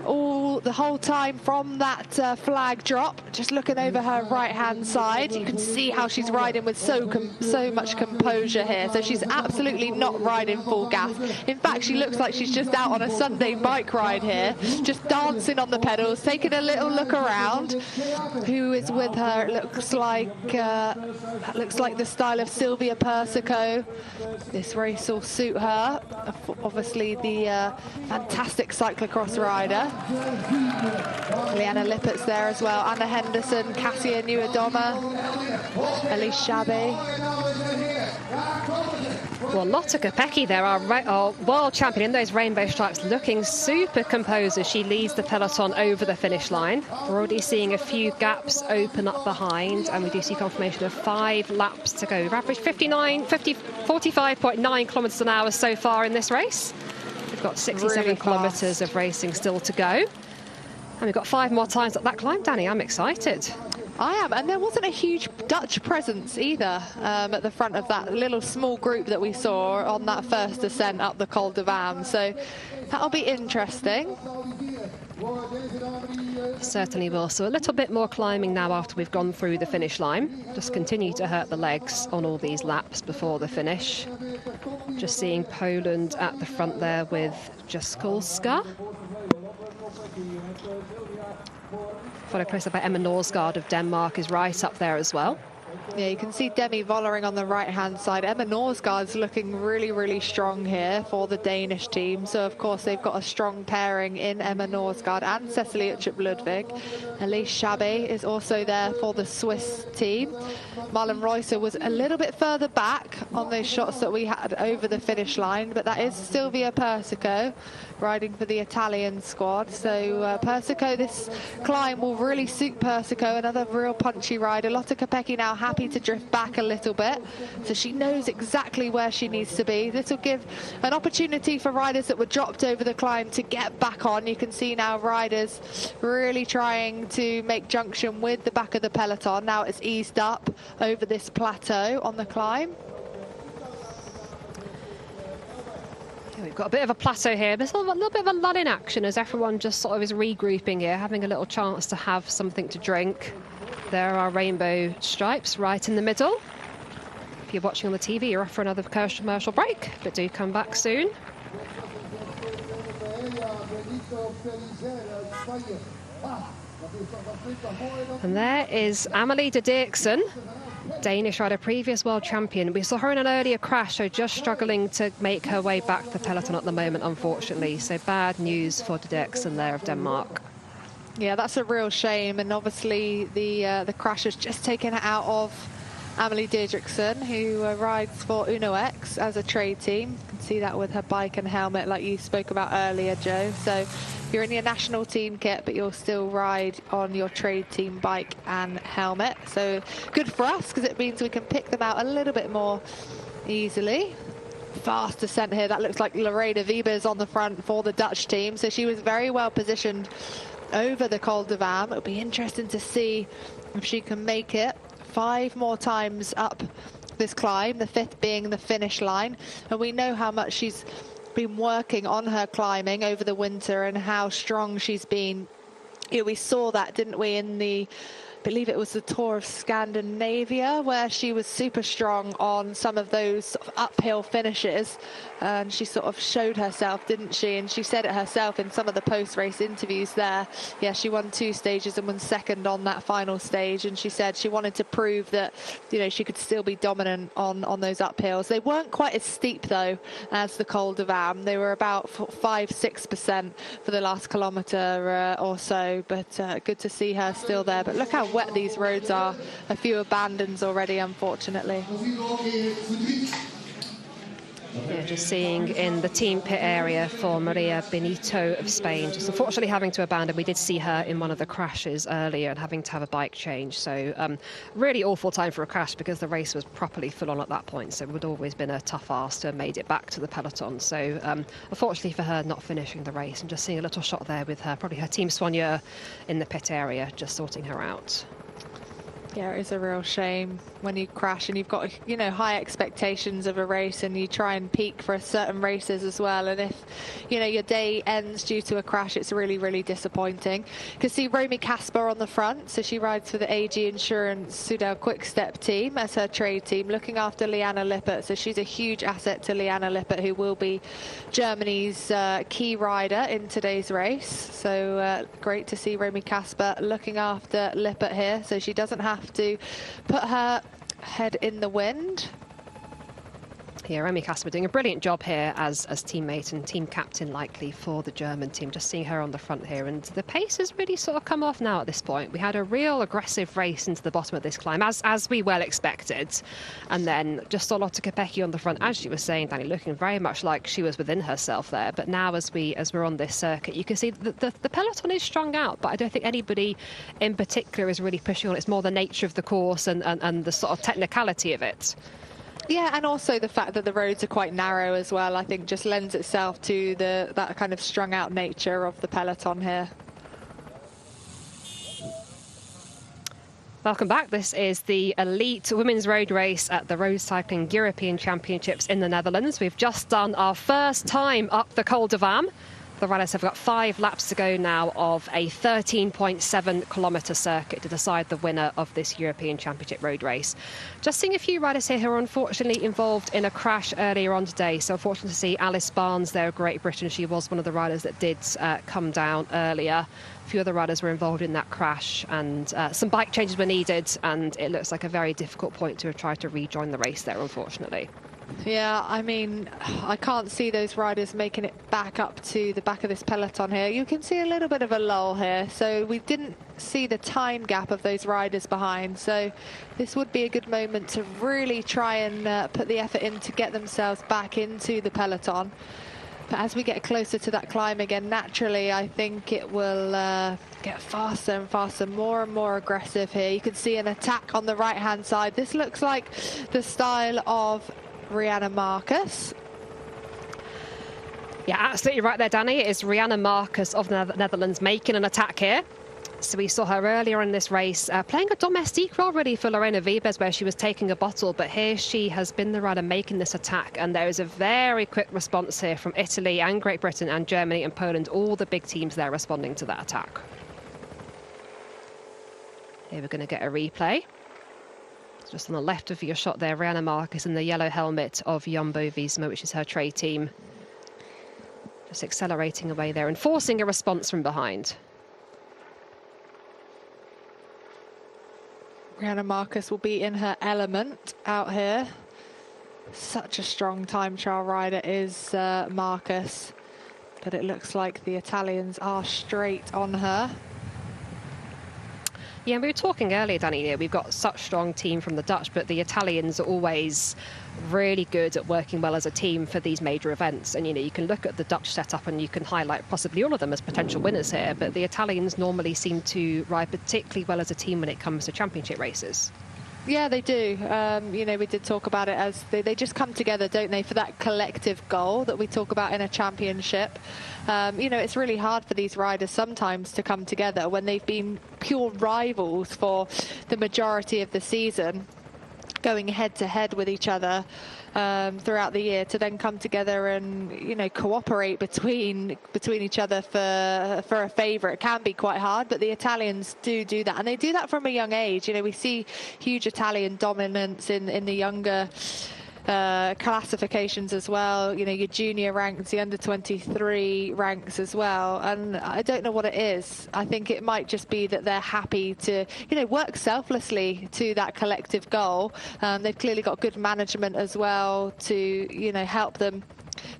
The whole time from that flag drop, just looking over her right-hand side. You can see how she's riding with so much composure here. So she's absolutely not riding full gas. In fact, she looks like she's just out on a Sunday bike ride here, just dancing on the pedals, taking a little look around. Who is with her? It looks like the style of Sylvia Persico. This race will suit her. Obviously, the fantastic cyclocross rider. Liane Lippert's there as well. Anna Henderson, Cassia Nieuwedome, Elise Chabbey. Well, Lotte Kopecky there, our world champion in those rainbow stripes, looking super composed as she leads the peloton over the finish line. We're already seeing a few gaps open up behind, and we do see confirmation of 5 laps to go. We've averaged 45.9 kilometres an hour so far in this race. We've got 67 really kilometres of racing still to go. And we've got 5 more times up that climb, Danny. I'm excited. I am, and there wasn't a huge Dutch presence either at the front of that little small group that we saw on that first descent up the Col de Vam. So that'll be interesting. Certainly will. So a little bit more climbing now after we've gone through the finish line. Just continue to hurt the legs on all these laps before the finish. Just seeing Poland at the front there with Jaskolska. Followed closer by Emma Norsgaard of Denmark is right up there as well. Yeah, you can see Demi Vollering on the right-hand side. Emma Norsgaard's looking really, really strong here for the Danish team. So, of course, they've got a strong pairing in Emma Norsgaard and Cecilie Uttrup Ludwig. Elise Chabbey is also there for the Swiss team. Marlon Reusser was a little bit further back on those shots that we had over the finish line, but that is Sylvia Persico riding for the Italian squad. So Persico, this climb will really suit Persico, another real punchy rider. Lotte Kopecky now happy to drift back a little bit, so she knows exactly where she needs to be. This will give an opportunity for riders that were dropped over the climb to get back on. You can see now riders really trying to make junction with the back of the peloton. Now it's eased up over this plateau on the climb. We've got a bit of a plateau here. There's a little bit of a lull in action as everyone just sort of is regrouping here, having a little chance to have something to drink. There are rainbow stripes right in the middle. If you're watching on the TV, you're off for another commercial break, but do come back soon. And there is Amelie de Dirksen, Danish rider, previous world champion. We saw her in an earlier crash, so just struggling to make her way back to the peloton at the moment, unfortunately. So bad news for de Dirksen there of Denmark. Yeah, that's a real shame, and obviously the crash has just taken it out of Amelie Didrikson, who rides for Uno X as a trade team. You can see that with her bike and helmet, like you spoke about earlier, Joe. So you're in your national team kit, but you'll still ride on your trade team bike and helmet. So good for us, because it means we can pick them out a little bit more easily. Fast descent here. That looks like Lorena Wiebes on the front for the Dutch team. So she was very well positioned over the Col de Vam. It'll be interesting to see if she can make it 5 more times up this climb, the 5th being the finish line. And we know how much she's been working on her climbing over the winter and how strong she's been. We saw that, didn't we, in the, I believe it was the Tour of Scandinavia, where she was super strong on some of those sort of uphill finishes, and she sort of showed herself, didn't she? And she said it herself in some of the post-race interviews there. Yeah, she won 2 stages and won 2nd on that final stage, and she said she wanted to prove that, you know, she could still be dominant on those uphills. They weren't quite as steep though as the Col de Vam. They were about 5-6% for the last kilometre or so, but good to see her still there. But look how wet these roads are. A few abandons already, unfortunately. Yeah, just seeing in the team pit area for Maria Benito of Spain, just unfortunately having to abandon. We did see her in one of the crashes earlier and having to have a bike change. So really awful time for a crash, because the race was properly full on at that point. So it would always been a tough ask to have made it back to the peloton. So unfortunately for her, not finishing the race, and just seeing a little shot there with her, probably her team soigneur in the pit area, just sorting her out. Yeah, it is a real shame when you crash and you've got, you know, high expectations of a race, and you try and peak for certain races as well. And if, you know, your day ends due to a crash, it's really, really disappointing. You can see Romy Kasper on the front. So she rides for the AG Insurance Soudal Quick-Step team as her trade team, looking after Liane Lippert. So she's a huge asset to Liane Lippert, who will be Germany's key rider in today's race. So great to see Romy Kasper looking after Lippert here, so she doesn't have to put her head in the wind. Yeah, Romy Kasper doing a brilliant job here as teammate and team captain, likely for the German team. Just seeing her on the front here, and the pace has really sort of come off now at this point. We had a real aggressive race into the bottom of this climb, as we well expected, and then just saw Lotte Kopecky on the front, as she was saying, Danny, looking very much like she was within herself there. But now, as we're on this circuit, you can see the peloton is strung out, but I don't think anybody in particular is really pushing on. It's more the nature of the course and the sort of technicality of it. Yeah, and also the fact that the roads are quite narrow as well, I think just lends itself to that kind of strung out nature of the peloton here. Welcome back. This is the elite women's road race at the Road Cycling European Championships in the Netherlands. We've just done our first time up the Col de Vam. The riders have got 5 laps to go now of a 13.7 kilometre circuit to decide the winner of this European Championship road race. Just seeing a few riders here who are unfortunately involved in a crash earlier on today. So fortunate to see Alice Barnes there of Great Britain. She was one of the riders that did come down earlier. A few other riders were involved in that crash, and some bike changes were needed, and it looks like a very difficult point to try to rejoin the race there, unfortunately. Yeah, I mean, I can't see those riders making it back up to the back of this peloton here. You can see a little bit of a lull here, so we didn't see the time gap of those riders behind. So this would be a good moment to really try and put the effort in to get themselves back into the peloton. But as we get closer to that climb again, naturally, I think it will get faster and faster, more and more aggressive here. You can see an attack on the right-hand side. This looks like the style of Rianne Marcus. Yeah, absolutely right there, Danny. It is Rianne Marcus of the Netherlands making an attack here. So we saw her earlier in this race playing a domestique role really for Lorena Wiebes, where she was taking a bottle, but here she has been the rider making this attack, and there is a very quick response here from Italy and Great Britain and Germany and Poland, all the big teams there responding to that attack. Here we're going to get a replay. Just on the left of your shot there, Rianne Marcus in the yellow helmet of Jumbo-Visma, which is her trade team. Just accelerating away there and forcing a response from behind. Rianne Marcus will be in her element out here. Such a strong time trial rider is Marcus. But it looks like the Italians are straight on her. Yeah, we were talking earlier, Danny, we've got such a strong team from the Dutch, but the Italians are always really good at working well as a team for these major events. And, you can look at the Dutch setup and you can highlight possibly all of them as potential winners here, but the Italians normally seem to ride particularly well as a team when it comes to championship races. Yeah, they do. We did talk about it as they just come together, don't they, for that collective goal that we talk about in a championship. It's really hard for these riders sometimes to come together when they've been pure rivals for the majority of the season, going head to head with each other throughout the year, to then come together and cooperate between each other for a favourite can be quite hard. But the Italians do that, and they do that from a young age. We see huge Italian dominance in the younger classifications as well, your junior ranks, the under 23 ranks as well. And I don't know what it is. I think it might just be that they're happy to work selflessly to that collective goal. They've clearly got good management as well to help them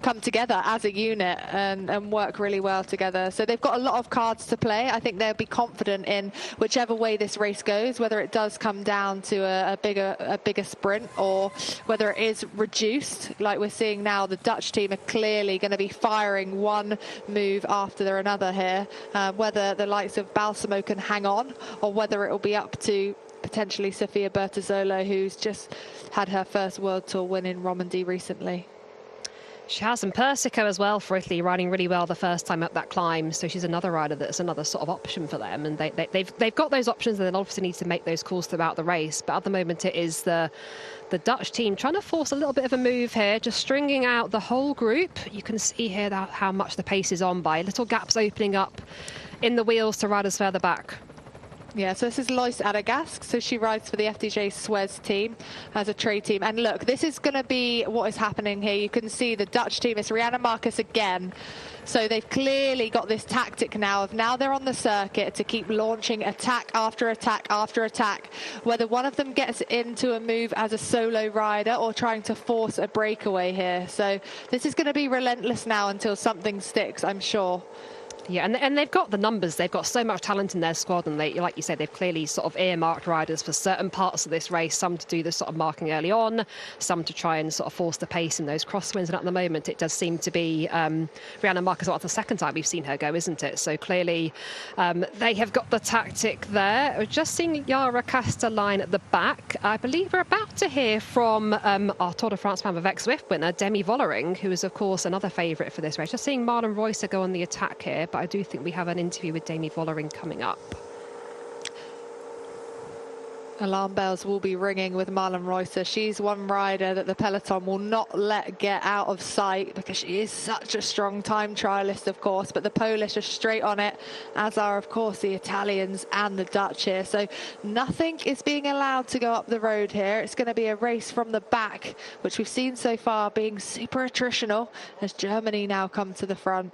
come together as a unit and work really well together. So they've got a lot of cards to play. I think they'll be confident in whichever way this race goes, whether it does come down to a bigger sprint or whether it is reduced. Like we're seeing now, the Dutch team are clearly going to be firing one move after another here, whether the likes of Balsamo can hang on or whether it will be up to potentially Sofia Bertazzolo, who's just had her first World Tour win in Romandie recently. She has, and Persico as well for Italy, riding really well the first time up that climb. So she's another rider that's another sort of option for them. And they've got those options, and then obviously need to make those calls throughout the race. But at the moment, it is the Dutch team trying to force a little bit of a move here, just stringing out the whole group. You can see here how much the pace is on by. Little gaps opening up in the wheels to riders further back. Yeah, so this is Lois Aragask. So she rides for the FDJ Suez team as a trade team. And look, this is going to be what is happening here. You can see the Dutch team, it's Rianne Marcus again. So they've clearly got this tactic now they're on the circuit to keep launching attack after attack after attack. Whether one of them gets into a move as a solo rider or trying to force a breakaway here. So this is going to be relentless now until something sticks, I'm sure. Yeah, and they've got the numbers. They've got so much talent in their squad, and they, like you said, they've clearly sort of earmarked riders for certain parts of this race. Some to do the sort of marking early on, some to try and sort of force the pace in those crosswinds. And at the moment, it does seem to be Rianne Marcus. Well, it's the second time we've seen her go, isn't it? So clearly, they have got the tactic there. We're just seeing Yara Castelline at the back. I believe we're about to hear from our Tour de France Man Vivek Swift winner, Demi Vollering, who is, of course, another favourite for this race. Just seeing Marlon Reusser go on the attack here, but I do think we have an interview with Demi Vollering coming up. Alarm bells will be ringing with Marlon Reusser. She's one rider that the peloton will not let get out of sight because she is such a strong time trialist, of course, but the Polish are straight on it, as are, of course, the Italians and the Dutch here. So nothing is being allowed to go up the road here. It's going to be a race from the back, which we've seen so far being super attritional as Germany now come to the front.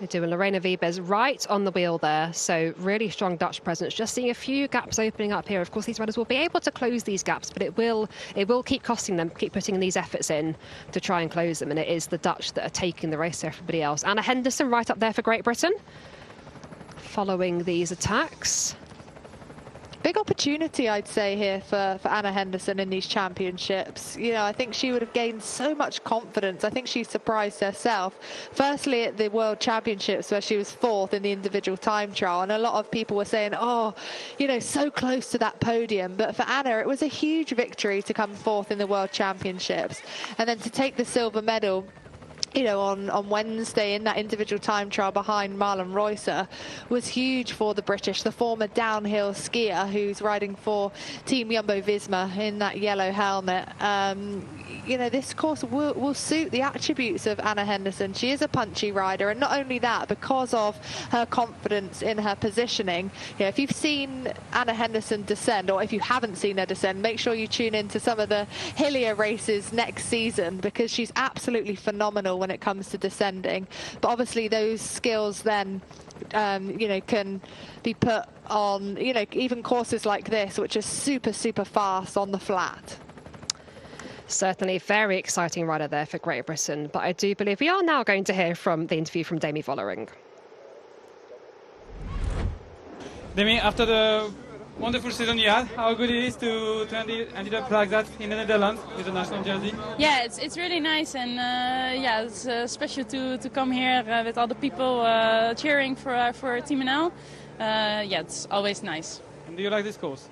They're doing Lorena Wiebes right on the wheel there, so really strong Dutch presence. Just seeing a few gaps opening up here. Of course, these riders will be able to close these gaps, but it will keep costing them, keep putting these efforts in to try and close them. And it is the Dutch that are taking the race to everybody else. Anna Henderson right up there for Great Britain, following these attacks. Big opportunity, I'd say, here for Anna Henderson in these championships. I think she would have gained so much confidence. I think she surprised herself. Firstly, at the World Championships, where she was fourth in the individual time trial, and a lot of people were saying, so close to that podium. But for Anna, it was a huge victory to come fourth in the World Championships. And then to take the silver medal, on Wednesday in that individual time trial behind Marlon Reusser was huge for the British, the former downhill skier who's riding for Team Jumbo-Visma in that yellow helmet. This course will suit the attributes of Anna Henderson. She is a punchy rider, and not only that, because of her confidence in her positioning. If you've seen Anna Henderson descend, or if you haven't seen her descend, make sure you tune into some of the hillier races next season, because she's absolutely phenomenal when it comes to descending. But obviously those skills then can be put on even courses like this, which are super fast on the flat. Certainly very exciting rider there for Great Britain, but I do believe we are now going to hear from the interview from Demi Vollering. Demi, after the wonderful season you had, how good it is to end up like that in the Netherlands with the national jersey? Yeah, it's really nice, and yeah, it's special to come here with all the people cheering for Team NL. Yeah, it's always nice. And do you like this course?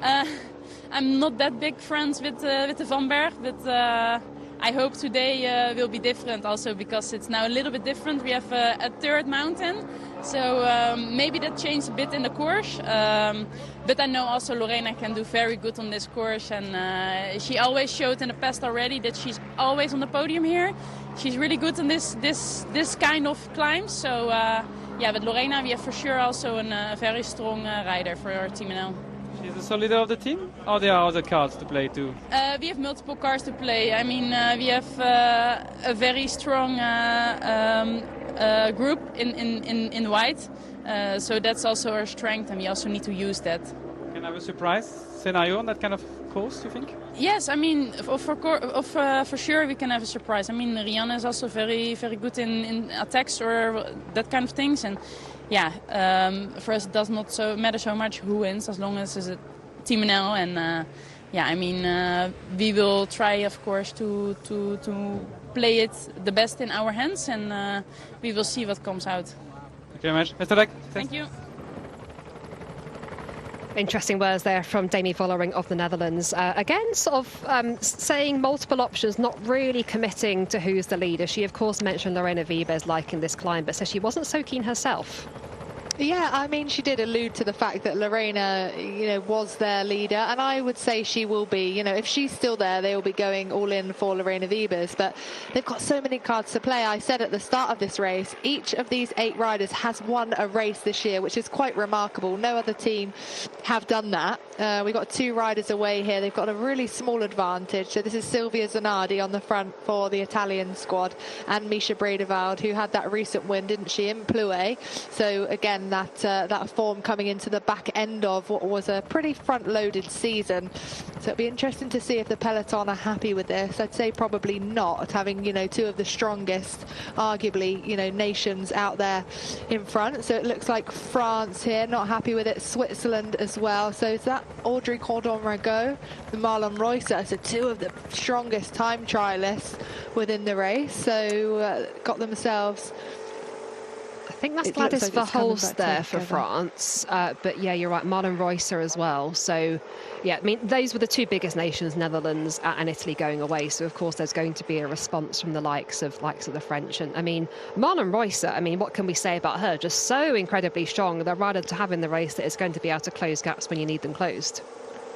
I'm not that big friends with the Van Berg, but I hope today will be different also, because it's now a little bit different. We have a third mountain, so maybe that changed a bit in the course. But I know also Lorena can do very good on this course, and she always showed in the past already that she's always on the podium here. She's really good on this kind of climb. So yeah, with Lorena we have for sure also a very strong rider for our Team NL. She's the sole leader of the team, or there are other cards to play too? We have multiple cars to play. I mean, we have a very strong group in white, so that's also our strength, and we also need to use that. Can I have a surprise scenario on that kind of course, you think? Yes, I mean, for sure we can have a surprise. I mean, Rianne is also very, very good in attacks or that kind of things, and yeah, for us it does not matter so much who wins, as long as it's a Team NL, and yeah, I mean, we will try, of course, to play it the best in our hands, and we will see what comes out. Thank you very much. Mr. Deck. Thank you. Interesting words there from Demi Vollering of the Netherlands. Again, sort of saying multiple options, not really committing to who's the leader. She, of course, mentioned Lorena Wiebes liking this climb, but says she wasn't so keen herself. Yeah, I mean, she did allude to the fact that Lorena, was their leader, and I would say she will be. If she's still there, they will be going all in for Lorena Wiebes, but they've got so many cards to play. I said at the start of this race, each of these 8 riders has won a race this year, which is quite remarkable. No other team have done that. We've got 2 riders away here. They've got a really small advantage. So this is Silvia Zanardi on the front for the Italian squad, and Misha Bredewald, who had that recent win, didn't she, in Plouay. So again, that form coming into the back end of what was a pretty front-loaded season. So it'll be interesting to see if the peloton are happy with this. I'd say probably not, having 2 of the strongest, arguably, nations out there in front. So it looks like France here not happy with it, Switzerland as well. So is that Audrey Cordon-Ragot and Marlon Reusser, so 2 of the strongest time trialists within the race. So got themselves. I think that's Gladys Verhulst there for France. But yeah, you're right, Marlon Reusser as well. So yeah, I mean, those were the 2 biggest nations, Netherlands and Italy, going away. So of course there's going to be a response from the likes of the French. And I mean, Marlon Reusser, I mean, what can we say about her? Just so incredibly strong. The rider to have in the race that is going to be able to close gaps when you need them closed.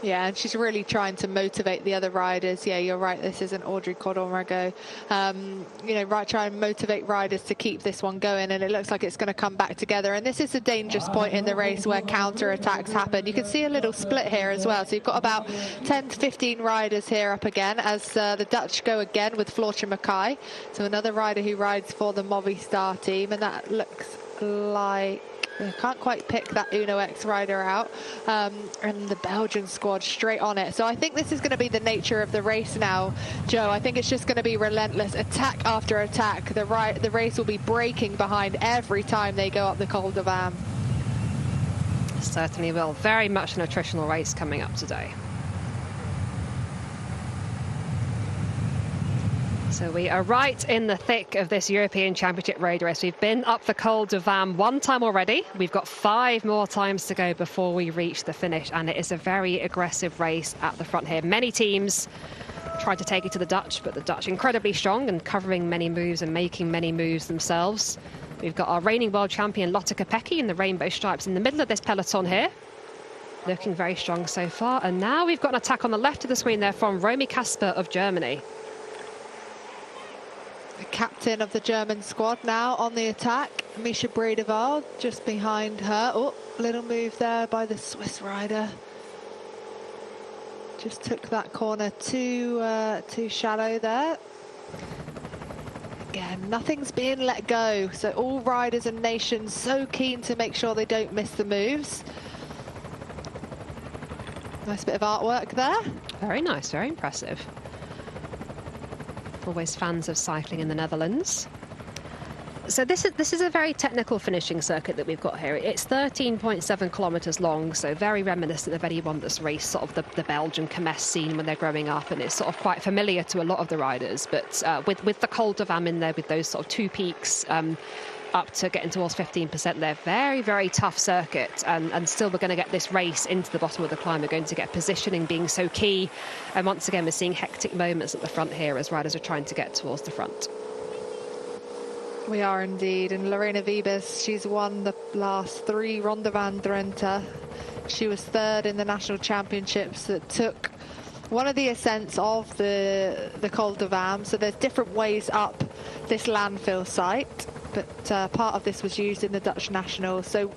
Yeah, and she's really trying to motivate the other riders. Yeah, you're right, this isn't Audrey Cordon-Ragot. Try and motivate riders to keep this one going, and it looks like it's going to come back together. And this is a dangerous point in the race where counter-attacks happen. You can see a little split here as well. So you've got about 10 to 15 riders here up again as the Dutch go again with Floortje Mackaij. So another rider who rides for the Movistar team, and that looks like... I can't quite pick that Uno X rider out, and the Belgian squad straight on it. So I think this is going to be the nature of the race now, Joe. I think it's just going to be relentless attack after attack. The race will be breaking behind every time they go up the Col de Vannes. Certainly will. Very much an attritional race coming up today. So we are right in the thick of this European Championship road race. We've been up the Col de Vannes 1 time already. We've got 5 more times to go before we reach the finish, and it is a very aggressive race at the front here. Many teams tried to take it to the Dutch, but the Dutch incredibly strong and covering many moves and making many moves themselves. We've got our reigning world champion Lotte Kopecky in the rainbow stripes in the middle of this peloton here. Looking very strong so far. And now we've got an attack on the left of the screen there from Romy Kasper of Germany. The captain of the German squad now on the attack. Misha Bredewald just behind her. Oh, little move there by the Swiss rider. Just took that corner too shallow there. Again, nothing's being let go. So all riders and nations so keen to make sure they don't miss the moves. Nice bit of artwork there. Very nice, very impressive. Always fans of cycling in the Netherlands. So this is a very technical finishing circuit that we've got here. It's 13.7 kilometres long, so very reminiscent of anyone that's raced sort of the Belgian Kermesse scene when they're growing up, and it's sort of quite familiar to a lot of the riders. But with the Col de Vam in there, with those sort of 2 peaks up to getting towards 15%, they're very, very tough circuit, and still we're going to get this race into the bottom of the climb. We're going to get positioning being so key, and once again we're seeing hectic moments at the front here as riders are trying to get towards the front. We are indeed, and Lorena Wiebes, she's won the last 3 Ronde van Drenthe. She was 3rd in the national championships that took one of the ascents of the Col de Vam. So there's different ways up this landfill site, but part of this was used in the Dutch National. So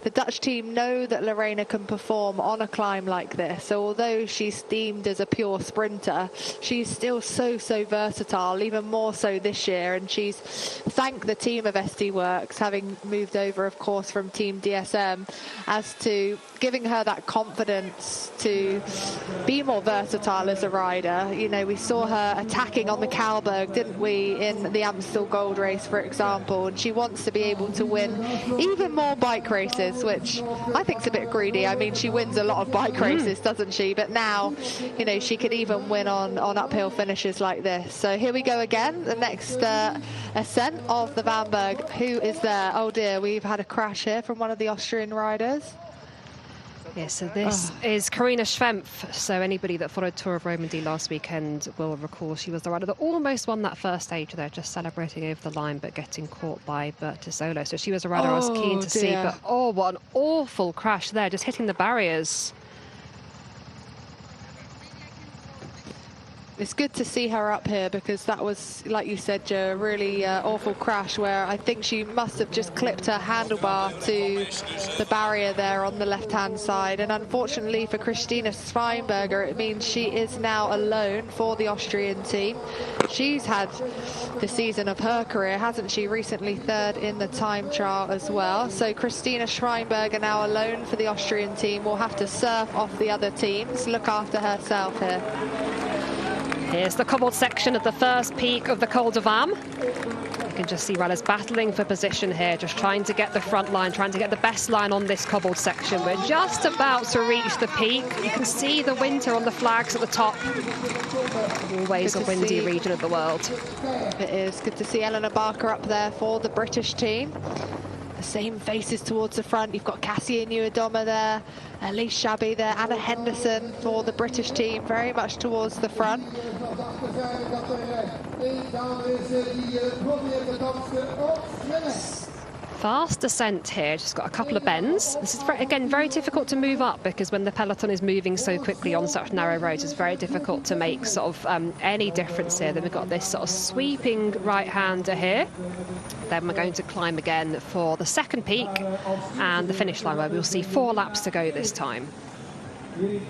the Dutch team know that Lorena can perform on a climb like this. So although she's deemed as a pure sprinter, she's still so versatile, even more so this year. And she's thanked the team of SD Worx, having moved over, of course, from Team DSM, as to giving her that confidence to be more versatile as a rider. You know, we saw her attacking on the Kaalberg, didn't we, in the Amstel Gold Race, for example, and she wants to be able to win even more bike races, which I think is a bit greedy. I mean, she wins a lot of bike races, doesn't she? But now, you know, she could even win on uphill finishes like this. So here we go again, the next ascent of the Vanberg. Who is there? Oh dear, we've had a crash here from one of the Austrian riders. Yeah, so this is Carina Schwempf. So anybody that followed Tour of Romandy last weekend will recall she was the rider that almost won that first stage there, just celebrating over the line, but getting caught by Bertusolo. So she was a rider I was keen to see, but what an awful crash there, just hitting the barriers. It's good to see her up here, because that was, like you said, Joe, a really awful crash where I think she must have just clipped her handlebar to the barrier there on the left-hand side. And unfortunately for Christina Schweinberger, it means she is now alone for the Austrian team. She's had the season of her career, hasn't she? Recently 3rd in the time trial as well. So Christina Schweinberger now alone for the Austrian team, will have to surf off the other teams, look after herself here. Here's the cobbled section of the first peak of the Col de Vam. You can just see riders battling for position here, just trying to get the front line, trying to get the best line on this cobbled section. We're just about to reach the peak. You can see the winter on the flags at the top. Always a windy region of the world. It is good to see Eleanor Barker up there for the British team. The same faces towards the front. You've got Cassie Nieuwedome there, Elise Chabbey there, Anna Henderson for the British team, very much towards the front. Fast descent here, just got a couple of bends. This is, again, very difficult to move up, because when the peloton is moving so quickly on such narrow roads, it's very difficult to make sort of any difference here. Then we've got this sort of sweeping right-hander here. Then we're going to climb again for the second peak and the finish line, where we'll see 4 laps to go this time. It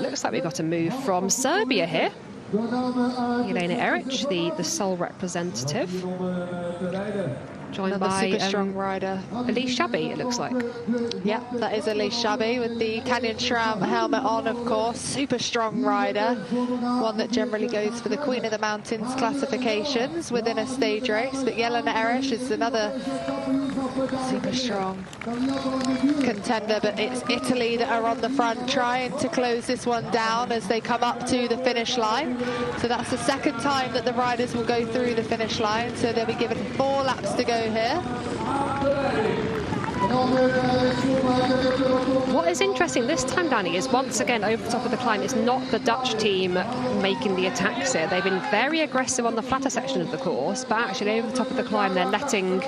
looks like we've got a move from Serbia here. Jelena Eric, the sole representative, joined by super strong rider Elise Chabbey, it looks like. Yeah, that is Elise Chabbey with the Canyon SRAM helmet on, of course. Super strong rider, one that generally goes for the Queen of the Mountains classifications within a stage race. But Jelena Eric is another super strong contender, but it's Italy that are on the front trying to close this one down as they come up to the finish line. So that's the second time that the riders will go through the finish line, so they'll be given 4 laps to go here. What is interesting this time, Danny, is once again over the top of the climb, it's not the Dutch team making the attacks here. They've been very aggressive on the flatter section of the course, but actually over the top of the climb they're letting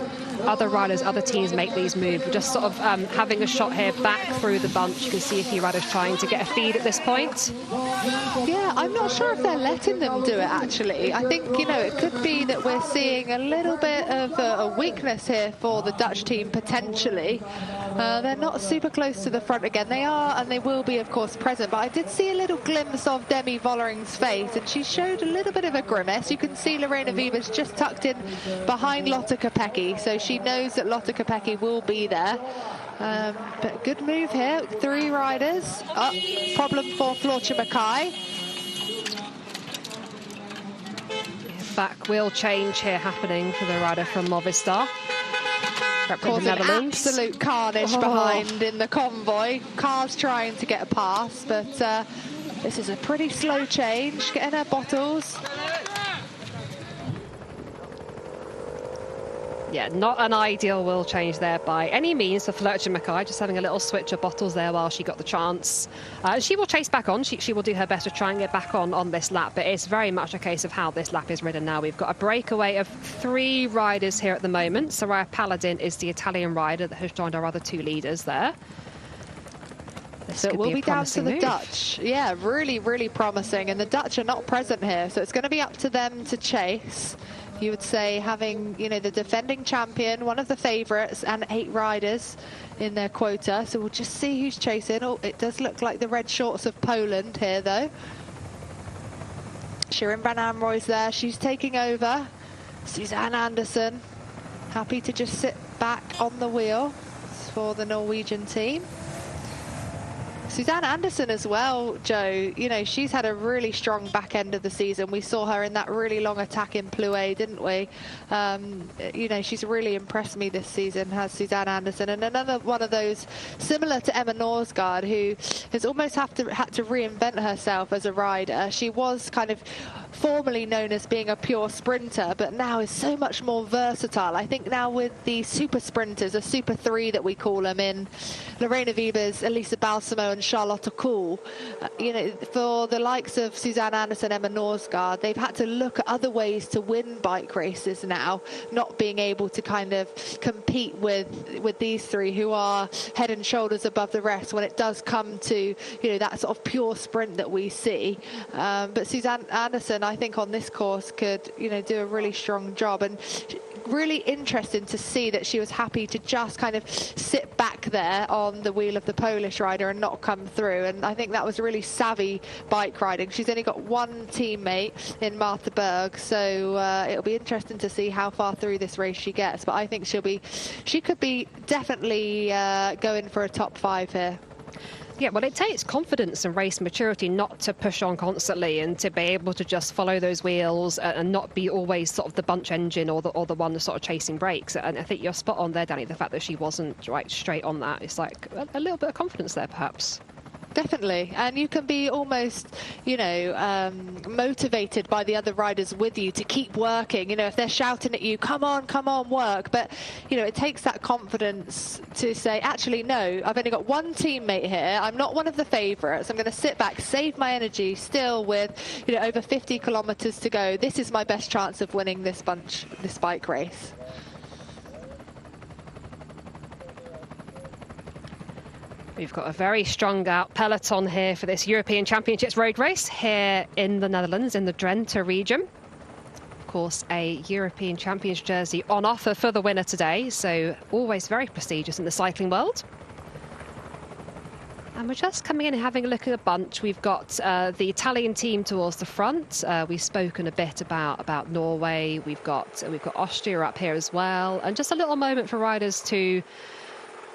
other riders, other teams make these moves. We're just sort of having a shot here back through the bunch. You can see a few riders trying to get a feed at this point. Yeah, I'm not sure if they're letting them do it, actually. I think, you know, it could be that we're seeing a little bit of a weakness here for the Dutch team, potentially. They're not super close to the front again. They are, and they will be, of course, present. But I did see a little glimpse of Demi Vollering's face, and she showed a little bit of a grimace. You can see Lorena Wiebes just tucked in behind Lotte Kopecky, so she knows that Lotte Kopecky will be there. But good move here. 3 riders. Problem for Floortje Mackaij. back wheel change here happening for the rider from Movistar. Causing absolute carnage behind in the convoy. Cars trying to get a pass, but this is a pretty slow change. Getting her bottles. Yeah, not an ideal wheel change there by any means for Fletcher Mackay, just having a little switch of bottles there while she got the chance. She will chase back on. She will do her best to try and get back on this lap, but it's very much a case of how this lap is ridden now. We've got a breakaway of 3 riders here at the moment. Soraya Paladin is the Italian rider that has joined our other 2 leaders there. So it will be down to the Dutch. Yeah, really, really promising. And the Dutch are not present here, so it's going to be up to them to chase. You would say having, you know, the defending champion, one of the favourites, and 8 riders in their quota. So we'll just see who's chasing. Oh, it does look like the red shorts of Poland here, though. Shirin van Amrooy's there. She's taking over. Suzanne Anderson, happy to just sit back on the wheel for the Norwegian team. Suzanne Anderson as well, Joe, you know, she's had a really strong back end of the season. We saw her in that really long attack in Plouay, didn't we? You know, she's really impressed me this season, has Suzanne Anderson. And another one of those, similar to Emma Norsgaard, who has almost had to reinvent herself as a rider. She was kind of formerly known as being a pure sprinter, but now is so much more versatile. I think now with the super sprinters, a super 3 that we call them, in Lorena Wiebes, Elisa Balsamo and Charlotte Kool, you know, for the likes of Suzanne Anderson, Emma Norsgaard, they've had to look at other ways to win bike races now, not being able to kind of compete with these 3 who are head and shoulders above the rest when it does come to, you know, that sort of pure sprint that we see. But Suzanne Anderson, I think on this course could, you know, do a really strong job, and really interesting to see that she was happy to just kind of sit back there on the wheel of the Polish rider and not come through. And I think that was really savvy bike riding. She's only got 1 teammate in Martha Berg, so it'll be interesting to see how far through this race she gets. But I think she could be definitely going for a top 5 here. Yeah, well, it takes confidence and race maturity not to push on constantly and to be able to just follow those wheels and not be always sort of the bunch engine or the one that's sort of chasing brakes. And I think you're spot on there, Danny, the fact that she wasn't right straight on that. It's like a little bit of confidence there, perhaps. Definitely, and you can be almost, you know, motivated by the other riders with you to keep working. You know, if they're shouting at you, come on, work. But, you know, it takes that confidence to say, actually, no, I've only got 1 teammate here. I'm not one of the favourites. I'm going to sit back, save my energy, still with, you know, over 50 kilometres to go. This is my best chance of winning this bike race. We've got a very strung out peloton here for this European Championships road race here in the Netherlands, in the Drenthe region. Of course, a European Champions jersey on offer for the winner today, so always very prestigious in the cycling world. And we're just coming in and having a look at the bunch. We've got the Italian team towards the front. We've spoken a bit about Norway. We've got Austria up here as well, and just a little moment for riders to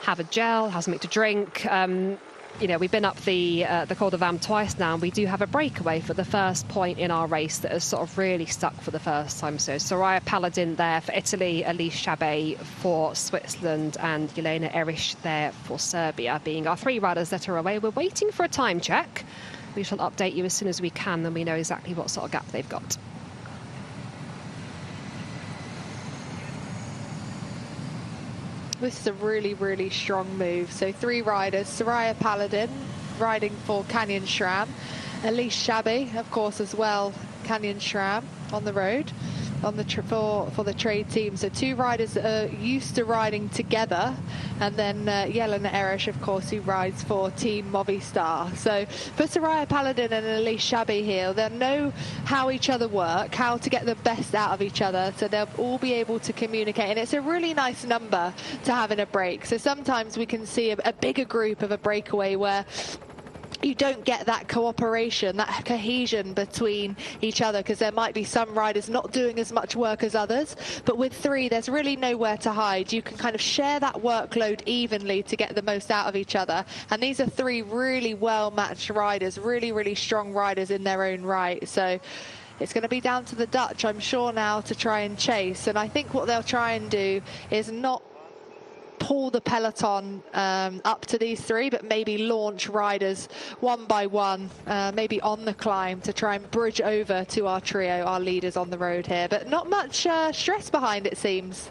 have a gel, have something to drink. You know, we've been up the Col de Vam twice now, and we do have a breakaway for the first point in our race that has sort of really stuck for the first time. So Soraya Paladin there for Italy, Elise Chabet for Switzerland, and Jelena Erich there for Serbia, being our 3 riders that are away. We're waiting for a time check. We shall update you as soon as we can, then we know exactly what sort of gap they've got. This is a really, really strong move. So 3 riders, Soraya Paladin riding for Canyon SRAM, Elise Chabet, of course, as well, Canyon SRAM on the road on the for the trade team. So 2 riders that are used to riding together, and then Jelena Erich, of course, who rides for Team Movistar. So for Soraya Paladin and Elise Chabet here, they'll know how each other work, how to get the best out of each other, so they'll all be able to communicate. And it's a really nice number to have in a break. So sometimes we can see a bigger group of a breakaway where you don't get that cooperation, that cohesion between each other, because there might be some riders not doing as much work as others. But with 3, there's really nowhere to hide. You can kind of share that workload evenly to get the most out of each other. And these are 3 really well-matched riders, really, really strong riders in their own right. So it's going to be down to the Dutch, I'm sure, now to try and chase. And I think what they'll try and do is not pull the peloton up to these three, but maybe launch riders one by one, maybe on the climb, to try and bridge over to our trio, our leaders on the road here. But not much stress behind, it seems.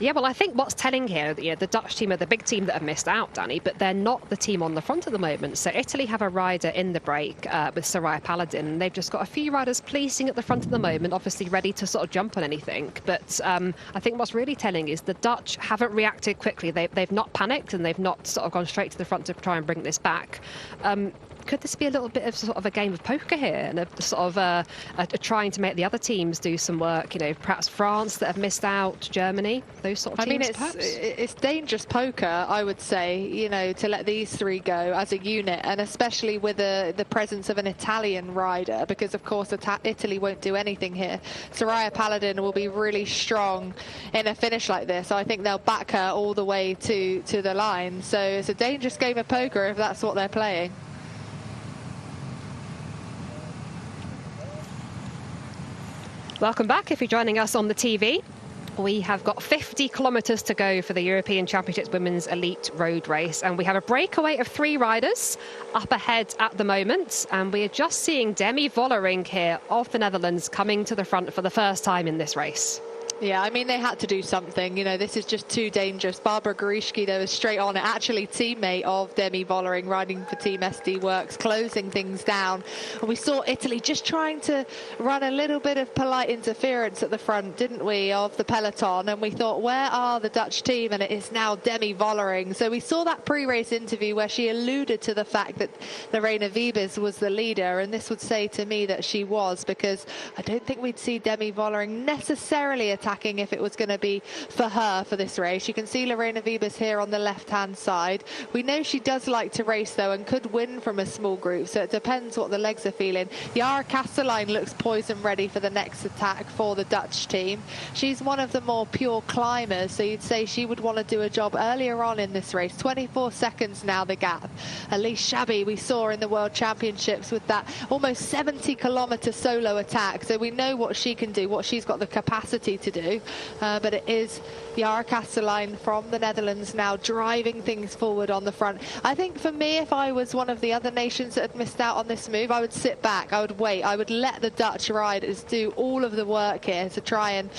Yeah, well, I think what's telling here, the Dutch team are the big team that have missed out, Danny, but they're not the team on the front at the moment. So Italy have a rider in the break with Soraya Paladin, and they've just got a few riders policing at the front at the moment, obviously ready to sort of jump on anything. But I think what's really telling is the Dutch haven't reacted quickly. They've not panicked, and they've not sort of gone straight to the front to try and bring this back. Could this be a little bit of sort of a game of poker here, and a sort of trying to make the other teams do some work? Perhaps France that have missed out, Germany, those sort of teams. I mean, it's dangerous poker, I would say, to let these three go as a unit, and especially with the presence of an Italian rider, because of course Italy won't do anything here. Soraya Paladin will be really strong in a finish like this. I think they'll back her all the way to the line. So it's a dangerous game of poker if that's what they're playing. Welcome back if you're joining us on the TV. We have got 50 kilometres to go for the European Championships Women's Elite Road Race, and we have a breakaway of 3 riders up ahead at the moment, and we are just seeing Demi Vollering here of the Netherlands coming to the front for the first time in this race. Yeah, I mean, they had to do something. This is just too dangerous. Barbara Gorišky, though, is straight on it. Actually, teammate of Demi Vollering, riding for Team SD Works, closing things down. And we saw Italy just trying to run a little bit of polite interference at the front, didn't we, of the peloton? And we thought, where are the Dutch team? And it is now Demi Vollering. So we saw that pre-race interview where she alluded to the fact that Lorena Wiebes was the leader. And this would say to me that she was, because I don't think we'd see Demi Vollering necessarily attacking if it was going to be for her for this race. You can see Lorena Wiebes here on the left-hand side. We know she does like to race, though, and could win from a small group, so it depends what the legs are feeling. Yara Kastelijn looks poised and ready for the next attack for the Dutch team. She's one of the more pure climbers, so you'd say she would want to do a job earlier on in this race. 24 seconds now, the gap. Elise Chabbey, we saw in the World Championships with that almost 70-kilometre solo attack, so we know what she can do, what she's got the capacity to do. But it is Yara Kastelijn from the Netherlands now driving things forward on the front. I think for me, if I was one of the other nations that had missed out on this move, I would sit back, I would wait, I would let the Dutch riders do all of the work here to try and,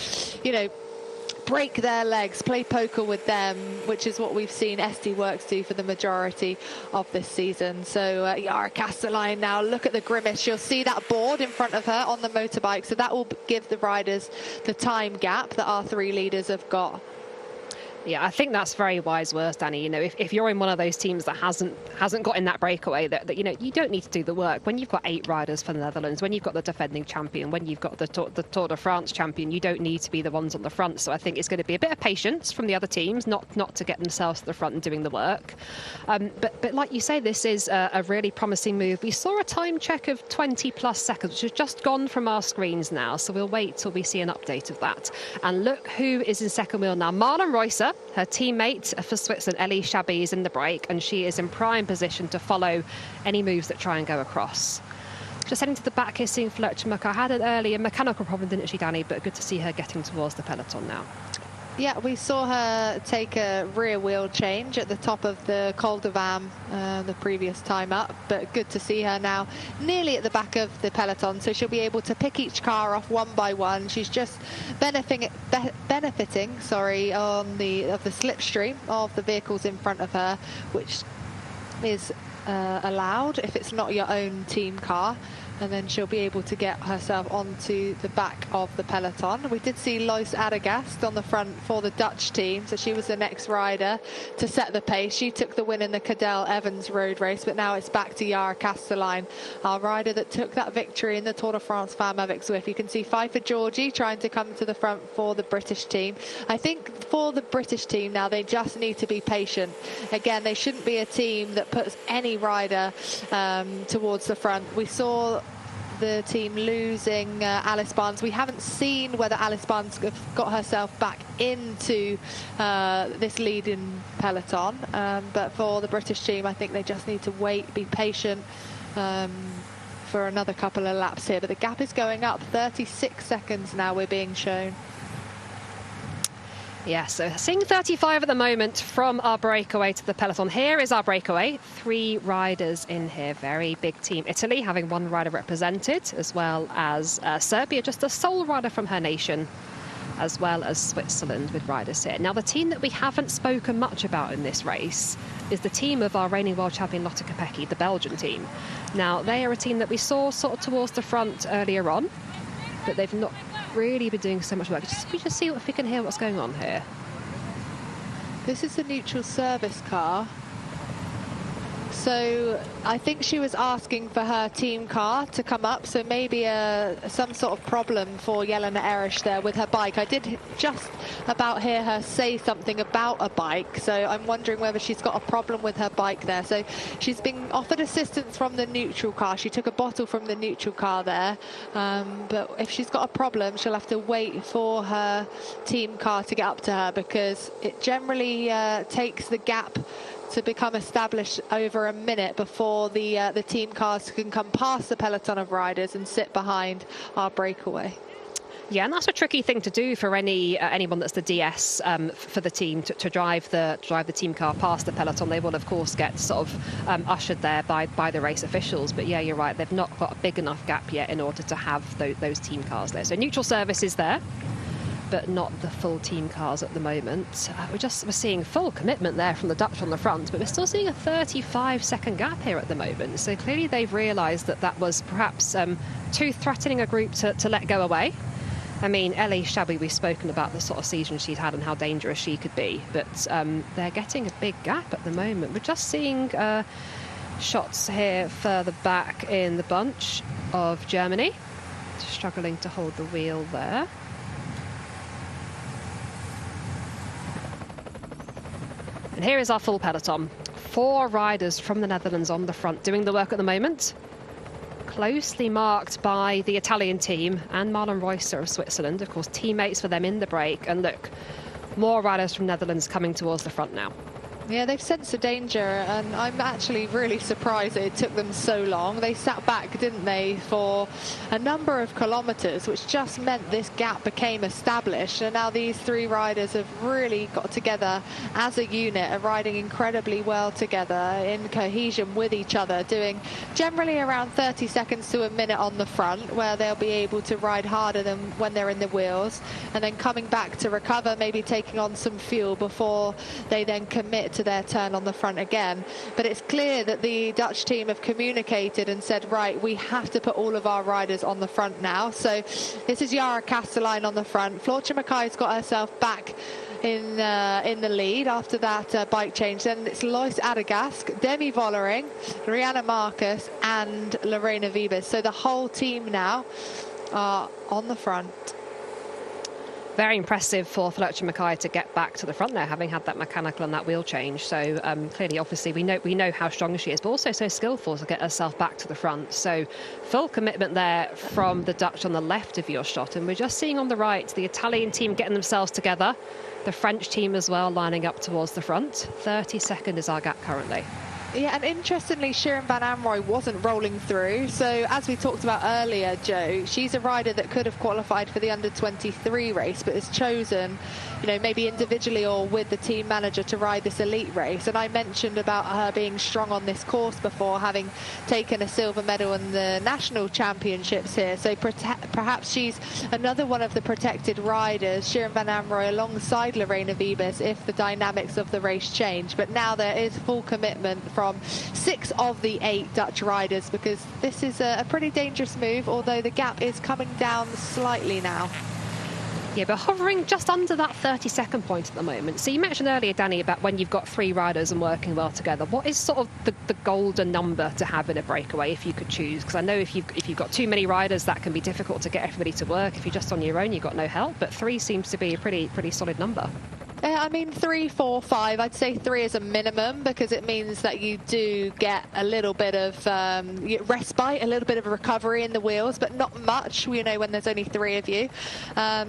break their legs, play poker with them, which is what we've seen SD Works do for the majority of this season. So Yara Kastelijn now, look at the grimace. You'll see that board in front of her on the motorbike. So that will give the riders the time gap that our 3 leaders have got. Yeah, I think that's very wise words, Danny. If you're in one of those teams that hasn't got in that breakaway, that you don't need to do the work. When you've got 8 riders for the Netherlands, when you've got the defending champion, when you've got the Tour de France champion, you don't need to be the ones on the front. So I think it's going to be a bit of patience from the other teams, not to get themselves to the front and doing the work. But like you say, this is a really promising move. We saw a time check of 20+ seconds, which has just gone from our screens now. So we'll wait till we see an update of that. And look who is in second wheel now. Marlon Reusser. Her teammate for Switzerland, Elise Chabbey, is in the break, and she is in prime position to follow any moves that try and go across. Just heading to the back here, seeing Floortje Mucka. Had an earlier mechanical problem, didn't she, Danny? But good to see her getting towards the peloton now. Yeah, we saw her take a rear wheel change at the top of the Col de Vam the previous time up, but good to see her now nearly at the back of the peloton, so she'll be able to pick each car off one by one. She's just benefiting on the slipstream of the vehicles in front of her, which is allowed if it's not your own team car. And then she'll be able to get herself onto the back of the peloton. We did see Lois Adegast on the front for the Dutch team, so she was the next rider to set the pace. She took the win in the Cadel Evans road race, but now it's back to Yara Kastelijn, our rider that took that victory in the Tour de France Femme avec Zwift. You can see Pfeiffer Georgie trying to come to the front for the British team. I think for the British team now, they just need to be patient. Again, they shouldn't be a team that puts any rider towards the front. We saw the team losing Alice Barnes. We haven't seen whether Alice Barnes got herself back into this leading peloton, but for the British team, I think they just need to wait, be patient, for another couple of laps here, but the gap is going up. 36 seconds now we're being shown. Yeah, so seeing 35 at the moment from our breakaway to the peloton. Here is our breakaway. 3 riders in here. Very big team. Italy having 1 rider represented, as well as Serbia, just a sole rider from her nation, as well as Switzerland with riders here. Now, the team that we haven't spoken much about in this race is the team of our reigning world champion Lotte Kopecky, the Belgian team. Now, they are a team that we saw sort of towards the front earlier on, but they've not really been doing so much work. We just see if we can hear what's going on here. This is the neutral service car. So I think she was asking for her team car to come up, so maybe some sort of problem for Jelena Ereš there with her bike. I did just about hear her say something about a bike, so I'm wondering whether she's got a problem with her bike there. So she's been offered assistance from the neutral car. She took a bottle from the neutral car there, but if she's got a problem, she'll have to wait for her team car to get up to her, because it generally takes the gap to become established over a minute before the team cars can come past the peloton of riders and sit behind our breakaway. Yeah, and that's a tricky thing to do for anyone that's the DS for the team to drive the team car past the peloton. They will, of course, get sort of ushered there by the race officials. But yeah, you're right. They've not got a big enough gap yet in order to have those team cars there. So neutral service is there, but not the full team cars at the moment. We're seeing full commitment there from the Dutch on the front, but we're still seeing a 35-second gap here at the moment. So clearly they've realised that was perhaps too threatening a group to let go away. I mean, Elie Chabbey, we've spoken about the sort of season she's had and how dangerous she could be, but they're getting a big gap at the moment. We're just seeing shots here further back in the bunch of Germany, struggling to hold the wheel there. And here is our full peloton. 4 riders from the Netherlands on the front doing the work at the moment. Closely marked by the Italian team and Marlon Reusser of Switzerland. Of course, teammates for them in the break. And look, more riders from Netherlands coming towards the front now. Yeah, they've sensed the danger, and I'm actually really surprised that it took them so long. They sat back, didn't they, for a number of kilometres, which just meant this gap became established. And now these 3 riders have really got together as a unit, are riding incredibly well together in cohesion with each other, doing generally around 30 seconds to a minute on the front, where they'll be able to ride harder than when they're in the wheels, and then coming back to recover, maybe taking on some fuel before they then commit to their turn on the front again. But it's clear that the Dutch team have communicated and said, right, we have to put all of our riders on the front now. So this is Yara Kastelein on the front. Floortje Mackay's got herself back in the lead after that bike change. Then it's Lois Addergask, Demi Vollering, Rianne Marcus and Lorena Wiebes. So the whole team now are on the front. Very impressive for Floortje Mackaij to get back to the front there, having had that mechanical and that wheel change. So clearly, obviously, we know how strong she is, but also so skillful to get herself back to the front. So full commitment there from the Dutch on the left of your shot. And we're just seeing on the right the Italian team getting themselves together, the French team as well lining up towards the front. 30-second is our gap currently. Yeah, and interestingly, Shirin Van Anrooy wasn't rolling through. So as we talked about earlier, Joe, she's a rider that could have qualified for the under-23 race, but has chosen, you know, maybe individually or with the team manager to ride this elite race. And I mentioned about her being strong on this course before, having taken a silver medal in the national championships here. So perhaps she's another one of the protected riders, Shirin Van Anrooy, alongside Lorena Wiebes, if the dynamics of the race change. But now there is full commitment from 6 of the 8 Dutch riders, because this is a pretty dangerous move, although the gap is coming down slightly now. Yeah, but hovering just under that 30-second point at the moment. So you mentioned earlier, Danny, about when you've got 3 riders and working well together. What is sort of the golden number to have in a breakaway if you could choose? Because I know if you've got too many riders, that can be difficult to get everybody to work. If you're just on your own, you've got no help. But 3 seems to be a pretty solid number. I mean, 3, 4, 5. I'd say 3 is a minimum because it means that you do get a little bit of respite, a little bit of recovery in the wheels, but not much, you know, when there's only 3 of you.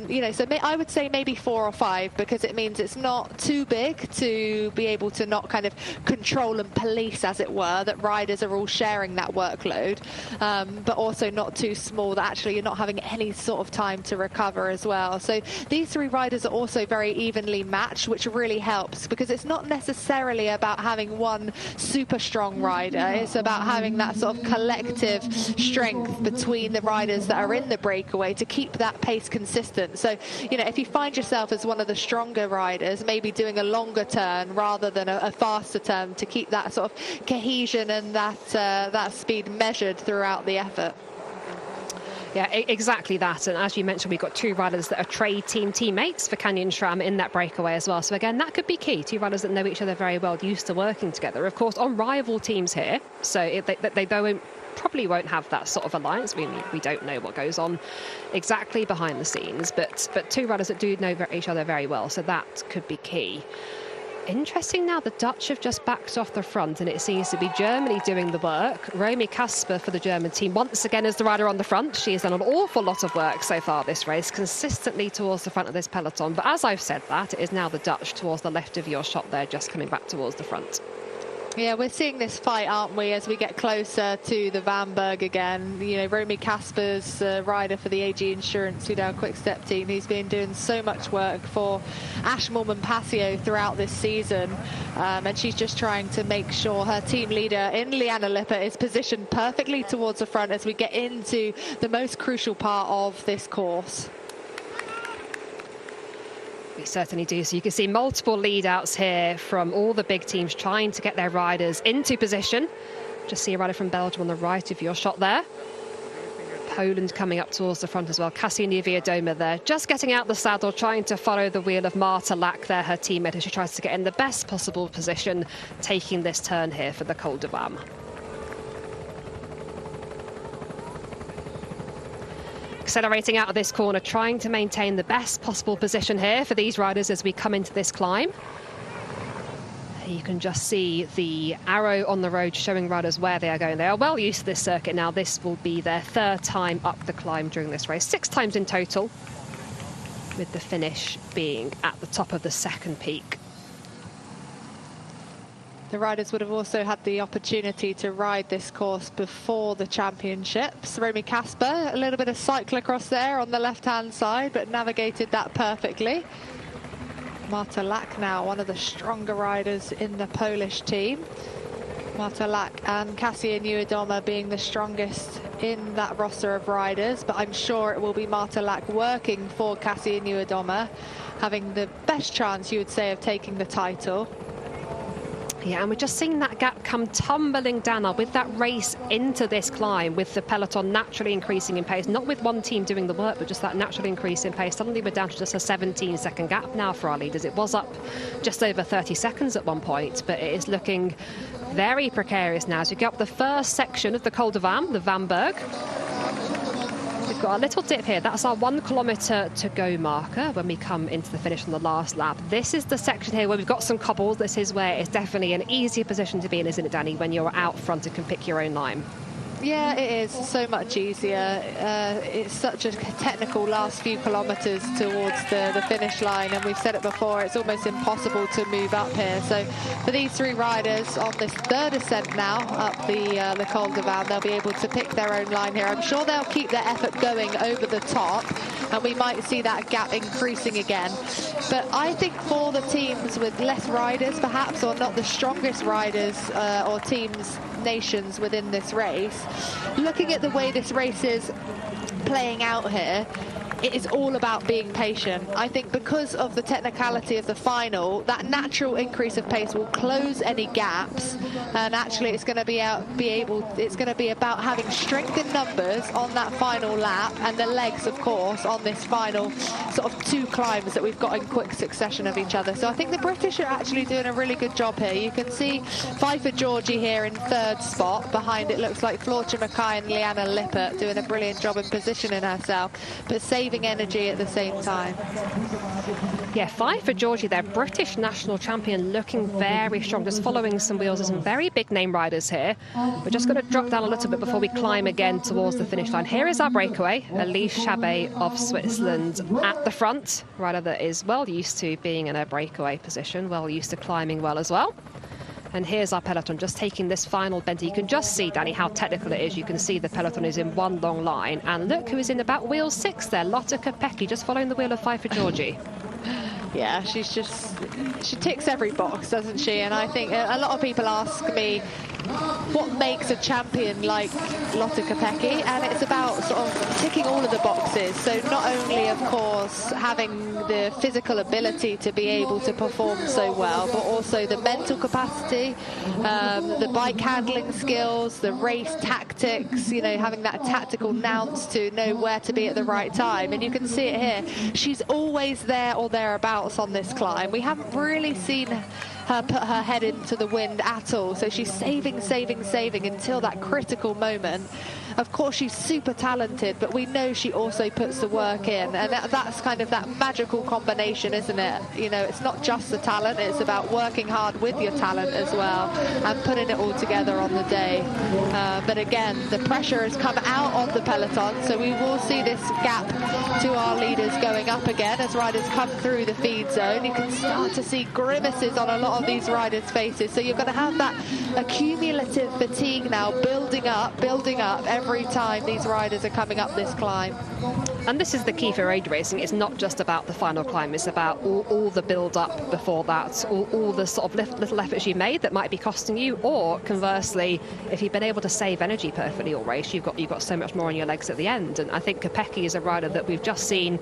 You know, so I would say maybe 4 or 5 because it means it's not too big to be able to not kind of control and police, as it were, that riders are all sharing that workload, but also not too small that actually you're not having any sort of time to recover as well. So these 3 riders are also very evenly matched, which really helps because it's not necessarily about having one super strong rider. It's about having that sort of collective strength between the riders that are in the breakaway to keep that pace consistent. So, you know, if you find yourself as one of the stronger riders, maybe doing a longer turn rather than a faster turn to keep that sort of cohesion and that speed measured throughout the effort. Yeah, exactly that. And as you mentioned, we've got 2 riders that are trade team teammates for Canyon SRAM in that breakaway as well. So again, that could be key. 2 riders that know each other very well, used to working together. Of course, on rival teams here, so they probably won't have that sort of alliance. We don't know what goes on exactly behind the scenes, but 2 riders that do know each other very well. So that could be key. Interesting now, the Dutch have just backed off the front and it seems to be Germany doing the work. Romy Kasper for the German team once again is the rider on the front. She has done an awful lot of work so far this race, consistently towards the front of this peloton. But as I've said that, it is now the Dutch towards the left of your shot there, just coming back towards the front. Yeah, we're seeing this fight, aren't we, as we get closer to the Vanberg again. You know, Romy Kasper's rider for the AG Insurance Soudal Quick-Step team, who's been doing so much work for Ashmore and Passio throughout this season. And she's just trying to make sure her team leader in Liana Lippert is positioned perfectly towards the front as we get into the most crucial part of this course. We certainly do. So you can see multiple lead outs here from all the big teams trying to get their riders into position. Just see a rider from Belgium on the right of your shot there. Poland coming up towards the front as well. Kasia Niewiadoma there, just getting out the saddle, trying to follow the wheel of Marta Lack there, her teammate, as she tries to get in the best possible position, taking this turn here for the Col de Vam. Accelerating out of this corner, trying to maintain the best possible position here for these riders as we come into this climb. You can just see the arrow on the road showing riders where they are going. They are well used to this circuit now. This will be their 3rd time up the climb during this race, 6 times in total, with the finish being at the top of the 2nd peak. The riders would have also had the opportunity to ride this course before the championships. Romy Kasper, a little bit of cyclocross there on the left-hand side, but navigated that perfectly. Marta Lack now, one of the stronger riders in the Polish team. Marta Lack and Kasia Niewiadoma being the strongest in that roster of riders, but I'm sure it will be Marta Lack working for Kasia Niewiadoma, having the best chance, you would say, of taking the title. Yeah, and we're just seeing that gap come tumbling down now with that race into this climb, with the peloton naturally increasing in pace, not with one team doing the work, but just that natural increase in pace. Suddenly we're down to just a 17-second gap now for our leaders. It was up just over 30 seconds at one point, but it is looking very precarious now. As we get up the first section of the Col de Vam, the Vanberg. We've got a little dip here. That's our 1 kilometre to go marker when we come into the finish on the last lap. This is the section here where we've got some cobbles. This is where it's definitely an easier position to be in, isn't it, Danny, when you're out front and can pick your own line? Yeah, it is so much easier. It's such a technical last few kilometres towards the finish line, and we've said it before, it's almost impossible to move up here. So for these 3 riders on this 3rd ascent now up the Col de Vam, they'll be able to pick their own line here. I'm sure they'll keep their effort going over the top, and we might see that gap increasing again. But I think for the teams with less riders perhaps, or not the strongest riders or teams, nations within this race, looking at the way this race is playing out here, it is all about being patient. I think because of the technicality of the final, that natural increase of pace will close any gaps, and actually it's going to be about having strength in numbers on that final lap, and the legs, of course, on this final sort of 2 climbs that we've got in quick succession of each other. So I think the British are actually doing a really good job here. You can see Pfeiffer Georgie here in 3rd spot. Behind it looks like Floortje Mackaij and Liana Lippert doing a brilliant job in positioning herself, but saving saving energy at the same time. Yeah, 5 for Georgie there, British national champion, looking very strong, just following some wheels. There's some very big name riders here. We're just going to drop down a little bit before we climb again towards the finish line. Here is our breakaway, Elise Chabet of Switzerland at the front, rider that is well used to being in a breakaway position, well used to climbing well as well. And here's our peloton just taking this final bend. You can just see, Danny, how technical it is. You can see the peloton is in one long line. And look who is in about wheel 6 there, Lotte Kopecky, just following the wheel of 5 for Georgie. Yeah, she ticks every box, doesn't she? And I think a lot of people ask me what makes a champion like Lotte Kopecky, and it's about sort of ticking all of the boxes. So not only, of course, having the physical ability to be able to perform so well, but also the mental capacity, the bike handling skills, the race tactics, you know, having that tactical nous to know where to be at the right time. And you can see it here. She's always there or thereabouts on this climb. We haven't really seen her put her head into the wind at all, so she's saving until that critical moment. Of course, she's super talented, but we know she also puts the work in, and that's kind of that magical combination, isn't it? You know, it's not just the talent, it's about working hard with your talent as well and putting it all together on the day. But again, the pressure has come out of the peloton, so we will see this gap to our leaders going up again as riders come through the feed zone. You can start to see grimaces on a lot of these riders' faces, so you're going to have that accumulative fatigue now building up every time these riders are coming up this climb. And this is the key for road racing. It's not just about the final climb, it's about all the build-up before that, all the sort of little efforts you made that might be costing you, or conversely, if you've been able to save energy perfectly all race, you've got so much more on your legs at the end. And I think Kopecky is a rider that we've just seen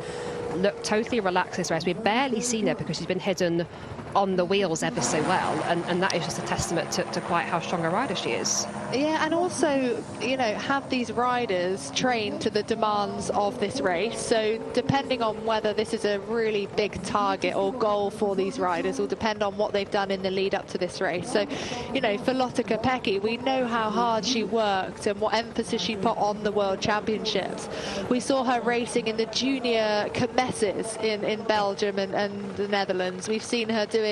look totally relaxed this race. We've barely seen her because she's been hidden on the wheels ever so well, and that is just a testament to quite how strong a rider she is. Yeah, and also, you know, have these riders trained to the demands of this race. So depending on whether this is a really big target or goal for these riders will depend on what they've done in the lead up to this race. So, you know, for Lotte Kopecky, we know how hard she worked and what emphasis she put on the World Championships. We saw her racing in the junior Kermesses in Belgium and the Netherlands. We've seen her doing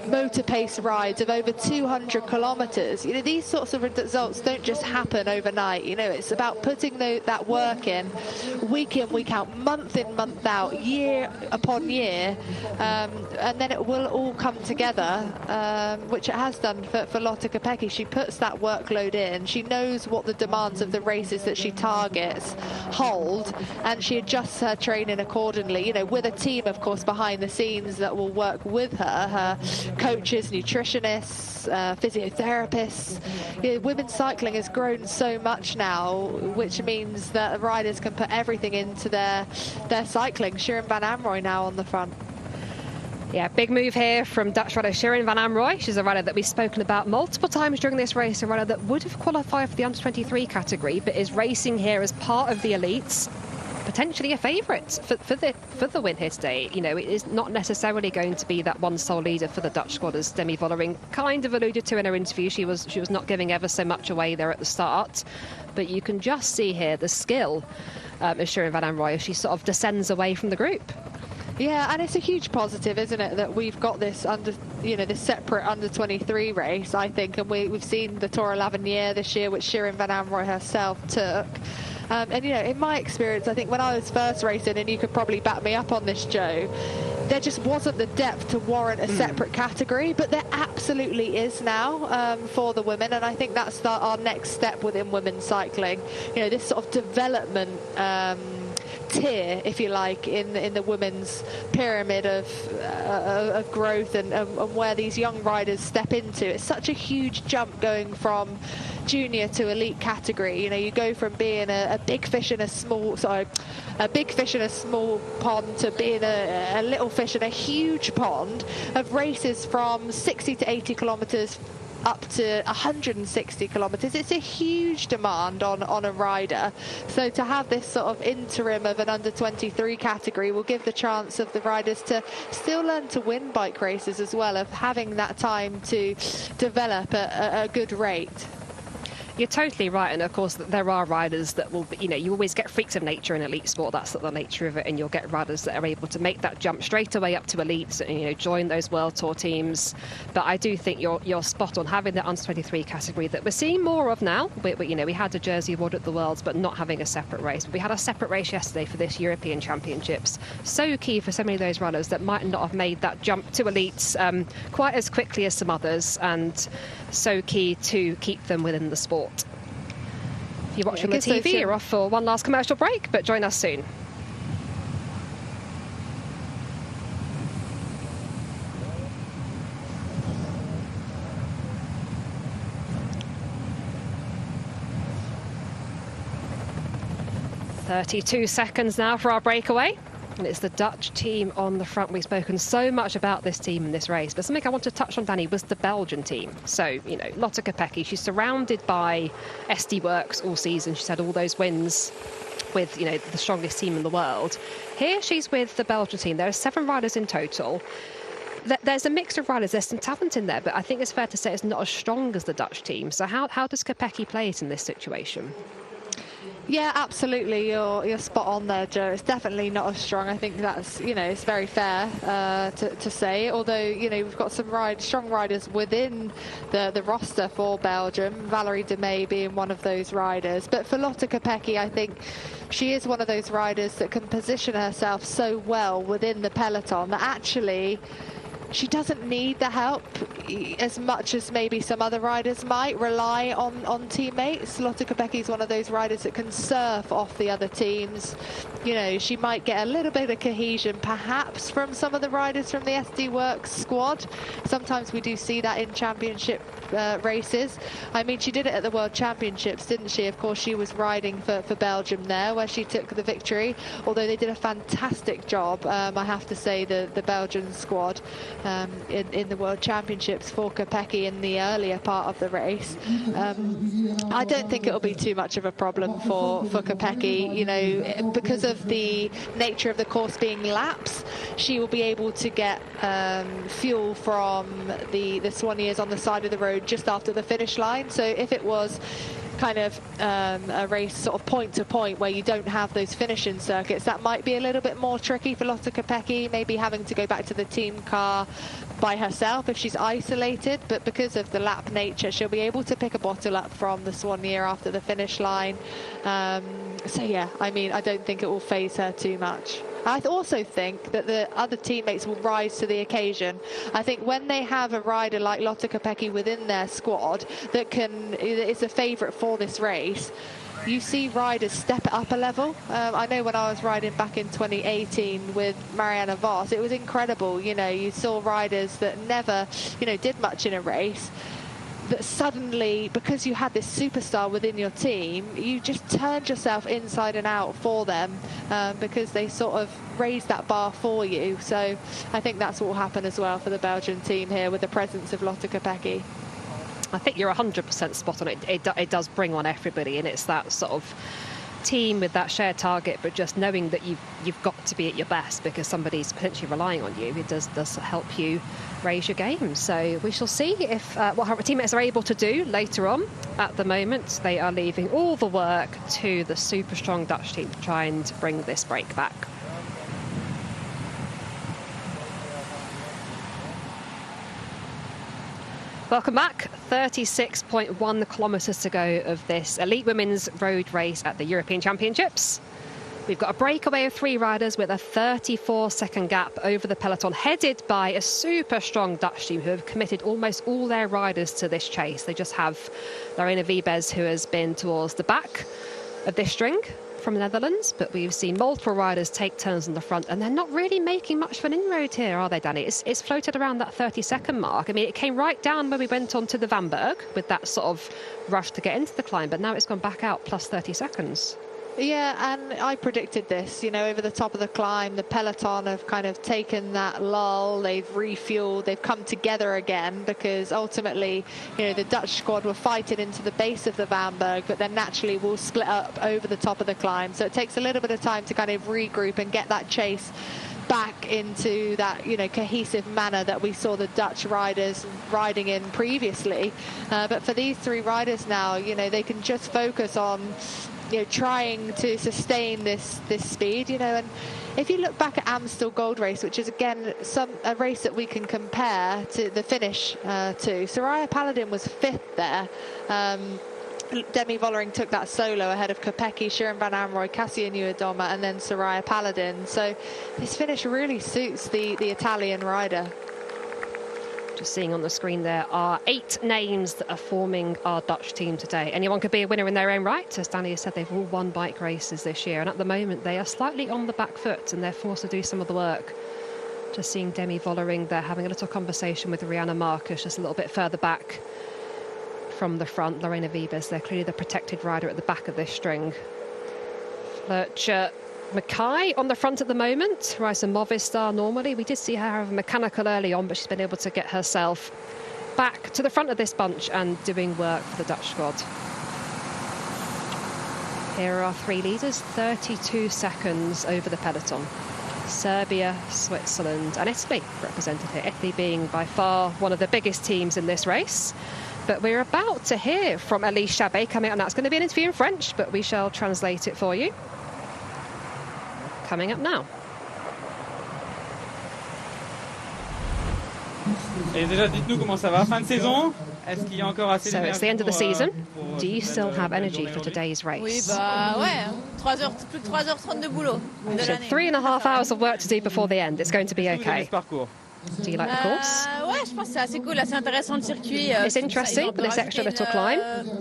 motor pace rides of over 200 kilometers. You know, these sorts of results don't just happen overnight. You know, it's about putting that work in, week out, month in, month out, year upon year, and then it will all come together, which it has done for Lotte Kopecky. She puts that workload in. She knows what the demands of the races that she targets hold, and she adjusts her training accordingly, you know, with a team, of course, behind the scenes that will work with her coaches, nutritionists, physiotherapists. You know, women's cycling has grown so much now, which means that riders can put everything into their cycling. Shirin van Anrooij now on the front. Yeah, big move here from Dutch rider Shirin van Anrooij. She's a rider that we've spoken about multiple times during this race, a rider that would have qualified for the under-23 category, but is racing here as part of the elites. Potentially a favourite for the win here today. You know, it is not necessarily going to be that one sole leader for the Dutch squad, as Demi Vollering kind of alluded to in her interview. She was not giving ever so much away there at the start, but you can just see here the skill of Shirin van Anrooij as she sort of descends away from the group. Yeah, and it's a huge positive, isn't it, that we've got this this separate under-23 race, I think, and we've seen the Tour of l'Avenir this year, which Shirin van Anrooij herself took. And, you know, in my experience, I think when I was first racing, and you could probably back me up on this, Joe, there just wasn't the depth to warrant a separate category, but there absolutely is now for the women, and I think that's our next step within women's cycling. You know, this sort of development tier, if you like, in the women's pyramid of growth and where these young riders step into. It's such a huge jump going from junior to elite category. You know, you go from being a big fish in a small pond to being a little fish in a huge pond, of races from 60 to 80 kilometers up to 160 kilometers. It's a huge demand on a rider. So to have this sort of interim of an under-23 category will give the chance of the riders to still learn to win bike races as well, of having that time to develop at a good rate. You're totally right, and of course there are riders that will, you always get freaks of nature in elite sport. That's the nature of it, and you'll get riders that are able to make that jump straight away up to elites and join those World Tour teams. But I do think you're spot on having the under-23 category that we're seeing more of now. We had a Jersey award at the Worlds, but not having a separate race. We had a separate race yesterday for this European Championships. So key for so many of those runners that might not have made that jump to elites quite as quickly as some others, and so key to keep them within the sport. If you're watching the TV, you're off for one last commercial break, but join us soon. "32 seconds now for our breakaway. And it's the Dutch team on the front. We've spoken so much about this team in this race, but something I want to touch on, Danny, was the Belgian team. So, Lotte Kopecky, she's surrounded by SD Worx all season. She's had all those wins with, the strongest team in the world. Here she's with the Belgian team. There are 7 riders in total. There's a mix of riders. There's some talent in there, but I think it's fair to say it's not as strong as the Dutch team. So how does Kopecky play it in this situation? Yeah, absolutely. You're spot on there, Joe. It's definitely not as strong. I think that's, it's very fair to say. Although, we've got some strong riders within the roster for Belgium, Valerie de May being one of those riders. But for Lotte Kopecky, I think she is one of those riders that can position herself so well within the peloton that actually she doesn't need the help as much as maybe some other riders might rely on teammates. Lotte Kopecky is one of those riders that can surf off the other teams. She might get a little bit of cohesion perhaps from some of the riders from the SD Worx squad. Sometimes we do see that in championship races. I mean, she did it at the World Championships, didn't she? Of course, she was riding for Belgium there, where she took the victory. Although they did a fantastic job, I have to say, the Belgian squad in the World Championships for Kopecky in the earlier part of the race. I don't think it'll be too much of a problem for Kopecky. Because of the nature of the course being laps, she will be able to get fuel from the Soigniers on the side of the road just after the finish line. So if it was kind of a race sort of point to point where you don't have those finishing circuits, that might be a little bit more tricky for Lotte Kopecky, maybe having to go back to the team car by herself if she's isolated. But because of the lap nature, she'll be able to pick a bottle up from the Soignier after the finish line. So yeah, I mean, I don't think it will phase her too much. I also think that the other teammates will rise to the occasion. I think when they have a rider like Lotte Kopecky within their squad that is a favourite for this race, you see riders step it up a level. I know when I was riding back in 2018 with Marianne Vos, it was incredible. You saw riders that never, did much in a race, that suddenly, because you had this superstar within your team, you just turned yourself inside and out for them, because they sort of raised that bar for you. So I think that's what will happen as well for the Belgian team here with the presence of Lotte Kopecky. I think you're 100% spot on. It does bring on everybody, and it's that sort of team with that shared target, but just knowing that you've got to be at your best because somebody's potentially relying on you. It does help you raise your game. So we shall see if what her teammates are able to do later on. At the moment, they are leaving all the work to the super strong Dutch team to try and bring this break back. Welcome back. 36.1 kilometres to go of this elite women's road race at the European Championships. We've got a breakaway of 3 riders with a 34-second gap over the peloton, headed by a super strong Dutch team who have committed almost all their riders to this chase. They just have Lorena Wiebes, who has been towards the back of this string from the Netherlands, but we've seen multiple riders take turns on the front, and they're not really making much of an inroad here, are they, Danny? It's floated around that 30-second mark. I mean, it came right down when we went on to the Vanberg with that sort of rush to get into the climb, but now it's gone back out plus 30 seconds. Yeah, and I predicted this, over the top of the climb, the peloton have kind of taken that lull, they've refueled, they've come together again, because ultimately, the Dutch squad were fighting into the base of the Vanberg, but then naturally will split up over the top of the climb. So it takes a little bit of time to kind of regroup and get that chase back into that, cohesive manner that we saw the Dutch riders riding in previously. But for these three riders now, they can just focus on, trying to sustain this speed, and if you look back at Amstel Gold Race, which is again a race that we can compare to the finish to, Soraya Paladin was 5th there. Demi Vollering took that solo ahead of Kopecky, Shirin Van Anrooij, Kasia Niewiadoma, and then Soraya Paladin. So this finish really suits the Italian rider. Just seeing on the screen there are 8 names that are forming our Dutch team today. Anyone could be a winner in their own right. As Danny has said, they've all won bike races this year, and at the moment they are slightly on the back foot and they're forced to do some of the work. Just seeing Demi Vollering there having a little conversation with Rihanna Marcus just a little bit further back from the front. Lorena Wiebes, they're clearly the protected rider at the back of this string. Fletcher Mackay on the front at the moment, rides a Movistar normally. We did see her have a mechanical early on, but she's been able to get herself back to the front of this bunch and doing work for the Dutch squad. Here are our 3 leaders, 32 seconds over the peloton. Serbia, Switzerland and Italy represented here. Italy being by far one of the biggest teams in this race. But we're about to hear from Elise Chabet coming up now. It's going to be an interview in French, but we shall translate it for you. Coming up now. Et déjà, dites-nous comment ça va, fin de saison. Est-ce qu'il y a encore assez So it's the end of the season. Do you still have cette energy for today's race? Oui, bah ouais, 3 heures, plus de 3h30 de boulot. So 3.5 hours of work to do before the end. It's going to be okay. Do you like the course? Ouais, je pense que c'est assez cool, assez intéressant le circuit. It's interesting, this extra little climb.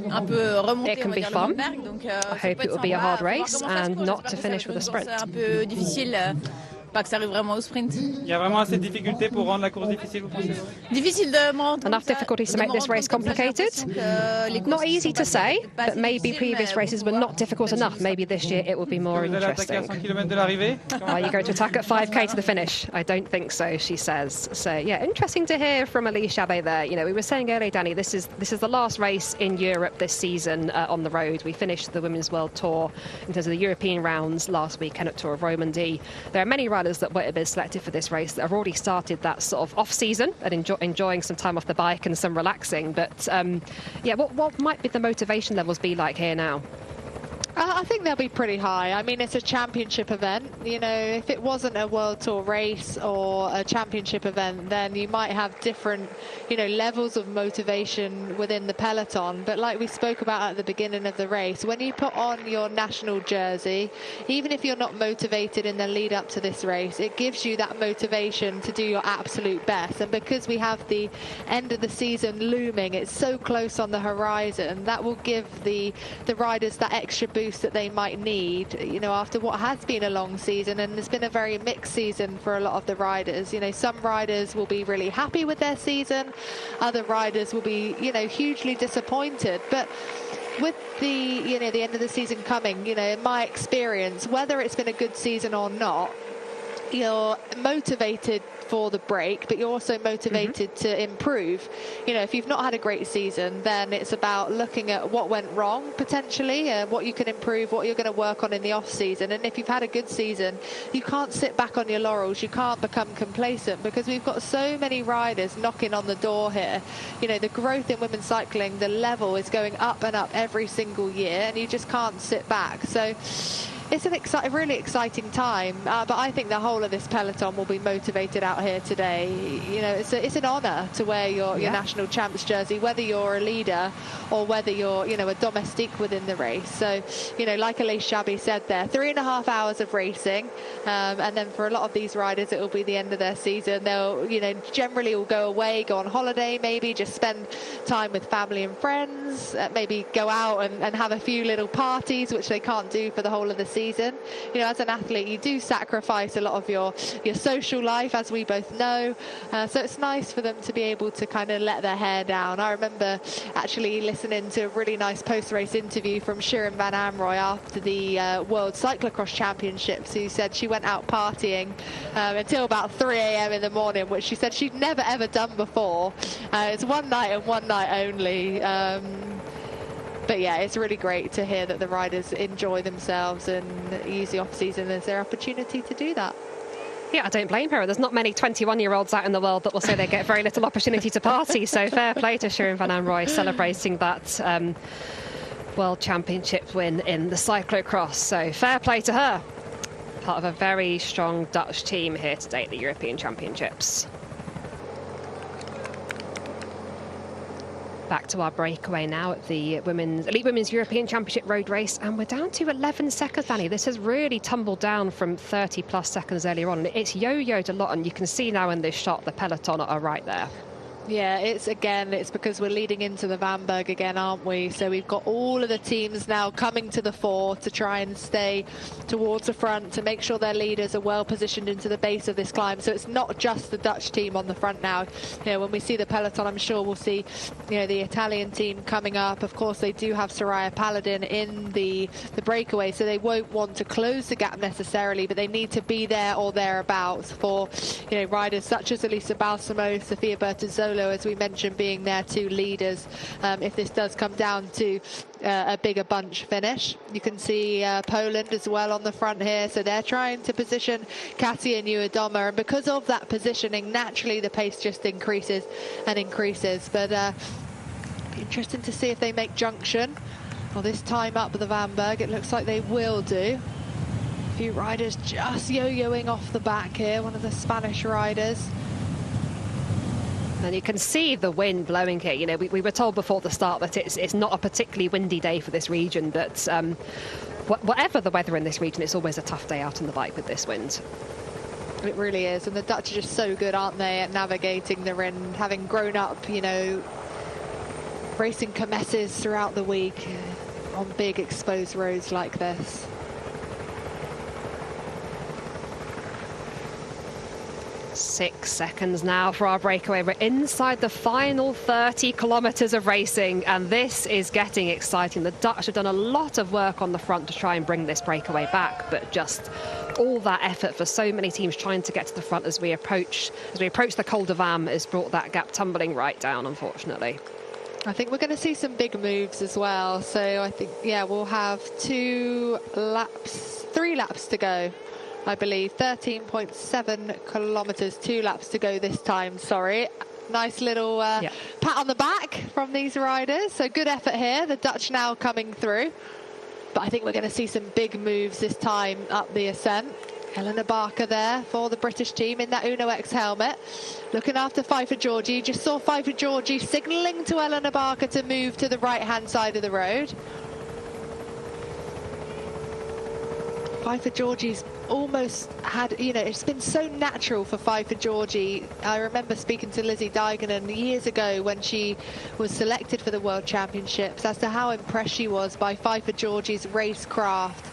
Un peu remonté, It can be fun. I hope it will be a hard race and not to finish with a sprint. C'est un peu difficile. Pas que ça arrive vraiment au sprint. Il y a vraiment assez de difficultés pour rendre la course difficile, vous pensez? Difficile de me rendre. Enough difficulties to make this race complicated. Not easy to say, but maybe previous races were not difficult enough. Maybe this year it will be more interesting. Are you going to attack at 5k to the finish? I don't think so, she says. So yeah, interesting to hear from Elise Chabet there. We were saying earlier, Danny, this is the last race in Europe this season on the road. We finished the Women's World Tour in terms of the European rounds last weekend at Tour of Romandie. There are many riders that were selected for this race that have already started that sort of off-season and enjoying some time off the bike and some relaxing. But yeah, what might be the motivation levels be like here now? I think they'll be pretty high. I mean, it's a championship event. If it wasn't a World Tour race or a championship event, then you might have different, levels of motivation within the peloton. But like we spoke about at the beginning of the race, when you put on your national jersey, even if you're not motivated in the lead up to this race, it gives you that motivation to do your absolute best. And because we have the end of the season looming, it's so close on the horizon, that will give the riders that extra boost that they might need, after what has been a long season, and it's been a very mixed season for a lot of the riders. Some riders will be really happy with their season, other riders will be, hugely disappointed. But with the end of the season coming, in my experience, whether it's been a good season or not, you're motivated for the break, but you're also motivated to improve. If you've not had a great season, then it's about looking at what went wrong potentially, what you can improve, what you're going to work on in the off season. And if you've had a good season, you can't sit back on your laurels, you can't become complacent, because we've got so many riders knocking on the door here. The growth in women's cycling, the level is going up and up every single year, and you just can't sit back. So it's a really exciting time, but I think the whole of this peloton will be motivated out here today. It's an honour to wear your national champs jersey, whether you're a leader or whether you're a domestique within the race. So like Elise Chabet said there, 3.5 hours of racing, and then for a lot of these riders it will be the end of their season. They'll generally will go away, go on holiday, maybe just spend time with family and friends, maybe go out and have a few little parties, which they can't do for the whole of the season. As an athlete, you do sacrifice a lot of your social life, as we both know. So it's nice for them to be able to kind of let their hair down. I remember actually listening to a really nice post-race interview from Shirin Van Anrooij after the World Cyclocross Championships, who said she went out partying until about 3 a.m. in the morning, which she said she'd never ever done before. It's one night and one night only. But yeah, it's really great to hear that the riders enjoy themselves and use the off-season as their opportunity to do that. Yeah, I don't blame her. There's not many 21-year-olds out in the world that will say they get very little opportunity to party. So fair play to Shirin van Anrooij celebrating that World Championship win in the cyclocross. So fair play to her. Part of a very strong Dutch team here today at the European Championships. Back to our breakaway now at the Elite Women's European Championship road race, and we're down to 11 seconds, Danny. This has really tumbled down from 30 plus seconds earlier on, and it's yo-yoed a lot, and you can see now in this shot the peloton are right there. Yeah, it's because we're leading into the Vanberg again, aren't we? So we've got all of the teams now coming to the fore to try and stay towards the front, to make sure their leaders are well positioned into the base of this climb. So it's not just the Dutch team on the front now. You know, when we see the peloton, I'm sure we'll see, you know, the Italian team coming up. Of course, they do have Soraya Paladin in the breakaway, so they won't want to close the gap necessarily, but they need to be there or thereabouts for, you know, riders such as Elisa Balsamo, Sofia Bertazzolo, as we mentioned, being their two leaders if this does come down to a bigger bunch finish. You can see Poland as well on the front here, so they're trying to position Katia Niewiadoma, and because of that positioning, naturally the pace just increases and increases. But interesting to see if they make junction. Well, this time up the Vanberg, it looks like they will do. A few riders just yo-yoing off the back here, one of the Spanish riders. And you can see the wind blowing here. You know, we were told before the start that it's not a particularly windy day for this region, but whatever the weather in this region, it's always a tough day out on the bike with this wind. It really is, and the Dutch are just so good, aren't they, at navigating the Rin, having grown up, you know, racing kermesses throughout the week on big exposed roads like this. 6 seconds now for our breakaway. We're inside the final 30 kilometres of racing, and this is getting exciting. The Dutch have done a lot of work on the front to try and bring this breakaway back, but just all that effort for so many teams trying to get to the front as we approach the Col de Vam has brought that gap tumbling right down, unfortunately. I think we're going to see some big moves as well. So I think, yeah, we'll have 3 laps to go. I believe 13.7 kilometres, 2 laps to go this time, sorry. Nice little pat on the back from these riders. So good effort here, the Dutch now coming through. But I think we're going to see some big moves this time up the ascent. Eleanor Barker there for the British team in that Uno X helmet. Looking after Pfeiffer Georgie. Just saw Pfeiffer Georgie signalling to Eleanor Barker to move to the right-hand side of the road. Pfeiffer Georgie's almost had, you know, it's been so natural for Pfeiffer Georgie. I remember speaking to Lizzie Deignan years ago when she was selected for the World Championships as to how impressed she was by Pfeiffer Georgie's racecraft,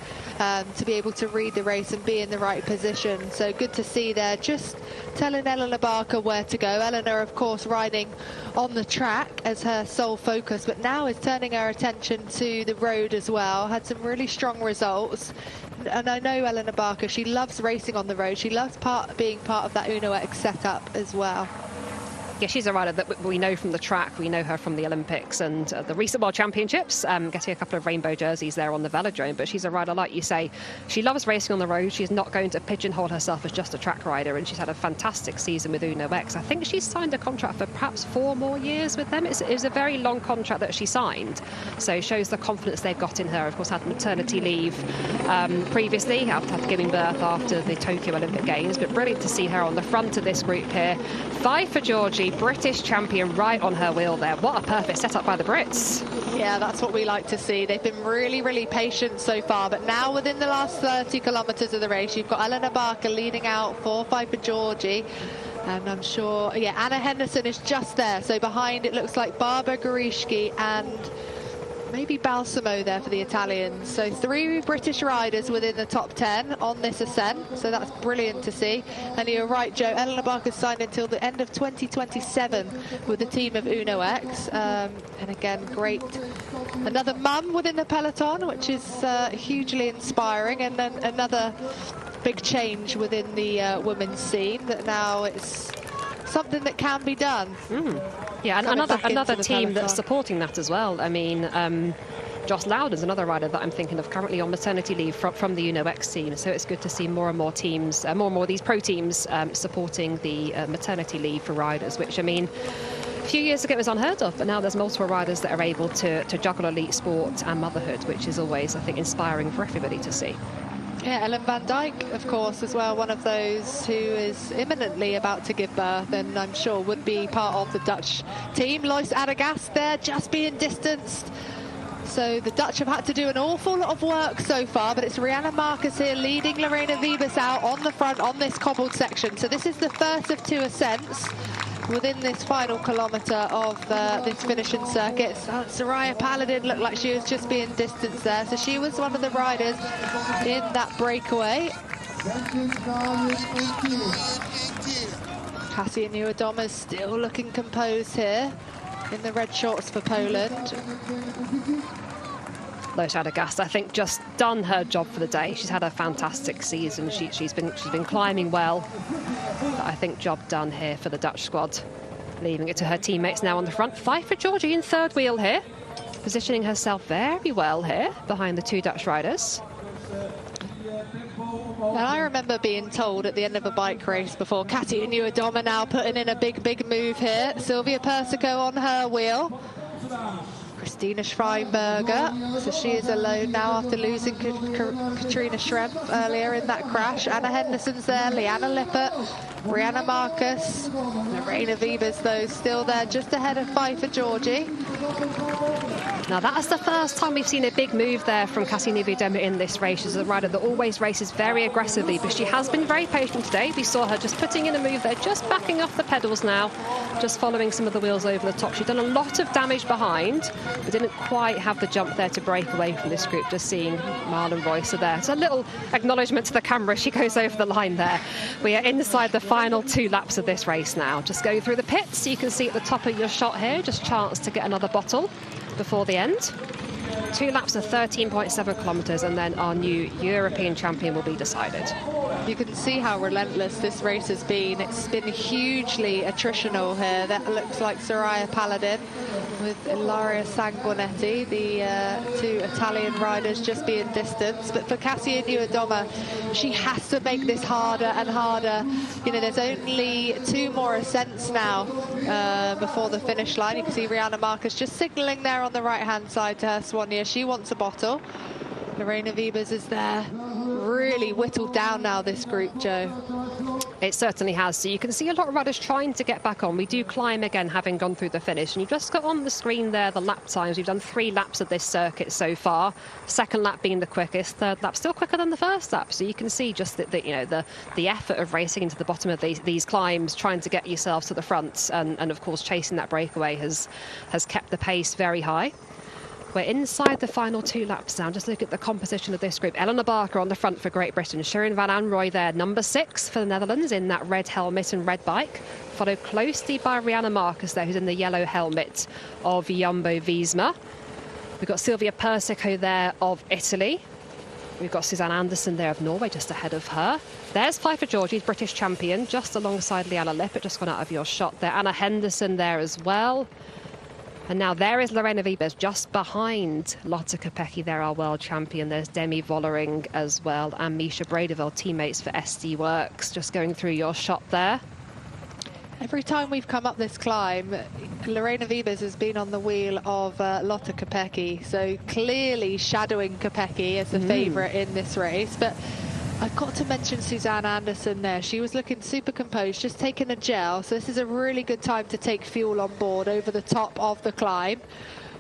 to be able to read the race and be in the right position. So good to see there, just telling Eleanor Barker where to go. Eleanor, of course, riding on the track as her sole focus, but now is turning her attention to the road as well. Had some really strong results. And I know Eleanor Barker, she loves racing on the road. She loves being part of that Uno X setup as well. Yeah, she's a rider that we know from the track. We know her from the Olympics and the recent World Championships, getting a couple of rainbow jerseys there on the velodrome. But she's a rider, like you say, she loves racing on the road. She's not going to pigeonhole herself as just a track rider, and she's had a fantastic season with Uno X. I think she's signed a contract for perhaps 4 more years with them. It was a very long contract that she signed, so shows the confidence they've got in her. Of course, had maternity leave previously, after giving birth after the Tokyo Olympic Games, but brilliant to see her on the front of this group here. Pfeiffer Georgie, British champion, right on her wheel there. What a perfect setup by the Brits. Yeah, that's what we like to see. They've been really, really patient so far, but now within the last 30 kilometres of the race, you've got Eleanor Barker leading out for Pfeiffer Georgie. And I'm sure, yeah, Anna Henderson is just there. So behind it looks like Barbara Gorishki and maybe Balsamo there for the Italians. So 3 British riders within the top 10 on this ascent. So that's brilliant to see. And you're right, Joe, Eleanor Barker's signed until the end of 2027 with the team of Uno X. And again, great. Another mum within the peloton, which is hugely inspiring. And then another big change within the women's scene, that now it's something that can be done. Yeah, and another team that's supporting that as well. I mean, Joss Loudon's another rider that I'm thinking of, currently on maternity leave from the Uno X team. So it's good to see more and more teams, more and more of these pro teams supporting the maternity leave for riders, which, I mean, a few years ago it was unheard of, but now there's multiple riders that are able to juggle elite sport and motherhood, which is always, I think, inspiring for everybody to see. Yeah, Ellen van Dijk, of course, as well, one of those who is imminently about to give birth, and I'm sure would be part of the Dutch team. Lois Adegast there, just being distanced. So the Dutch have had to do an awful lot of work so far, but it's Rianne Marcus here leading Lorena Wiebes out on the front on this cobbled section. So this is the first of 2 ascents within this final kilometre of this finishing circuit. Soraya Paladin looked like she was just being distanced there, so she was one of the riders in that breakaway. Kasia Nieuwendomme still looking composed here in the red shorts for Poland. Lois Adegast, I think, just done her job for the day. She's had a fantastic season. She's been climbing well. But I think job done here for the Dutch squad. Leaving it to her teammates now on the front. Pfeiffer Georgi in third wheel here, positioning herself very well here behind the 2 Dutch riders. And I remember being told at the end of a bike race before, Katia Nieuwendomme now putting in a big move here. Sylvia Persico on her wheel. Christina Schweinberger, so she is alone now after losing Katrina Schrempf earlier in that crash. Anna Henderson's there, Liana Lippert, Rianne Marcus, Lorena Wiebes, though, still there just ahead of Pfeiffer Georgi. Now that's the first time we've seen a big move there from Kasia Nieuwendomme in this race. She's a rider that always races very aggressively, but she has been very patient today. We saw her just putting in a move there, just backing off the pedals now, just following some of the wheels over the top. She's done a lot of damage behind, but didn't quite have the jump there to break away from this group. Just seeing Marlon Royce there. It's a little acknowledgement to the camera. She goes over the line there. We are inside the final 2 laps of this race now. Just going through the pits. You can see at the top of your shot here, just chance to get another bottle before the end. 2 laps of 13.7 kilometres, and then our new European champion will be decided. You can see how relentless this race has been. It's been hugely attritional here. That looks like Soraya Paladin with Ilaria Sanguinetti, the 2 Italian riders just being distanced. But for Kasia Nieuwendomme, she has to make this harder and harder. You know, there's only 2 more ascents now before the finish line. You can see Rianne Marcus just signalling there on the right-hand side to her Swania. She wants a bottle. Lorena Wiebes is there. Really whittled down now, this group, Joe. It certainly has. So you can see a lot of riders trying to get back on. We do climb again, having gone through the finish. And you've just got on the screen there the lap times. We've done 3 laps of this circuit so far. Second lap being the quickest. Third lap still quicker than the first lap. So you can see just that, you know, the effort of racing into the bottom of these climbs, trying to get yourself to the front, and of course chasing that breakaway has kept the pace very high. We're inside the final 2 laps now. Just look at the composition of this group. Eleanor Barker on the front for Great Britain. Shirin van Anrooy there, number 6 for the Netherlands in that red helmet and red bike. Followed closely by Rianne Marcus there, who's in the yellow helmet of Jumbo-Visma. We've got Sylvia Persico there of Italy. We've got Suzanne Anderson there of Norway, just ahead of her. There's Pfeiffer Georgi, British champion, just alongside Liana Lippert, just gone out of your shot there. Anna Henderson there as well. And now there is Lorena Wiebes just behind Lotte Kopecky there, our world champion. There's Demi Vollering as well, and Misha Bredeveld, teammates for SD Worx, just going through your shot there. Every time we've come up this climb, Lorena Wiebes has been on the wheel of Lotte Kopecky, so clearly shadowing Kopecky as the favourite in this race. But I've got to mention Suzanne Anderson there. She was looking super composed, just taking a gel. So this is a really good time to take fuel on board over the top of the climb.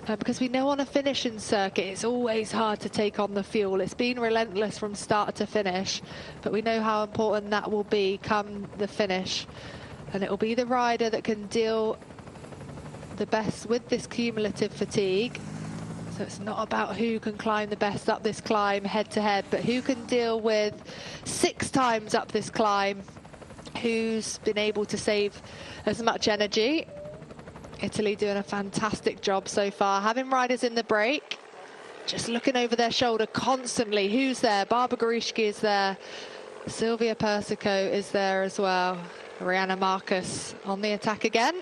Because we know on a finishing circuit, it's always hard to take on the fuel. It's been relentless from start to finish. But we know how important that will be come the finish. And it will be the rider that can deal the best with this cumulative fatigue. So it's not about who can climb the best up this climb head to head, but who can deal with 6 times up this climb, who's been able to save as much energy. Italy doing a fantastic job so far, having riders in the break, just looking over their shoulder constantly. Who's there? Barbara Gorishki is there. Sylvia Persico is there as well. Rianne Marcus on the attack again.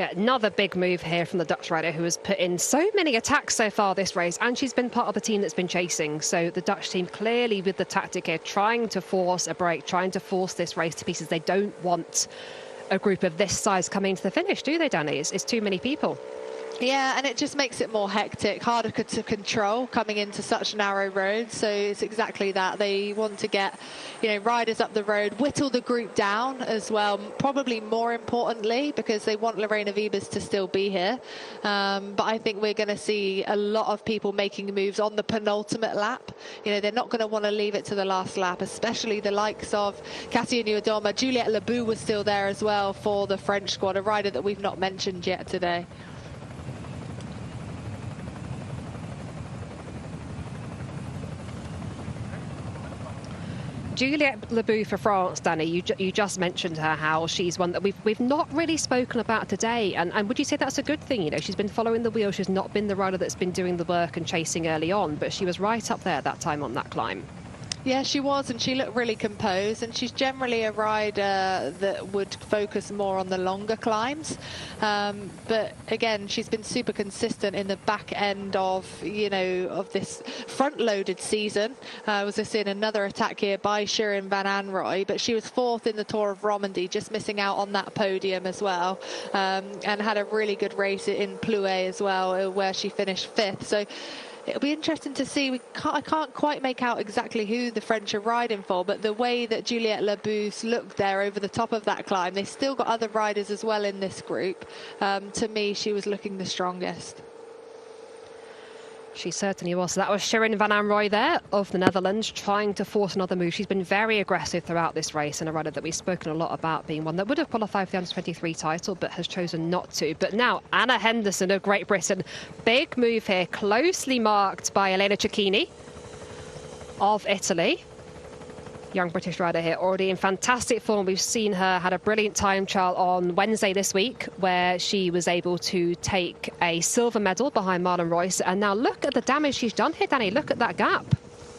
Yeah, another big move here from the Dutch rider who has put in so many attacks so far this race, and she's been part of the team that's been chasing. So the Dutch team clearly with the tactic here, trying to force a break, trying to force this race to pieces. They don't want a group of this size coming to the finish, do they, Danny? It's too many people. Yeah, and it just makes it more hectic, harder to control coming into such narrow roads. So it's exactly that. They want to get, riders up the road, whittle the group down as well, probably more importantly, because they want Lorena Wiebes to still be here. But I think we're going to see a lot of people making moves on the penultimate lap. They're not going to want to leave it to the last lap, especially the likes of Cassia Niewiadoma. Juliette Lebu was still there as well for the French squad, a rider that we've not mentioned yet today. Juliette Lebu for France, Danny, you just mentioned her, how she's one that we've not really spoken about today. And would you say that's a good thing? She's been following the wheel. She's not been the rider that's been doing the work and chasing early on, but she was right up there that time on that climb. Yeah, she was, and she looked really composed, and she's generally a rider that would focus more on the longer climbs. But again, she's been super consistent in the back end of, of this front-loaded season. I was just seeing another attack here by Shirin van Anrooy, but she was 4th in the Tour of Romandy, just missing out on that podium as well, and had a really good race in Plouay as well, where she finished 5th. So it'll be interesting to see. I can't quite make out exactly who the French are riding for, but the way that Juliette Lebu looked there over the top of that climb, they still got other riders as well in this group. To me, she was looking the strongest. She certainly was. So that was Shirin van Anrooy there of the Netherlands, trying to force another move. She's been very aggressive throughout this race, and a rider that we've spoken a lot about, being one that would have qualified for the Under-23 title but has chosen not to. But now Anna Henderson of Great Britain, big move here, closely marked by Elena Cecchini of Italy. Young British rider here, already in fantastic form. We've seen her had a brilliant time trial on Wednesday this week, where she was able to take a silver medal behind Marlon Royce. And now look at the damage she's done here, Danny. Look at that gap.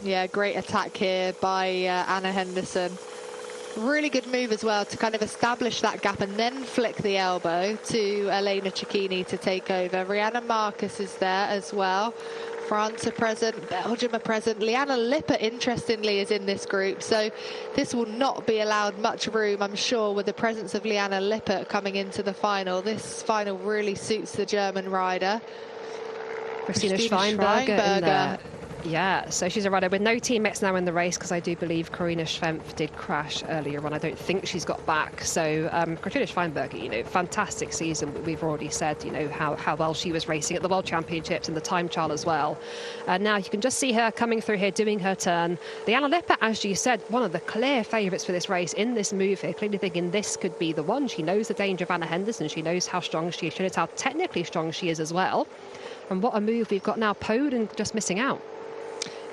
Yeah, great attack here by Anna Henderson. Really good move as well to kind of establish that gap and then flick the elbow to Elena Cecchini to take over. Rihanna Marcus is there as well. France are present, Belgium are present. Liana Lippert, interestingly, is in this group. So this will not be allowed much room, I'm sure, with the presence of Liana Lippert coming into the final. This final really suits the German rider. Christina Schweinberger in there. Yeah, so she's a rider with no teammates now in the race, because I do believe Karina Schwempf did crash earlier on. I don't think she's got back. So Christina Schweinberger, fantastic season. We've already said, how well she was racing at the World Championships and the time trial as well. Now you can just see her coming through here, doing her turn. Liana Lippert, as you said, one of the clear favourites for this race in this move here, clearly thinking this could be the one. She knows the danger of Anna Henderson. She knows how strong she is. She knows how technically strong she is as well. And what a move we've got now. Poden just missing out.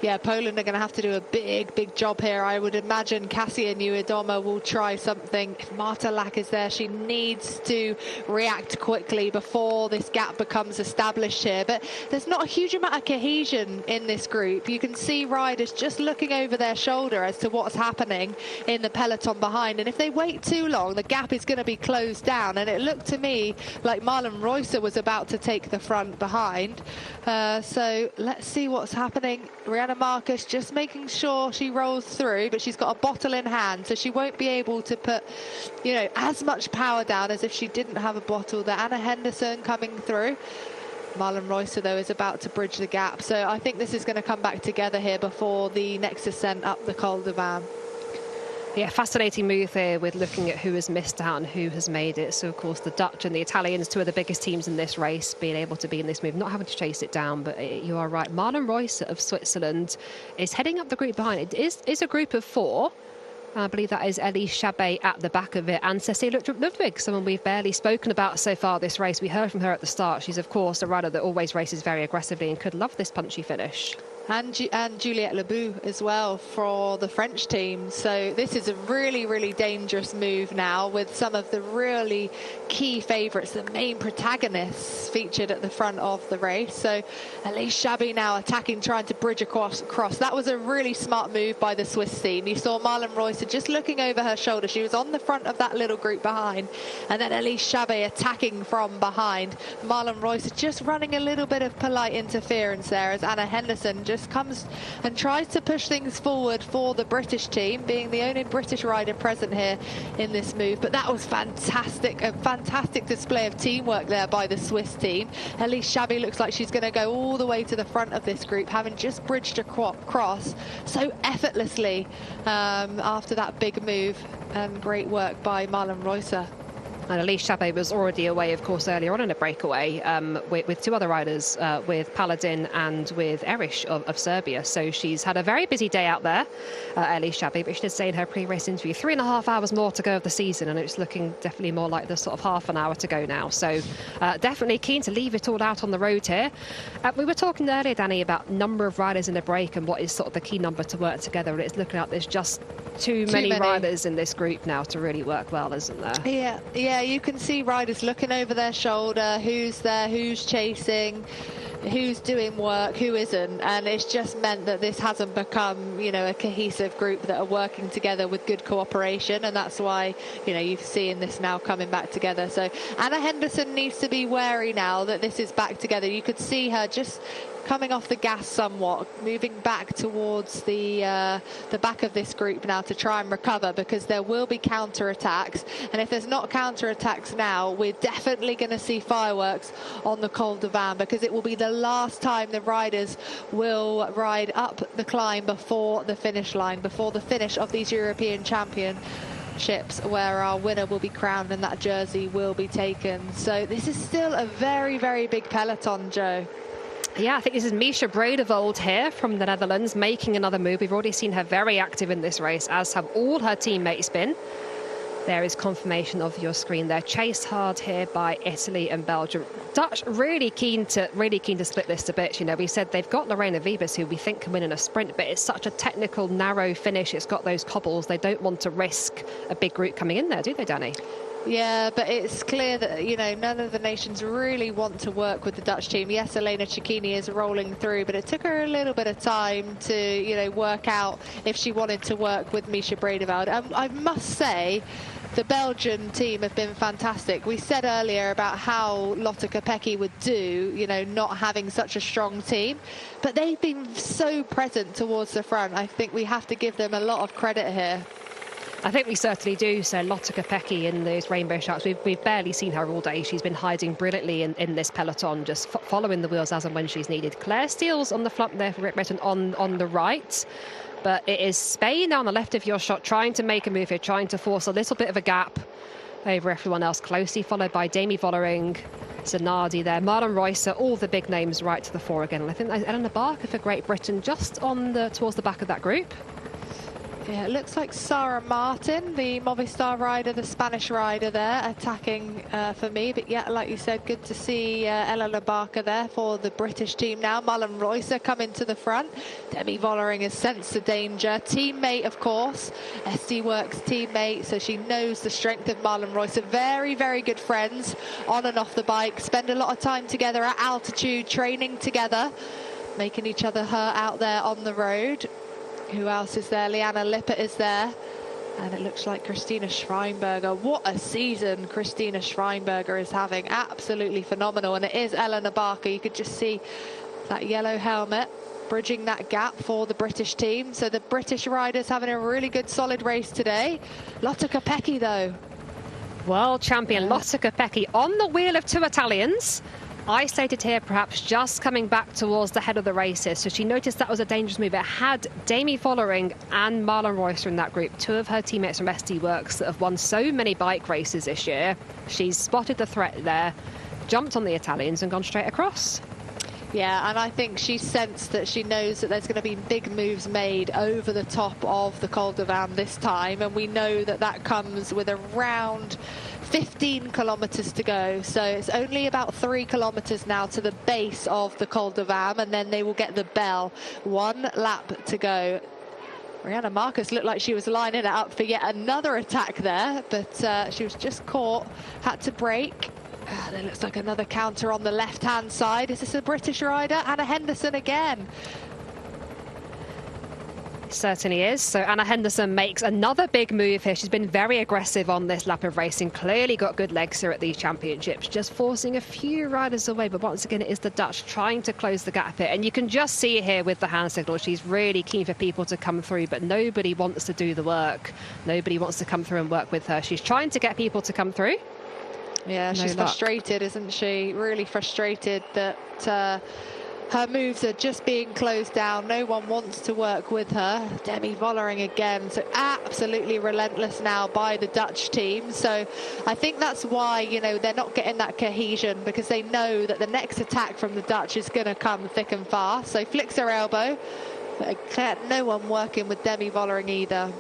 Yeah, Poland are going to have to do a big job here. I would imagine Cassia Niewiadoma will try something. If Marta Lack is there, she needs to react quickly before this gap becomes established here. But there's not a huge amount of cohesion in this group. You can see riders just looking over their shoulder as to what's happening in the peloton behind. And if they wait too long, the gap is going to be closed down. And it looked to me like Marlon Royce was about to take the front behind. So let's see what's happening. Rihanna Marcus just making sure she rolls through, but she's got a bottle in hand, so she won't be able to put, as much power down as if she didn't have a bottle there. Anna Henderson coming through. Marlon Royce, though, is about to bridge the gap. So I think this is going to come back together here before the next ascent up the Col de Vannes. Yeah, fascinating move here with looking at who has missed out and who has made it. So, of course, the Dutch and the Italians, two of the biggest teams in this race, being able to be in this move, not having to chase it down. But you are right. Marlon Royce of Switzerland is heading up the group behind. It is a group of 4. I believe that is Elise Chabet at the back of it, and Cecilia Ludwig, someone we've barely spoken about so far this race. We heard from her at the start. She's, of course, a rider that always races very aggressively and could love this punchy finish. And Juliette Lebeau as well for the French team. So this is a really, really dangerous move now, with some of the really key favourites, the main protagonists, featured at the front of the race. So Elise Chabbey now attacking, trying to bridge across. That was a really smart move by the Swiss team. You saw Marlen Reusser just looking over her shoulder. She was on the front of that little group behind. And then Elise Chabbey attacking from behind. Marlen Reusser just running a little bit of polite interference there, as Anna Henderson just comes and tries to push things forward for the British team, being the only British rider present here in this move. But that was fantastic, a fantastic display of teamwork there by the Swiss team. Elise Chabbey looks like she's going to go all the way to the front of this group, having just bridged across so effortlessly after that big move, and great work by Marlen Reusser. And Elise Chabbey was already away, of course, earlier on in a breakaway with two other riders, with Paladin and with Erish of Serbia. So she's had a very busy day out there, Elise Chabbey, but she did say in her pre-race interview 3.5 hours more to go of the season, and it's looking definitely more like the sort of half an hour to go now. So definitely keen to leave it all out on the road here. We were talking earlier, Danny, about number of riders in a break and what is sort of the key number to work together, and it's looking like there's just too many riders in this group now to really work well, isn't there? Yeah, you can see riders looking over their shoulder, who's there, who's chasing, who's doing work, who isn't, and it's just meant that this hasn't become, you know, a cohesive group that are working together with good cooperation, and that's why, you know, you've seen this now coming back together. So Anna Henderson needs to be wary now that this is back together. You could see her just coming off the gas somewhat, moving back towards the back of this group now to try and recover, because there will be counter-attacks, and if there's not counter-attacks now, we're definitely going to see fireworks on the Col de Vannes, because it will be the last time the riders will ride up the climb before the finish line, before the finish of these European Championships, where our winner will be crowned and that jersey will be taken. So this is still a very, very big peloton, Joe. Yeah, I think this is Misha Bredevold here from the Netherlands making another move. We've already seen her very active in this race, as have all her teammates been. There is confirmation of your screen there. Chased hard here by Italy and Belgium. Dutch really keen to split this to bits. You know, we said they've got Lorena Wiebes, who we think can win in a sprint, but it's such a technical, narrow finish. It's got those cobbles. They don't want to risk a big group coming in there, do they, Danny? Yeah, but it's clear that, you know, none of the nations really want to work with the Dutch team. Yes, Elena Cecchini is rolling through, but it took her a little bit of time to, you know, work out if she wanted to work with Misha Bredevold. I must say, the Belgian team have been fantastic. We said earlier about how Lotte Kopecky would do, you know, not having such a strong team, but they've been so present towards the front. I think we have to give them a lot of credit here. I think we certainly do. So Lotte Kopecky in those rainbow sharks, we've barely seen her all day. She's been hiding brilliantly in this peloton, just following the wheels as and when she's needed. Claire Steele's on the front there for Great Britain on the right. But it is Spain on the left of your shot, trying to make a move here, trying to force a little bit of a gap over everyone else, closely followed by Demi Vollering, Zanardi there, Marlen Reusser, all the big names right to the fore again. And I think Eleanor Barker for Great Britain just towards the back of that group. Yeah, it looks like Sarah Martin, the Movistar rider, the Spanish rider there, attacking for me. But yeah, like you said, good to see Eleanor Barker there for the British team now. Marlen Reusser coming to the front. Demi Vollering has sensed the danger. Teammate, of course, SD Works teammate, so she knows the strength of Marlen Reusser. Very, very good friends on and off the bike. Spend a lot of time together at altitude, training together, making each other hurt out there on the road. Who else is there? Liana Lippert is there. And it looks like Christina Schweinberger. What a season Christina Schweinberger is having. Absolutely phenomenal. And it is Eleanor Barker. You could just see that yellow helmet bridging that gap for the British team. So the British riders having a really good, solid race today. Lotte Kopecky, though. World champion Lotte Kopecky on the wheel of two Italians. Isolated here, perhaps just coming back towards the head of the races. So she noticed that was a dangerous move. It had Demi Vollering and Marlen Reusser in that group, two of her teammates from SD Works that have won so many bike races this year. She's spotted the threat there, jumped on the Italians and gone straight across. Yeah, and I think she sensed that she knows that there's going to be big moves made over the top of the Col de Vannes this time, and we know that that comes with around 15 kilometres to go. So it's only about 3 kilometres now to the base of the Col de Vannes, and then they will get the bell. 1 lap to go. Marianne Marcus looked like she was lining it up for yet another attack there, but she was just caught, had to brake. There looks like another counter on the left-hand side. Is this a British rider? Anna Henderson again. It certainly is. So Anna Henderson makes another big move here. She's been very aggressive on this lap of racing. Clearly got good legs here at these championships, just forcing a few riders away. But once again, it is the Dutch trying to close the gap here. And you can just see here with the hand signal, she's really keen for people to come through, but nobody wants to do the work. Nobody wants to come through and work with her. She's trying to get people to come through. Yeah, she's frustrated, isn't she? Really frustrated that her moves are just being closed down. No one wants to work with her. Demi Vollering again, so absolutely relentless now by the Dutch team. So I think that's why, you know, they're not getting that cohesion, because they know that the next attack from the Dutch is going to come thick and fast. So flicks her elbow, but no one working with Demi Vollering either.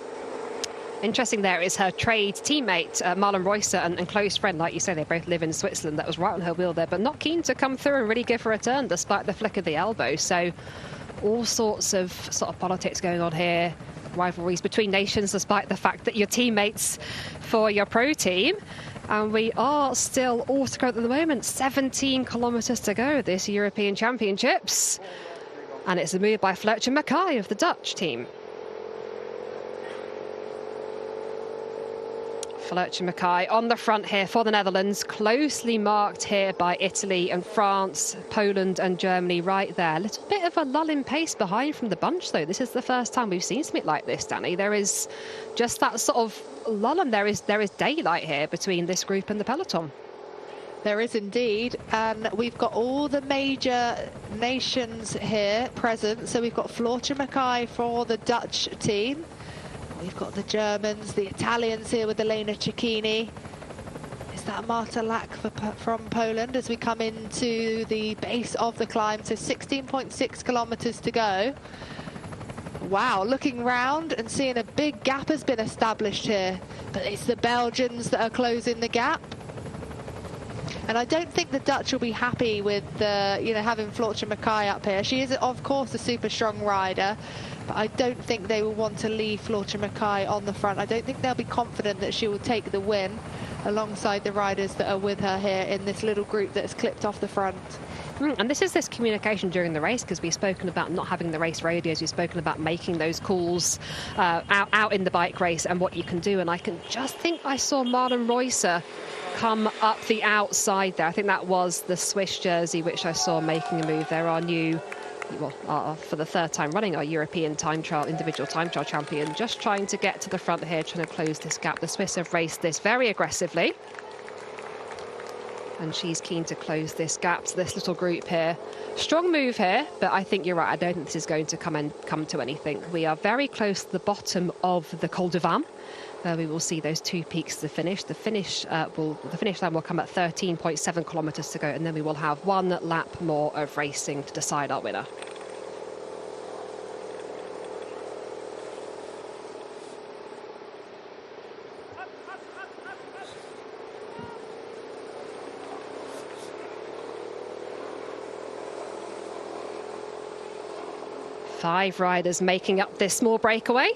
Interesting there is her trade teammate, Marlon Reusser, and close friend, like you say, they both live in Switzerland. That was right on her wheel there, but not keen to come through and really give her a turn despite the flick of the elbow. So all sorts of politics going on here, rivalries between nations despite the fact that you're teammates for your pro team. And we are still all together at the moment, 17 kilometres to go this European Championships. And it's a move by Fletcher Mackay of the Dutch team. Fletcher Mackay on the front here for the Netherlands, closely marked here by Italy and France, Poland and Germany right there. A little bit of a lull in pace behind from the bunch, though. This is the first time we've seen something like this, Danny. There is just that sort of lull, and there is daylight here between this group and the peloton. There is indeed, and we've got all the major nations here present. So we've got Fletcher Mackay for the Dutch team. We've got the Germans, the Italians here with Elena Cecchini. Is that Marta Lack from Poland as we come into the base of the climb? So 16.6 kilometres to go. Wow, looking round and seeing a big gap has been established here. But it's the Belgians that are closing the gap. And I don't think the Dutch will be happy with having Fletcher Mackay up here. She is, of course, a super strong rider, but I don't think they will want to leave Fletcher Mackay on the front. I don't think they'll be confident that she will take the win alongside the riders that are with her here in this little group that's clipped off the front. And this communication during the race, because we've spoken about not having the race radios, we've spoken about making those calls out in the bike race and what you can do. And I can just think I saw Marlon Reusser come up the outside there. I think that was the Swiss jersey which I saw making a move there. Our new, for the third time running, our European time trial, individual time trial champion, just trying to get to the front here, trying to close this gap. The Swiss have raced this very aggressively, and she's keen to close this gap to this little group here. Strong move here, but I think you're right. I don't think this is going to come to anything. We are very close to the bottom of the Col de Vannes. We will see those two peaks to finish. The finish line will come at 13.7 kilometres to go, and then we will have 1 lap more of racing to decide our winner. Five riders making up this small breakaway.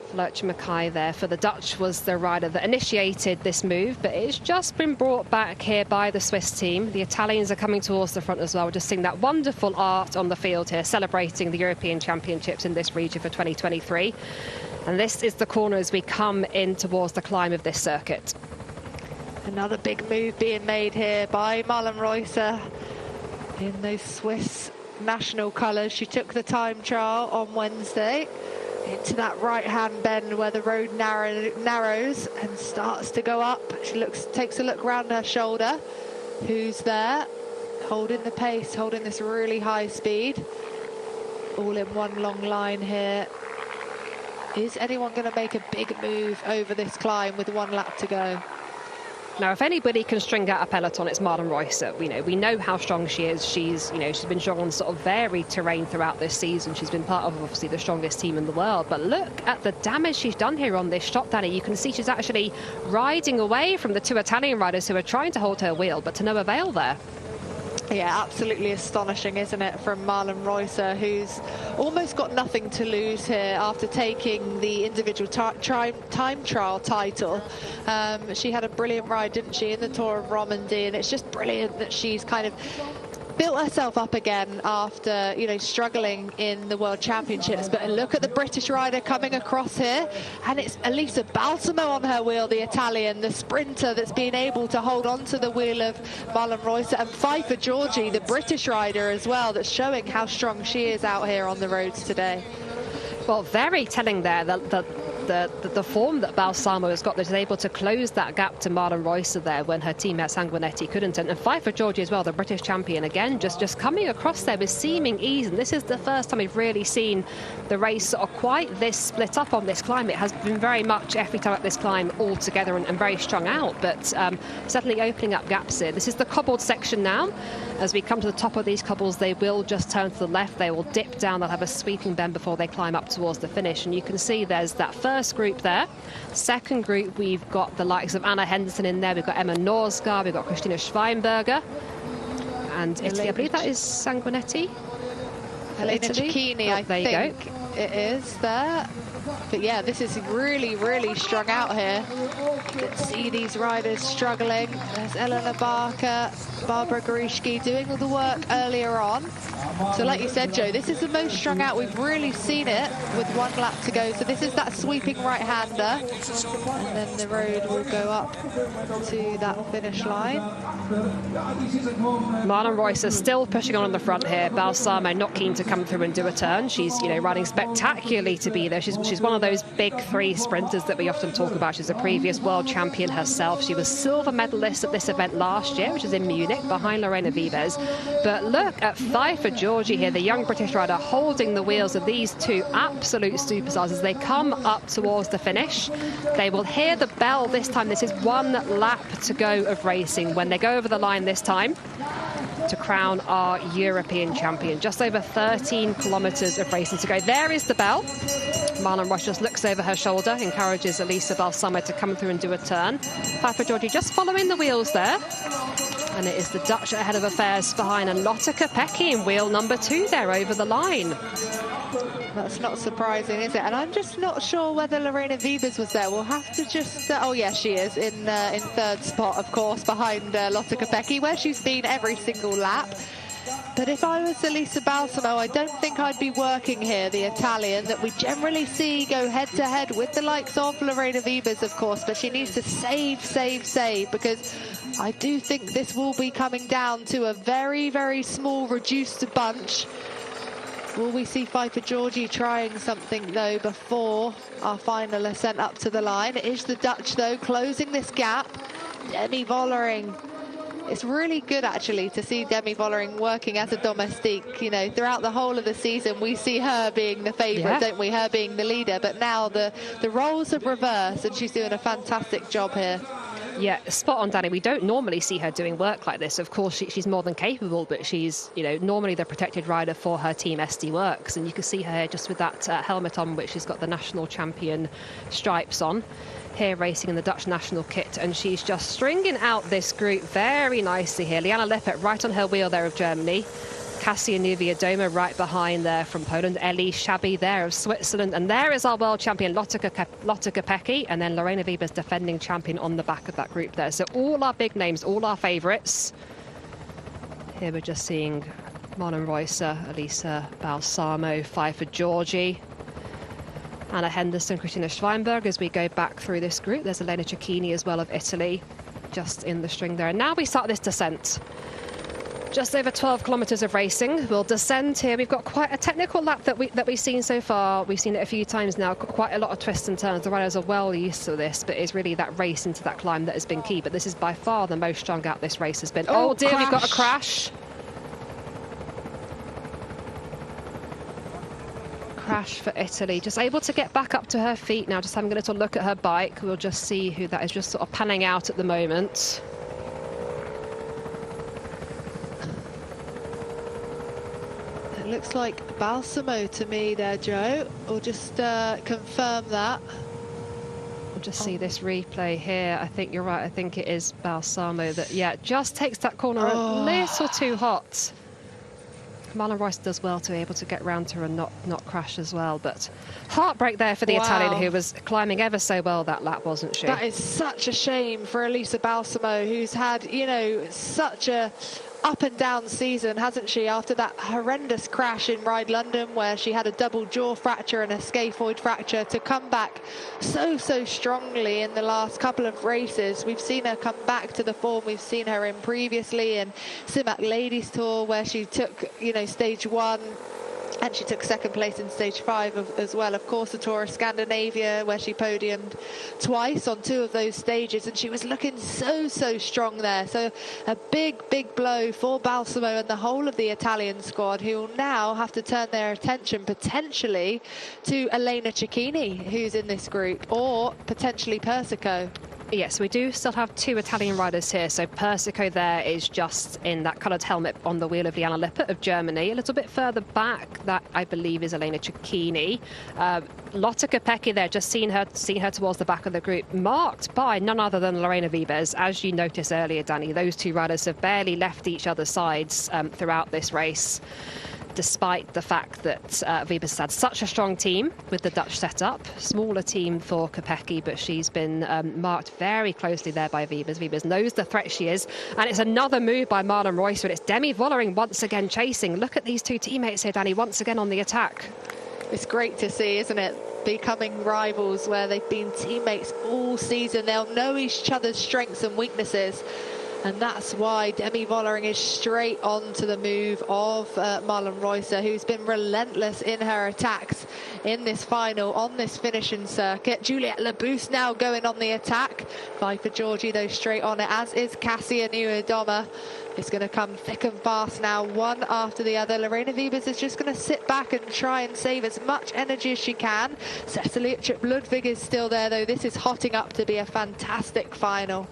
Fletcher Mackay there for the Dutch was the rider that initiated this move, but it's just been brought back here by the Swiss team. The Italians are coming towards the front as well. We're just seeing that wonderful art on the field here, celebrating the European Championships in this region for 2023. And this is the corner as we come in towards the climb of this circuit. Another big move being made here by Marlon Reusser in those Swiss national colours. She took the time trial on Wednesday into that right-hand bend where the road narrows and starts to go up. She takes a look round her shoulder. Who's there? Holding the pace, holding this really high speed. All in one long line here. Is anyone going to make a big move over this climb with 1 lap to go? Now, if anybody can string out a peloton, it's Marlen Reusser. We know how strong she is. She's been strong on sort of varied terrain throughout this season. She's been part of, obviously, the strongest team in the world. But look at the damage she's done here on this shot, Danny. You can see she's actually riding away from the two Italian riders who are trying to hold her wheel, but to no avail there. Yeah, absolutely astonishing, isn't it, from Marlen Reusser, who's almost got nothing to lose here after taking the individual time trial title. She had a brilliant ride, didn't she, in the Tour of Romandie, and it's just brilliant that she's kind of built herself up again after, struggling in the World Championships. But look at the British rider coming across here, and it's Elisa Balsamo on her wheel, the Italian, the sprinter that's been able to hold on to the wheel of Marlen Reusser, and Pfeiffer Georgi, the British rider as well, that's showing how strong she is out here on the roads today. Well, very telling there the form that Balsamo has got, that is able to close that gap to Marlen Reusser there when her teammate Sanguinetti couldn't. And Pfeiffer Georgi as well, the British champion, again, just coming across there with seeming ease. And this is the first time we've really seen the race sort of quite this split up on this climb. It has been very much every time up this climb all together and very strung out, but certainly opening up gaps here. This is the cobbled section now. As we come to the top of these cobbles, they will just turn to the left. They will dip down. They'll have a sweeping bend before they climb up towards the finish. And you can see there's that first group there. Second group, we've got the likes of Anna Henderson in there. We've got Emma Norsgaard. We've got Christina Schweinberger. And Italy, I believe that is Sanguinetti. Elena Cecchini, I think it is there. But yeah, this is really, really strung out here. Let's see these riders struggling. There's Elena Barker, Barbara Gorischki doing all the work earlier on. So like you said, Joe, this is the most strung out we've really seen it with 1 lap to go. So this is that sweeping right-hander. And then the road will go up to that finish line. Marlen Reusser still pushing on the front here. Balsamo not keen to come through and do a turn. She's, riding spectacularly to be there. She's one of those big three sprinters that we often talk about. She's a previous world champion herself. She was silver medalist at this event last year, which is in Munich, behind Lorena Vives. But look at Pfeiffer Georgi here, the young British rider, holding the wheels of these two absolute superstars as they come up towards the finish. They will hear the bell this time. This is 1 lap to go of racing when they go over the line this time to crown our European champion. Just over 13 kilometres of racing to go. There is the bell. Marlen Reusser just looks over her shoulder, encourages Elisa Balsamo to come through and do a turn. Pfeiffer Georgi just following the wheels there. And it is the Dutch ahead of affairs behind, and Lotte Kopecky in wheel number 2 there over the line. That's not surprising, is it? And I'm just not sure whether Lorena Vives was there. We'll have to just... oh, yeah, she is in third spot, of course, behind Lotte Kopecky, where she's been every single lap. But if I was Elisa Balsamo, I don't think I'd be working here, the Italian, that we generally see go head-to-head with the likes of Lorena Vives, of course, but she needs to save, because I do think this will be coming down to a very, very small, reduced bunch. Will we see Pfeiffer Georgi trying something, though, before our final ascent up to the line? It is the Dutch, though, closing this gap. Demi Vollering. It's really good, actually, to see Demi Vollering working as a domestique. Throughout the whole of the season, we see her being the favourite, don't we? Her being the leader. But now the roles have reversed, and she's doing a fantastic job here. Yeah, spot on, Danny. We don't normally see her doing work like this. Of course, she's more than capable, but she's, normally the protected rider for her team, SD Works. And you can see her here just with that helmet on, which has got the national champion stripes on. Here racing in the Dutch national kit, and she's just stringing out this group very nicely here. Liana Lippert right on her wheel there of Germany. Kasia Niewiadoma right behind there from Poland. Ellie Shabby there of Switzerland. And there is our world champion, Lotte Kopecky, and then Lorena Vives, defending champion, on the back of that group there. So all our big names, all our favourites. Here we're just seeing Marlen Reusser, Elisa Balsamo, Pfeiffer Georgi, Anna Henderson, Christina Schweinberg. As we go back through this group, there's Elena Cecchini as well of Italy, just in the string there. And now we start this descent. Just over 12 kilometres of racing. We'll descend here. We've got quite a technical lap that we've seen so far. We've seen it a few times now. Quite a lot of twists and turns. The riders are well used to this, but it's really that race into that climb that has been key. But this is by far the most strung out this race has been. Oh dear, we've got a crash. crash for Italy. Just able to get back up to her feet now, just having a little look at her bike. We'll just see who that is, just sort of panning out at the moment. It looks like Balsamo to me there, Joe. We'll just confirm that. We'll just see this replay here. I think you're right. I think it is Balsamo that, yeah, just takes that corner a little too hot. Marlon Royce does well to be able to get round to her and not crash as well. But heartbreak there for the Italian, who was climbing ever so well that lap, wasn't she? That is such a shame for Elisa Balsamo, who's had, you know, such a up and down season, hasn't she, after that horrendous crash in Ride London where she had a double jaw fracture and a scaphoid fracture, to come back so strongly in the last couple of races. We've seen her come back to the form we've seen her in previously in Simac Ladies Tour, where she took, you know, stage 1, and she took second place in stage 5 as well. Of course, the Tour of Scandinavia, where she podiumed twice on 2 of those stages, and she was looking so strong there. So a big blow for Balsamo and the whole of the Italian squad, who will now have to turn their attention potentially to Elena Cecchini, who's in this group, or potentially Persico. Yes, we do still have 2 Italian riders here. So Persico there is just in that coloured helmet on the wheel of Liana Lippert of Germany. A little bit further back, that I believe is Elena Cecchini. Lotte Kopecky there, just seeing her towards the back of the group, marked by none other than Lorena Wiebes. As you noticed earlier, Danny, those 2 riders have barely left each other's sides throughout this race, despite the fact that Wiebes has had such a strong team with the Dutch setup. Smaller team for Kopecky, but she's been marked very closely there by Wiebes. Wiebes knows the threat she is, and it's another move by Marlon Royce, but it's Demi Vollering once again chasing. Look at these 2 teammates here, Danny, once again on the attack. It's great to see, isn't it? Becoming rivals where they've been teammates all season. They'll know each other's strengths and weaknesses. And that's why Demi Vollering is straight on to the move of Marlon Royce, who's been relentless in her attacks in this final, on this finishing circuit. Juliette Labousse now going on the attack. Viper Georgie, though, straight on it, as is Cassia Nieuwendomme. It's going to come thick and fast now, one after the other. Lorena Wiebes is just going to sit back and try and save as much energy as she can. Cecilie Uttrup-Ludwig is still there, though. This is hotting up to be a fantastic final.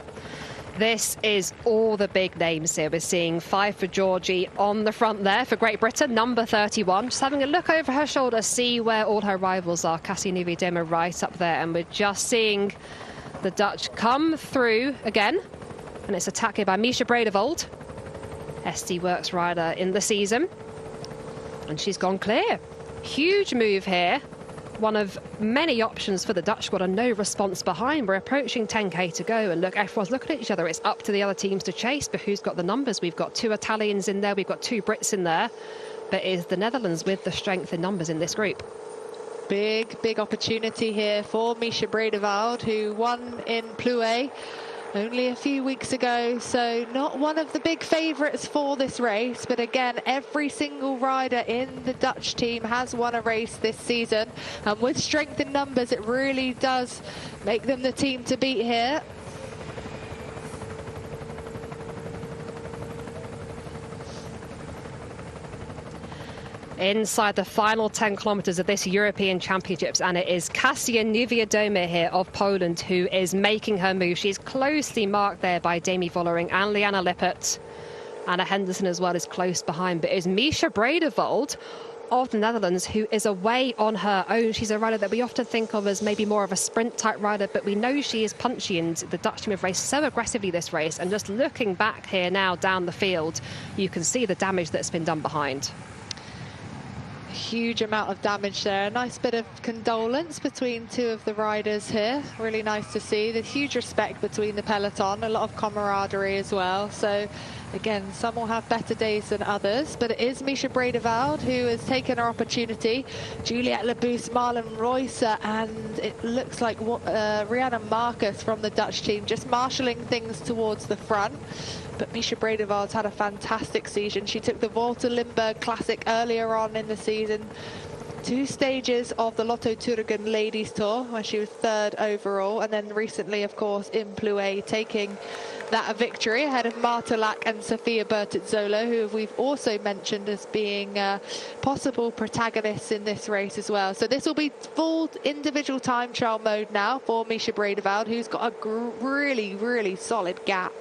This is all the big names here. We're seeing Viper Georgie on the front there for Great Britain, number 31. Just having a look over her shoulder, see where all her rivals are. Cassia Nieuwendomme right up there, and we're just seeing the Dutch come through again. And it's attacked by Misha Bredevold, SD Works rider in the season. And she's gone clear. Huge move here. One of many options for the Dutch squad, and no response behind. We're approaching 10k to go, and look, everyone's looking at each other. It's up to the other teams to chase, but who's got the numbers? We've got 2 Italians in there, we've got 2 Brits in there, but is the Netherlands with the strength in numbers in this group? Big opportunity here for Misha Bredevold, who won in Plouay only a few weeks ago, so not one of the big favourites for this race. But again, every single rider in the Dutch team has won a race this season, and with strength in numbers, it really does make them the team to beat here. Inside the final 10 kilometres of this European Championships, and it is Cassia Nieuwendomme here of Poland who is making her move. She's closely marked there by Demi Vollering and Liana Lippert. Anna Henderson as well is close behind, but it is Misha Bredevold of the Netherlands who is away on her own. She's a rider that we often think of as maybe more of a sprint type rider, but we know she is punchy, and the Dutch team have raced so aggressively this race. And just looking back here now down the field, you can see the damage that's been done behind. Huge amount of damage there. A nice bit of condolence between 2 of the riders here. Really nice to see. The huge respect between the peloton, a lot of camaraderie as well. So again, some will have better days than others, but it is Misha Bredevold who has taken her opportunity. Juliette Labousse, Marlon Royce, and it looks like Rihanna Marcus from the Dutch team just marshalling things towards the front. But Misha Bredevold's had a fantastic season. She took the Volta Limburg Classic earlier on in the season. 2 stages of the Lotto Thüringen Ladies Tour, where she was 3rd overall, and then recently, of course, in Plouay, taking that victory ahead of Marta Lack and Sofia Bertet-Zola, who we've also mentioned as being possible protagonists in this race as well. So this will be full individual time trial mode now for Misha Bredeveld, who's got a really solid gap.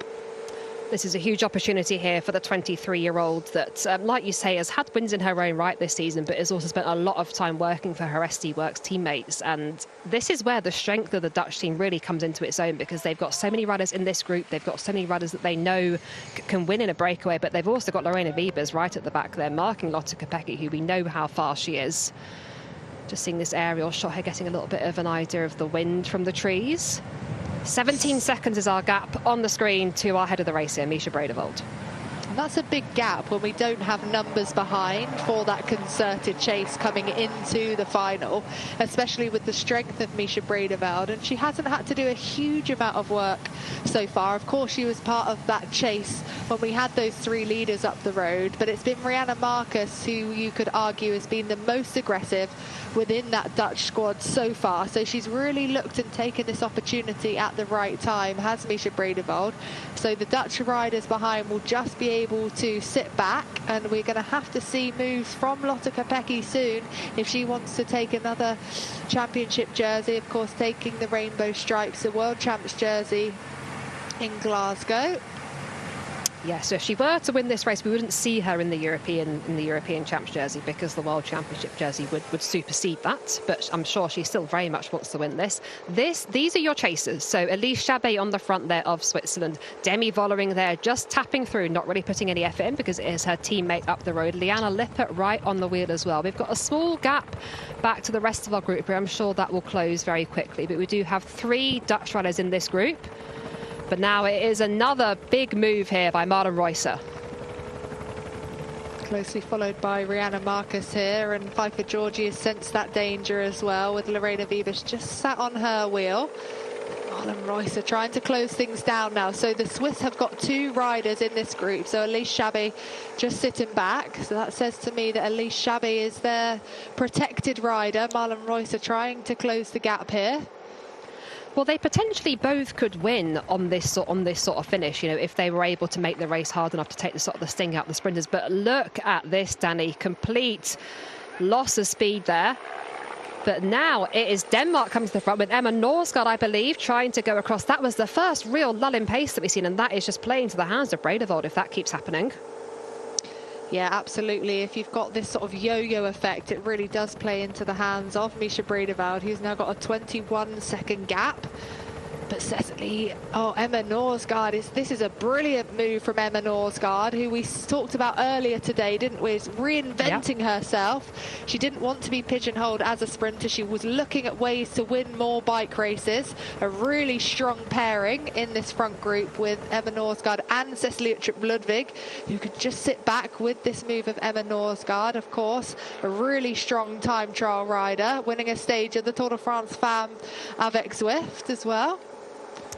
This is a huge opportunity here for the 23-year-old that, like you say, has had wins in her own right this season, but has also spent a lot of time working for her SD Worx teammates. And this is where the strength of the Dutch team really comes into its own, because they've got so many riders in this group. They've got so many riders that they know can win in a breakaway, but they've also got Lorena Wiebes right at the back there, marking Lotte Kopecky, who we know how fast she is. Just seeing this aerial shot here, getting a little bit of an idea of the wind from the trees. 17 seconds is our gap on the screen to our head of the race here, Misha Bredeveld. And that's a big gap when we don't have numbers behind for that concerted chase coming into the final, especially with the strength of Misha Bredeveld. And she hasn't had to do a huge amount of work so far. Of course, she was part of that chase when we had those 3 leaders up the road, but it's been Rianne Marcus who you could argue has been the most aggressive within that Dutch squad so far. So she's really looked and taken this opportunity at the right time, has Misha Bredeveld. So the Dutch riders behind will just be able to sit back, and we're going to have to see moves from Lotte Kopecky soon if she wants to take another championship jersey. Of course, taking the rainbow stripes, the World Champs jersey in Glasgow. Yeah, so if she were to win this race, we wouldn't see her in the European Champs jersey, because the World Championship jersey would supersede that. But I'm sure she still very much wants to win this. These are your chasers. So Elise Chabet on the front there of Switzerland. Demi Vollering there, just tapping through, not really putting any effort in because it is her teammate up the road. Liana Lippert right on the wheel as well. We've got a small gap back to the rest of our group here. I'm sure that will close very quickly. But we do have 3 Dutch riders in this group. But now it is another big move here by Marlen Reusser. Closely followed by Rianne Marcus here, and Pfeiffer Georgi has sensed that danger as well, with Lorena Wiebes just sat on her wheel. Marlen Reusser trying to close things down now. So the Swiss have got 2 riders in this group. So Elise Chabet just sitting back. So that says to me that Elise Chabet is their protected rider. Marlen Reusser trying to close the gap here. Well, they potentially both could win on this sort of finish, you know, if they were able to make the race hard enough to take the sting out of the sprinters. But look at this, Danny, complete loss of speed there. But now it is Denmark coming to the front with Emma Norsgaard, I believe, trying to go across. That was the first real lull in pace that we've seen, and that is just playing to the hands of Bredeveld if that keeps happening. Yeah, absolutely. If you've got this sort of yo-yo effect, it really does play into the hands of Misha Bredeveld, who's now got a 21-second gap. But Cecily, Emma Norsgaard, this is a brilliant move from Emma Norsgaard, who we talked about earlier today, didn't we? Is reinventing herself. She didn't want to be pigeonholed as a sprinter. She was looking at ways to win more bike races. A really strong pairing in this front group with Emma Norsgaard and Cecily Uttrup Ludwig, who could just sit back with this move of Emma Norsgaard. Of course, a really strong time trial rider, winning a stage of the Tour de France Femmes avec Zwift as well.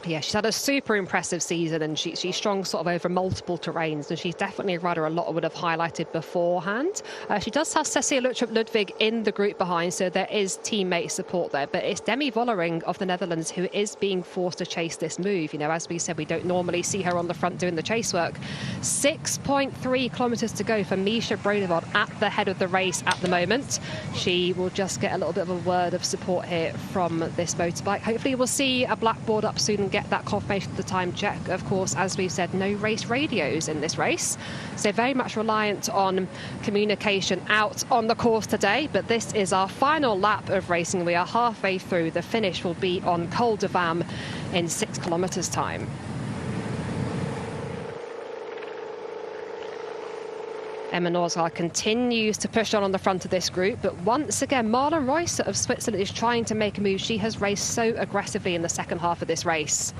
Yeah, she's had a super impressive season, and she's strong sort of over multiple terrains, and she's definitely a rider a lot would have highlighted beforehand. She does have Cecile Uttrup Ludwig in the group behind, so there is teammate support there. But it's Demi Vollering of the Netherlands who is being forced to chase this move. You know, as we said, we don't normally see her on the front doing the chase work. 6.3 kilometres to go for Misha Bredeveld at the head of the race at the moment. She will just get a little bit of a word of support here from this motorbike. Hopefully we'll see a blackboard up soon and get that confirmation of the time check. Of course, as we've said, no race radios in this race, so very much reliant on communication out on the course today. But this is our final lap of racing. We are halfway through. The finish will be on Col de Vam in 6 kilometres time. Emma Norsgaard continues to push on the front of this group, but once again, Marlen Reusser of Switzerland is trying to make a move. She has raced so aggressively in the second half of this race.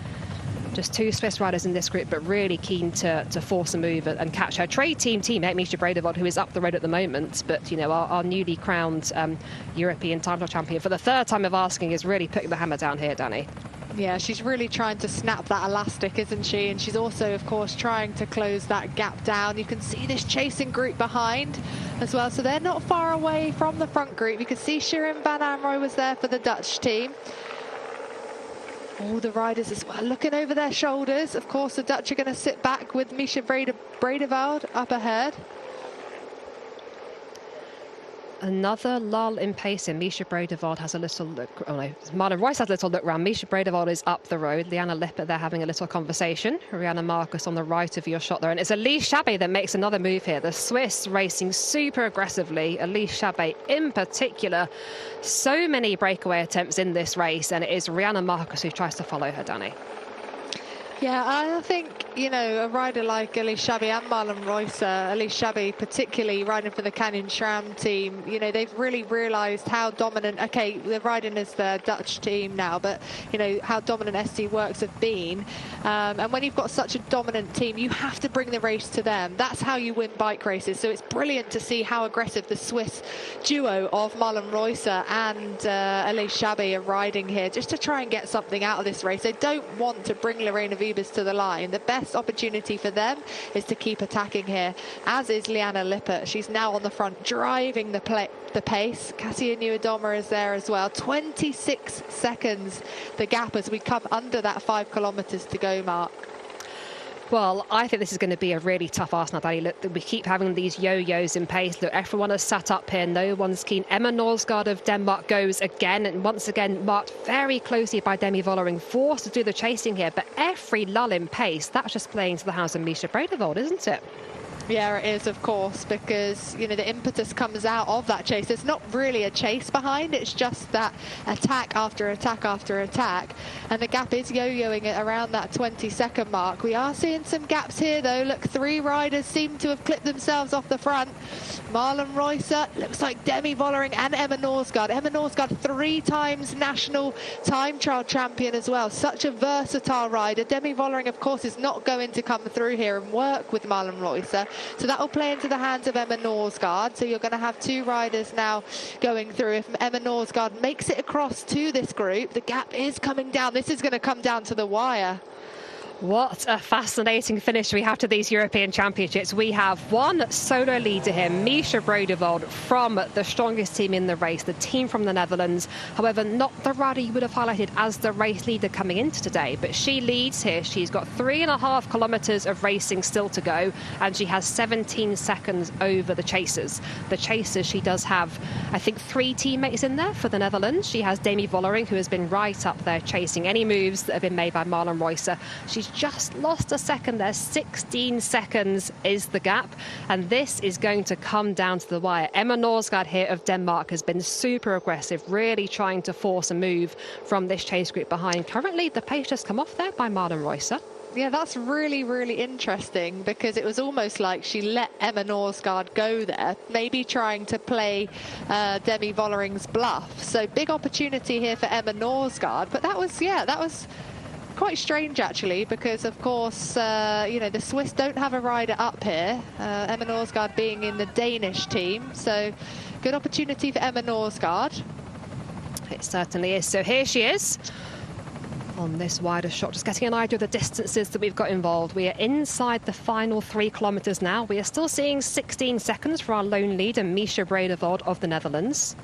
Just 2 Swiss riders in this group, but really keen to force a move and catch her trade teammate, Misha Bredeveld, who is up the road at the moment. But, you know, our newly crowned European title champion, for the 3rd time of asking, is really putting the hammer down here, Danny. Yeah, she's really trying to snap that elastic, isn't she? And she's also, of course, trying to close that gap down. You can see this chasing group behind. as well. So they're not far away from the front group. You can see Shirin van Anrooy was there for the Dutch team. All the riders as well looking over their shoulders. Of course, the Dutch are going to sit back with Misha Bredeveld up ahead. Another lull in pace, and Misha Bredeveld has a little look. Oh no, Marlon Royce has a little look round. Misha Bredeveld is up the road. Liane Lippert, they're having a little conversation. Rianne Markus on the right of your shot there. And it's Elise Chabbey that makes another move here. The Swiss racing super aggressively. Elise Chabbey in particular. So many breakaway attempts in this race, and it is Rianne Markus who tries to follow her, Danny. Yeah, I think, you know, a rider like Elise Chabbey and Marlon Royce, Elise Chabbey particularly riding for the Canyon SRAM team, you know, they've really realised how dominant, okay, they're riding as the Dutch team now, but, you know, how dominant SC Works have been. And when you've got such a dominant team, you have to bring the race to them. That's how you win bike races. So it's brilliant to see how aggressive the Swiss duo of Marlon Royce and Elise Chabbey are riding here, just to try and get something out of this race. They don't want to bring Lorena Wiebes to the line. The best opportunity for them is to keep attacking here, as is Liane Lippert. She's now on the front, driving the pace. Kasia Nieuwendomer is there as well. 26 seconds the gap as we come under that 5 kilometres to go mark. Well, I think this is going to be a really tough ask now, Danny. Look, we keep having these yo-yos in pace. Look, everyone has sat up here. No one's keen. Emma Norsgaard of Denmark goes again, and once again marked very closely by Demi Vollering, forced to do the chasing here. But every lull in pace, that's just playing to the hands of Misha Bredeveld, isn't it? Yeah, it is, of course, because, you know, the impetus comes out of that chase. There's not really a chase behind. It's just that attack after attack after attack. And the gap is yo-yoing at around that 20-second mark. We are seeing some gaps here, though. Look, 3 riders seem to have clipped themselves off the front. Marlon Royce, looks like Demi Vollering and Emma Norsgaard. Emma Norsgaard, 3 times national time trial champion as well. Such a versatile rider. Demi Vollering, of course, is not going to come through here and work with Marlon Royce. So that will play into the hands of Emma Norsgaard. So you're going to have 2 riders now going through. If Emma Norsgaard makes it across to this group, the gap is coming down. This is going to come down to the wire. What a fascinating finish we have to these European Championships. We have one solo leader here, Misha Bredeveld, from the strongest team in the race, the team from the Netherlands. However, not the rider you would have highlighted as the race leader coming into today, but she leads here. She's got 3.5 kilometres of racing still to go, and she has 17 seconds over the chasers. The chasers, she does have, I think, 3 teammates in there for the Netherlands. She has Demi Vollering, who has been right up there chasing any moves that have been made by Marlon Royce. She's just lost a second there. 16 seconds is the gap, and this is going to come down to the wire. Emma Norsgaard here of Denmark has been super aggressive, really trying to force a move from this chase group behind. Currently, the pace just come off there by Marlon Royce. Yeah, that's really, really interesting, because it was almost like she let Emma Norsgaard go there, maybe trying to play Demi Vollering's bluff. So big opportunity here for Emma Norsgaard, but that was quite strange actually, because of course you know, the Swiss don't have a rider up here, Emma Norsgaard being in the Danish team, so good opportunity for Emma Norsgaard. It certainly is. So here she is on this wider shot, just getting an idea of the distances that we've got involved. We are inside the final 3 kilometres now. We are still seeing 16 seconds for our lone leader, Misha Bredeveld of the Netherlands.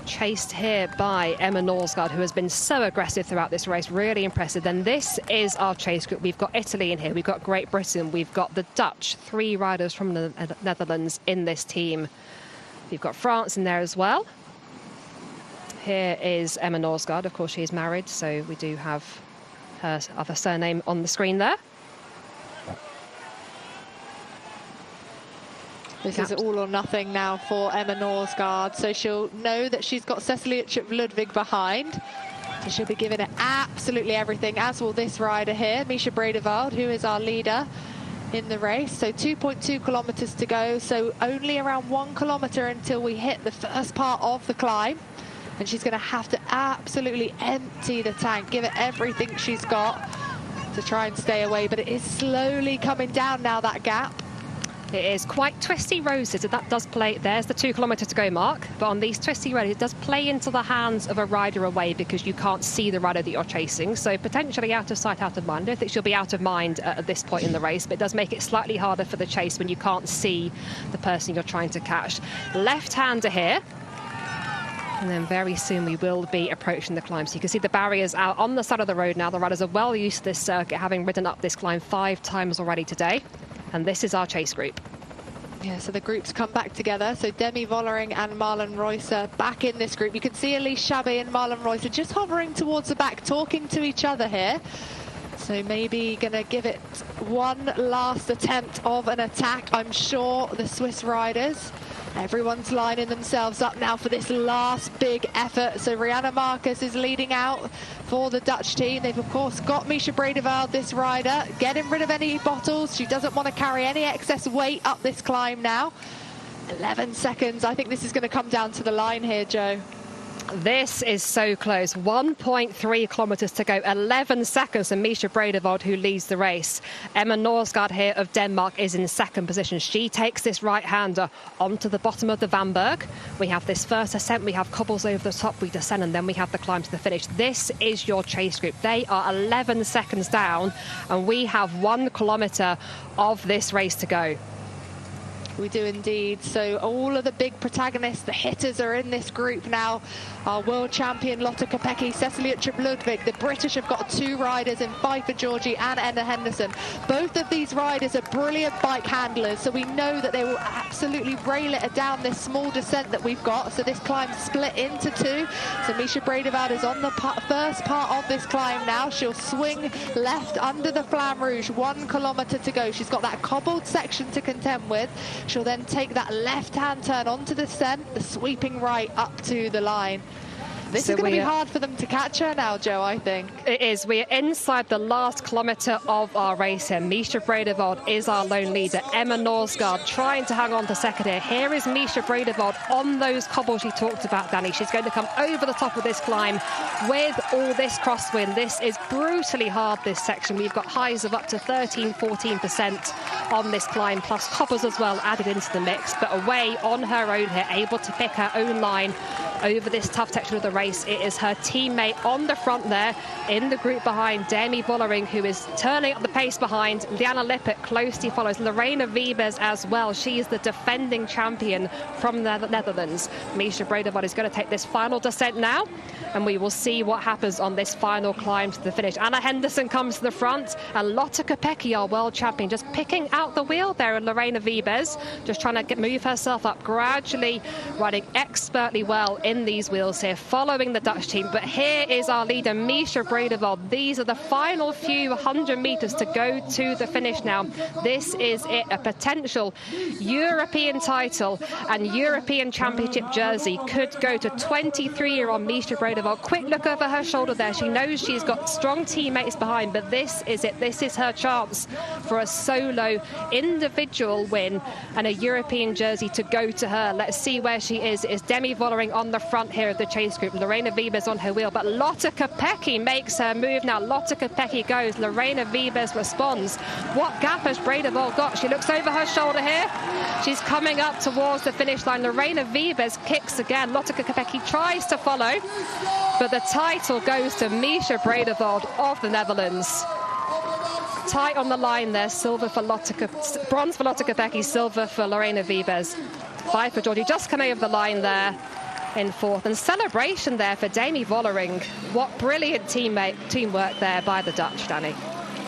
Chased here by Emma Norsgaard, who has been so aggressive throughout this race, really impressive. Then this is our chase group. We've got Italy in here, we've got Great Britain, we've got the Dutch, 3 riders from the Netherlands in this team. We've got France in there as well. Here is Emma Norsgaard. Of course, she is married, so we do have her other surname on the screen there. This is all or nothing now for Emma Norsgaard, so she'll know that she's got Cecilia Ludwig behind. So she'll be giving it absolutely everything, as will this rider here, Misha Bredeveld, who is our leader in the race. So 2.2 kilometres to go, so only around 1 kilometre until we hit the first part of the climb. And she's going to have to absolutely empty the tank, give it everything she's got to try and stay away. But it is slowly coming down now, that gap. It is quite twisty roads, so that does play. There's the 2 kilometre to go mark, but on these twisty roads, it does play into the hands of a rider away because you can't see the rider that you're chasing. So potentially out of sight, out of mind. I don't think she'll be out of mind at this point in the race, but it does make it slightly harder for the chase when you can't see the person you're trying to catch. Left-hander here. And then very soon we will be approaching the climb. So you can see the barriers out on the side of the road now. The riders are well used to this circuit, having ridden up this climb 5 times already today. And this is our chase group. Yeah, so the groups come back together. So Demi Vollering and Marlon Reusser back in this group. You can see Elise Chabet and Marlon Reusser just hovering towards the back, talking to each other here. So maybe going to give it one last attempt of an attack. I'm sure the Swiss riders, everyone's lining themselves up now for this last big effort. So Rianne Marcus is leading out for the Dutch team. They've, of course, got Misha Bredeveld, this rider, getting rid of any bottles. She doesn't want to carry any excess weight up this climb now. 11 seconds. I think this is going to come down to the line here, Joe. This is so close. 1.3 kilometres to go. 11 seconds to Misha Bredeveld, who leads the race. Emma Norsgaard here of Denmark is in second position. She takes this right-hander onto the bottom of the Vanberg. We have this first ascent. We have cobbles over the top. We descend, and then we have the climb to the finish. This is your chase group. They are 11 seconds down, and we have 1 kilometre of this race to go. We do indeed. So all of the big protagonists, the hitters, are in this group now. Our world champion Lotte Kopecky, Cecilie Uttrup-Ludwig. The British have got 2 riders in Pfeiffer Georgie and Enna Henderson. Both of these riders are brilliant bike handlers, so we know that they will absolutely rail it down this small descent that we've got. So this climb split into 2. So Misha Bredeveld is on the first part of this climb now. She'll swing left under the Flamme Rouge. 1 kilometre to go. She's got that cobbled section to contend with. She'll then take that left-hand turn onto the descent, the sweeping right up to the line. This is going to be hard for them to catch her now, Joe, I think. It is. We are inside the last kilometre of our race here. Misha Bredeveld is our lone leader. Emma Norsgaard trying to hang on to second here. Here is Misha Bredeveld on those cobbles she talked about, Danny. She's going to come over the top of this climb with all this crosswind. This is brutally hard, this section. We've got highs of up to 13-14% on this climb, plus cobbles as well added into the mix. But away on her own here, able to pick her own line over this tough section of the race. It is her teammate on the front there in the group behind, Demi Vollering, who is turning up the pace behind. Liana Lippert closely follows. Lorena Wiebes as well. She is the defending champion from the Netherlands. Misha Bredeveld is going to take this final descent now, and we will see what happens on this final climb to the finish. Anna Henderson comes to the front, and Lotte Kopecky, our world champion, just picking out the wheel there, and Lorena Wiebes just trying to move herself up gradually, riding expertly well in these wheels here, following the Dutch team. But here is our leader, Misha Bredeveld. These are the final few 100 metres to go to the finish now. This is it, a potential European title and European Championship jersey could go to 23-year-old Misha Bredeveld. Quick look over her shoulder there. She knows she's got strong teammates behind, but this is it. This is her chance for a solo individual win and a European jersey to go to her. Let's see where she is. It is Demi Vollering on the front here of the chase group. Lorena Wiebes on her wheel, but Lotte Kopecky makes her move now. Lotte Kopecky goes. Lorena Wiebes responds. What gap has Bredeveld got? She looks over her shoulder here. She's coming up towards the finish line. Lorena Wiebes kicks again. Lotte Kopecky tries to follow, but the title goes to Misha Bredeveld of the Netherlands. Tight on the line there. Silver for bronze for Lotte Kopecky, silver for Lorena Wiebes. 5 for Georgie, just coming over the line there in 4th. And celebration there for Demi Vollering. What brilliant teamwork there by the Dutch, Danny.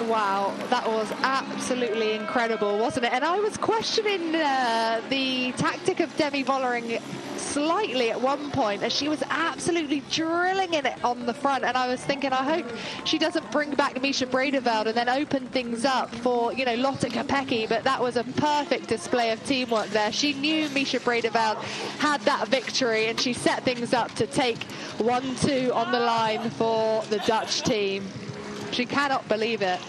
Wow, that was absolutely incredible, wasn't it? And I was questioning the tactic of Demi Vollering slightly at one point, as she was absolutely drilling in it on the front, and I was thinking, I hope she doesn't bring back Misha Bredeveld and then open things up for, you know, Lotte Kopecky. But that was a perfect display of teamwork there. She knew Misha Bredeveld had that victory, and she set things up to take 1-2 on the line for the Dutch team. She cannot believe it.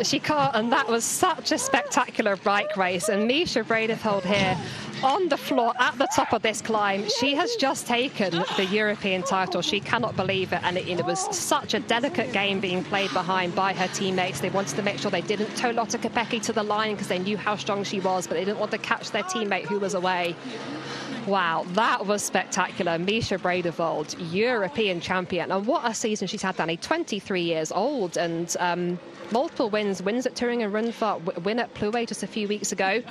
She can't, and that was such a spectacular bike race. And Misha Bredeveld here on the floor at the top of this climb. She has just taken the European title. She cannot believe it. And it was such a delicate game being played behind by her teammates. They wanted to make sure they didn't tow Lotte Kopecky to the line because they knew how strong she was, but they didn't want to catch their teammate who was away. Wow, that was spectacular. Mischa Bredevold, European champion. And what a season she's had, Danny. 23 years old and multiple wins at Turin and Rundfahrt, win at Plouay just a few weeks ago.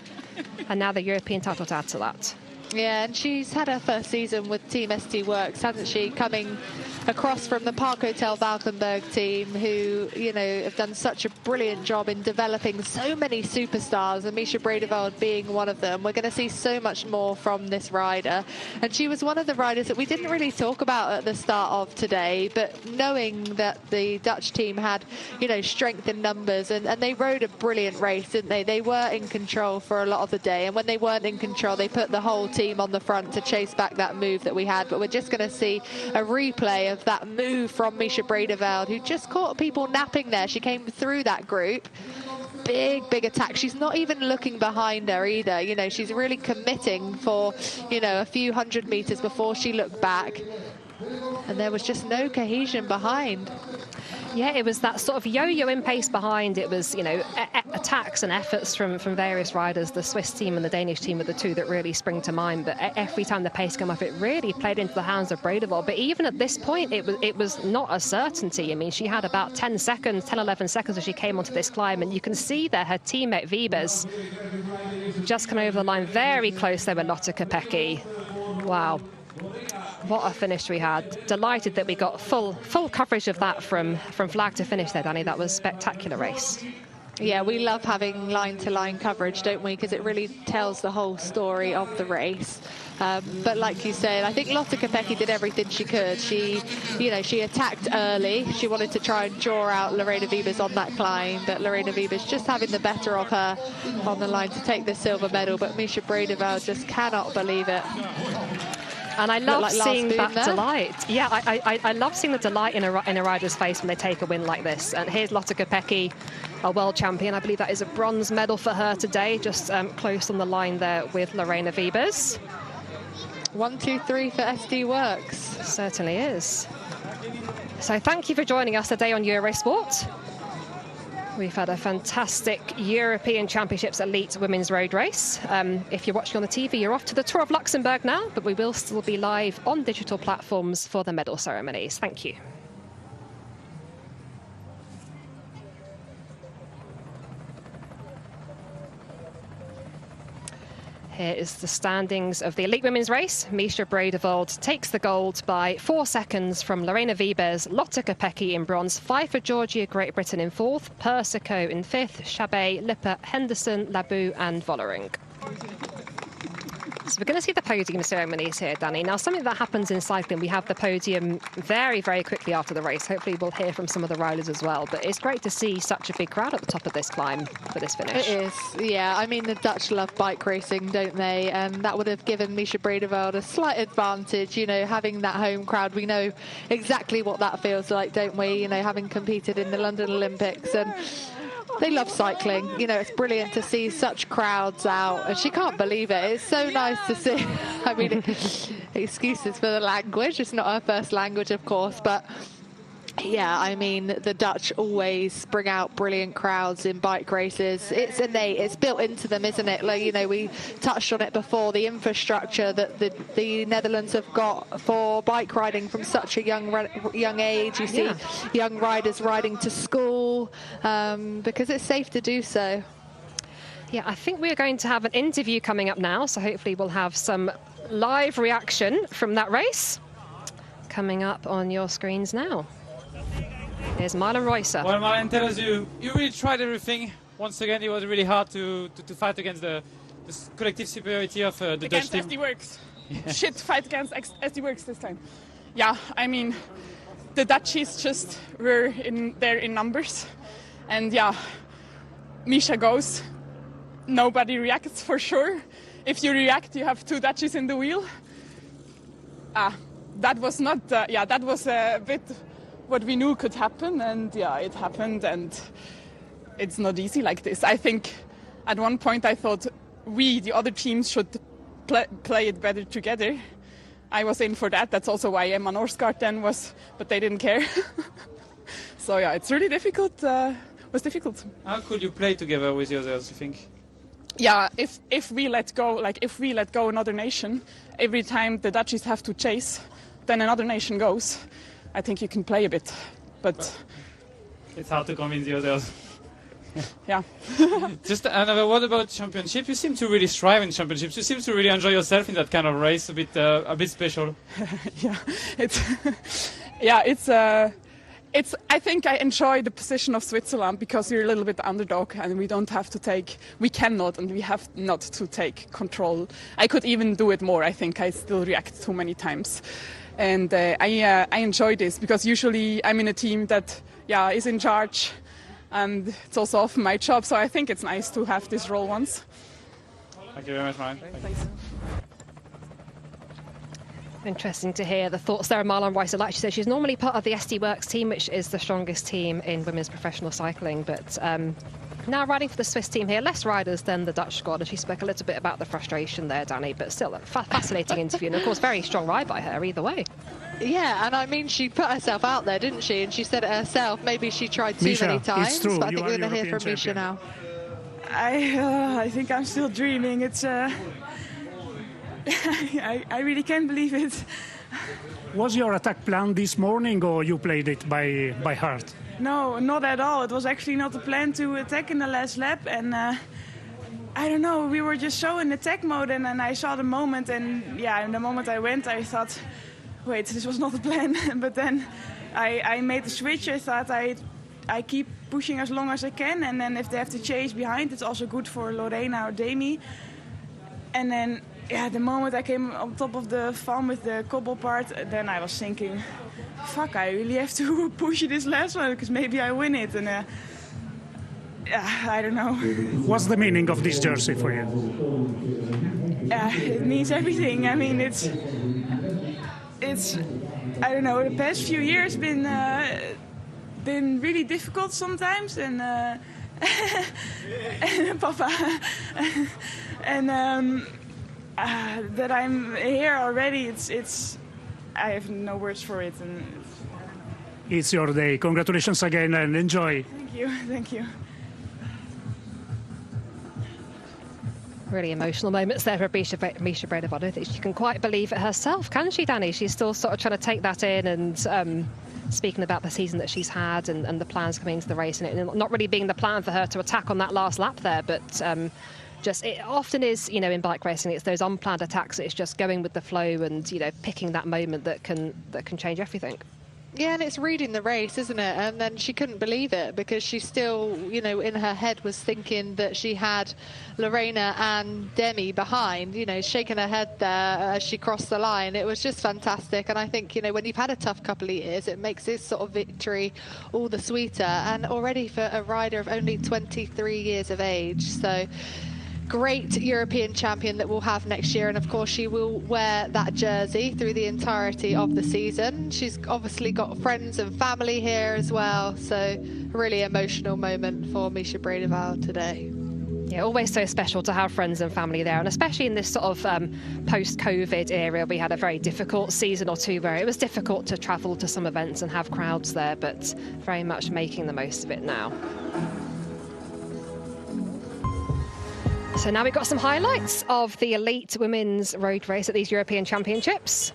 And now the European title to add to that. Yeah, and she's had her first season with Team ST Works, hasn't she? Coming across from the Park Hotel Valkenburg team, who, you know, have done such a brilliant job in developing so many superstars, and Mischa Bredevold being one of them. We're going to see so much more from this rider. And she was one of the riders that we didn't really talk about at the start of today, but knowing that the Dutch team had, you know, strength in numbers, and they rode a brilliant race, didn't they? They were in control for a lot of the day, and when they weren't in control, they put the whole team on the front to chase back that move that we had. But we're just going to see a replay of that move from Mischa Bredevold, who just caught people napping there. She came through that group. Big attack. She's not even looking behind her either. You know, she's really committing for, you know, a few hundred meters before she looked back. And there was just no cohesion behind. Yeah, it was that sort of yo-yoing pace behind. It was, you know, attacks and efforts from various riders. The Swiss team and the Danish team were the two that really spring to mind. But every time the pace came up, it really played into the hands of Bredevold. But even at this point, it was not a certainty. I mean, she had about 10, 11 seconds as she came onto this climb. And you can see there her teammate Wiebes just coming over the line very close there with Lotte Kopecky. Wow. What a finish we had. Delighted that we got full coverage of that from flag to finish there, Danny. That was a spectacular race. Yeah, we love having line-to-line coverage, don't we? Because it really tells the whole story of the race. But like you said, I think Lotte Kopecky did everything she could. She, you know, she attacked early. She wanted to try and draw out Lorena Wiebes on that climb, but Lorena Wiebes just having the better of her on the line to take the silver medal. But Mischa Bredevold just cannot believe it. And I love seeing that there. delight. Yeah, I love seeing the delight in a rider's face when they take a win like this. And here's Lotte Kopecky, a world champion. I believe that is a bronze medal for her today, just close on the line there with Lorena Wiebes. 1, 2, 3 for SD Works. Certainly is. So thank you for joining us today on Eurosport. We've had a fantastic European Championships Elite Women's Road Race. If you're watching on the TV, you're off to the Tour of Luxembourg now, but we will still be live on digital platforms for the medal ceremonies. Thank you. Here is the standings of the elite women's race. Mischa Bredevold takes the gold by 4 seconds from Lorena Wiebes, Lotte Kopecky in bronze, 5 for Georgia, Great Britain in 4th, Persico in 5th, Chabet, Lippert, Henderson, Labou and Vollering. So we're going to see the podium ceremonies here, Danny. Now, something that happens in cycling, we have the podium very, very quickly after the race. Hopefully we'll hear from some of the riders as well. But it's great to see such a big crowd at the top of this climb for this finish. It is, yeah. I mean, the Dutch love bike racing, don't they? And that would have given Mischa Bredevold a slight advantage, you know, having that home crowd. We know exactly what that feels like, don't we? You know, having competed in the London Olympics. And they love cycling. You know, it's brilliant to see such crowds out. And she can't believe it. It's so nice to see. I mean, excuses for the language. It's not her first language, of course. But, yeah, I mean, the Dutch always bring out brilliant crowds in bike races. It's innate. It's built into them, isn't it? Like, you know, we touched on it before, the infrastructure that the Netherlands have got for bike riding from such a young age. You see young riders riding to school because it's safe to do so. Yeah, I think we're going to have an interview coming up now, so hopefully we'll have some live reaction from that race coming up on your screens now. Here's Marlen Reusser. Well, Marlen, tell us, you really tried everything. Once again, it was really hard to fight against the collective superiority of the Dutch team. Against SD Works. Yeah. Shit, fight against SD Works this time. Yeah, I mean, the Dutchies just were there in numbers. And yeah, Mischa goes. Nobody reacts for sure. If you react, you have 2 Dutchies in the wheel. That was not, that was a bit what we knew could happen, and yeah, it happened, and it's not easy like this. I think at one point I thought we, the other teams, should play it better together. I was in for that. That's also why Emma Norsgaard then was, but they didn't care. So yeah, it's really difficult. Was difficult. How could you play together with the others, you think? Yeah, if we let go another nation, every time the Dutchies have to chase, then another nation goes. I think you can play a bit, but it's hard to convince the others. Yeah. Just another word about championship. You seem to really thrive in championships. You seem to really enjoy yourself in that kind of race. A bit special. I think I enjoy the position of Switzerland because we're a little bit the underdog and we cannot and we have not to take control. I could even do it more. I think I still react too many times. And I enjoy this because usually I'm in a team that is in charge, and it's also often my job. So I think it's nice to have this role once. Thank you very much, Marion. Thanks. Interesting to hear the thoughts there of Marlon Reisser. Like she said, she's normally part of the SD Works team, which is the strongest team in women's professional cycling. But now riding for the Swiss team here, less riders than the Dutch squad. And she spoke a little bit about the frustration there, Danny, but still a fascinating interview. And of course, very strong ride by her either way. Yeah, and I mean, she put herself out there, didn't she? And she said it herself. Maybe she tried too many times. It's true. But I think we're going to hear from champion. Mischa now. I think I'm still dreaming. It's I really can't believe it. Was your attack planned this morning, or you played it by heart? No, not at all. It was actually not the plan to attack in the last lap, and I don't know. We were just so in attack mode, and then I saw the moment, and in the moment I went, I thought, wait, this was not the plan. But then I made the switch. I thought I keep pushing as long as I can, and then if they have to chase behind, it's also good for Lorena or Demi. And then, the moment I came on top of the farm with the cobble part, then I was thinking, fuck, I really have to push this last one because maybe I win it. And I don't know. What's the meaning of this jersey for you? It means everything. I mean, it's I don't know. The past few years been really difficult sometimes, and Papa, and that I'm here already. It's I have no words for it, and it's your day. Congratulations again and enjoy. Thank you. Really emotional moments there for Mischa Bredov. I don't think she can quite believe it herself, can she, Danny? She's still sort of trying to take that in and speaking about the season that she's had and the plans coming into the race, and it not really being the plan for her to attack on that last lap there, but just it often is, in bike racing, it's those unplanned attacks. It's just going with the flow and picking that moment that can change everything. Yeah, and it's reading the race, isn't it? And then she couldn't believe it because she still, in her head was thinking that she had Lorena and Demi behind, shaking her head there as she crossed the line. It was just fantastic. And I think, when you've had a tough couple of years, it makes this sort of victory all the sweeter. And already for a rider of only 23 years of age. So great European champion that we'll have next year, and of course she will wear that jersey through the entirety of the season. She's obviously got friends and family here as well, so a really emotional moment for Mischa Bredov today. Yeah, always so special to have friends and family there, and especially in this sort of post-COVID era. We had a very difficult season or two where it was difficult to travel to some events and have crowds there, but very much making the most of it now. So now we've got some highlights of the elite women's road race at these European Championships.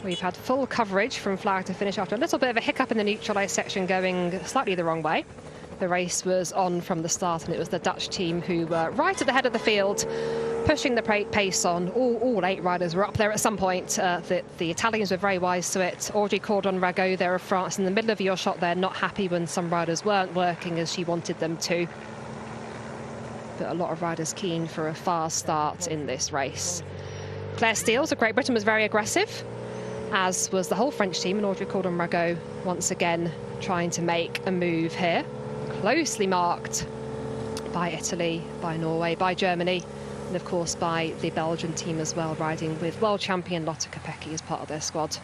We've had full coverage from flag to finish after a little bit of a hiccup in the neutralised section going slightly the wrong way. The race was on from the start, and it was the Dutch team who were right at the head of the field, pushing the pace on. All 8 riders were up there at some point. The Italians were very wise to it. Audrey Cordon-Ragot there of France in the middle of your shot there, not happy when some riders weren't working as she wanted them to. But a lot of riders keen for a fast start in this race. Claire Steels of Great Britain was very aggressive, as was the whole French team, and Audrey Cordon-Ragot once again trying to make a move here. Closely marked by Italy, by Norway, by Germany, and of course by the Belgian team as well, riding with world champion Lotte Kopecky as part of their squad.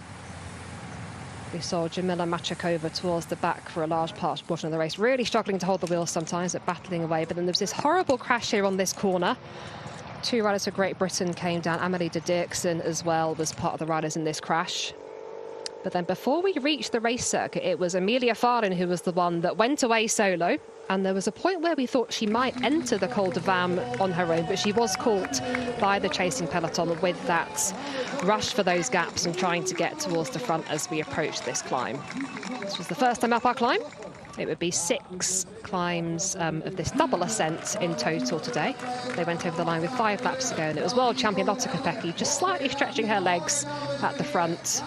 We saw Jamila Machakova towards the back for a large portion of the race, really struggling to hold the wheel sometimes, but battling away. But then there was this horrible crash here on this corner 2 riders for Great Britain came down. Amelie de Dirksen as well was part of the riders in this crash. But then before we reached the race circuit, it was Amelia Farin who was the one that went away solo. And there was a point where we thought she might enter the Col de Vam on her own, but she was caught by the chasing peloton with that rush for those gaps and trying to get towards the front as we approached this climb. This was the first time up our climb. It would be 6 climbs of this double ascent in total today. They went over the line with 5 laps to go, and it was world champion Lotte Kopecky just slightly stretching her legs at the front,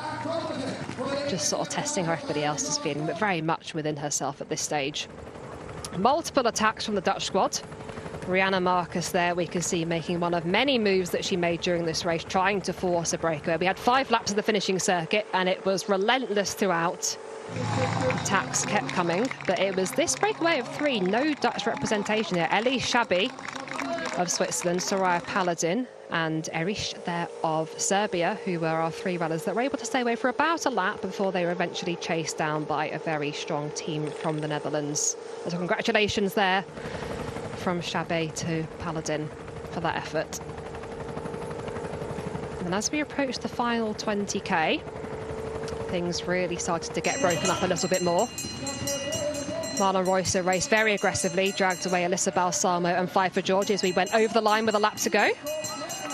just sort of testing how everybody else is feeling, but very much within herself at this stage. Multiple attacks from the Dutch squad. Rianne Marcus there we can see making one of many moves that she made during this race, trying to force a breakaway. We had 5 laps of the finishing circuit and it was relentless throughout. Attacks kept coming, but it was this breakaway of 3, no Dutch representation here. Ellie Chabbey of Switzerland, Soraya Paladin and Erich there of Serbia, who were our 3 runners that were able to stay away for about a lap before they were eventually chased down by a very strong team from the Netherlands. So congratulations there from Chabbey to Paladin for that effort. And as we approach the final 20k, things really started to get broken up a little bit more. Marlon Reusser raced very aggressively, dragged away Alyssa Balsamo and Pfeiffer George as we went over the line with a lap to go.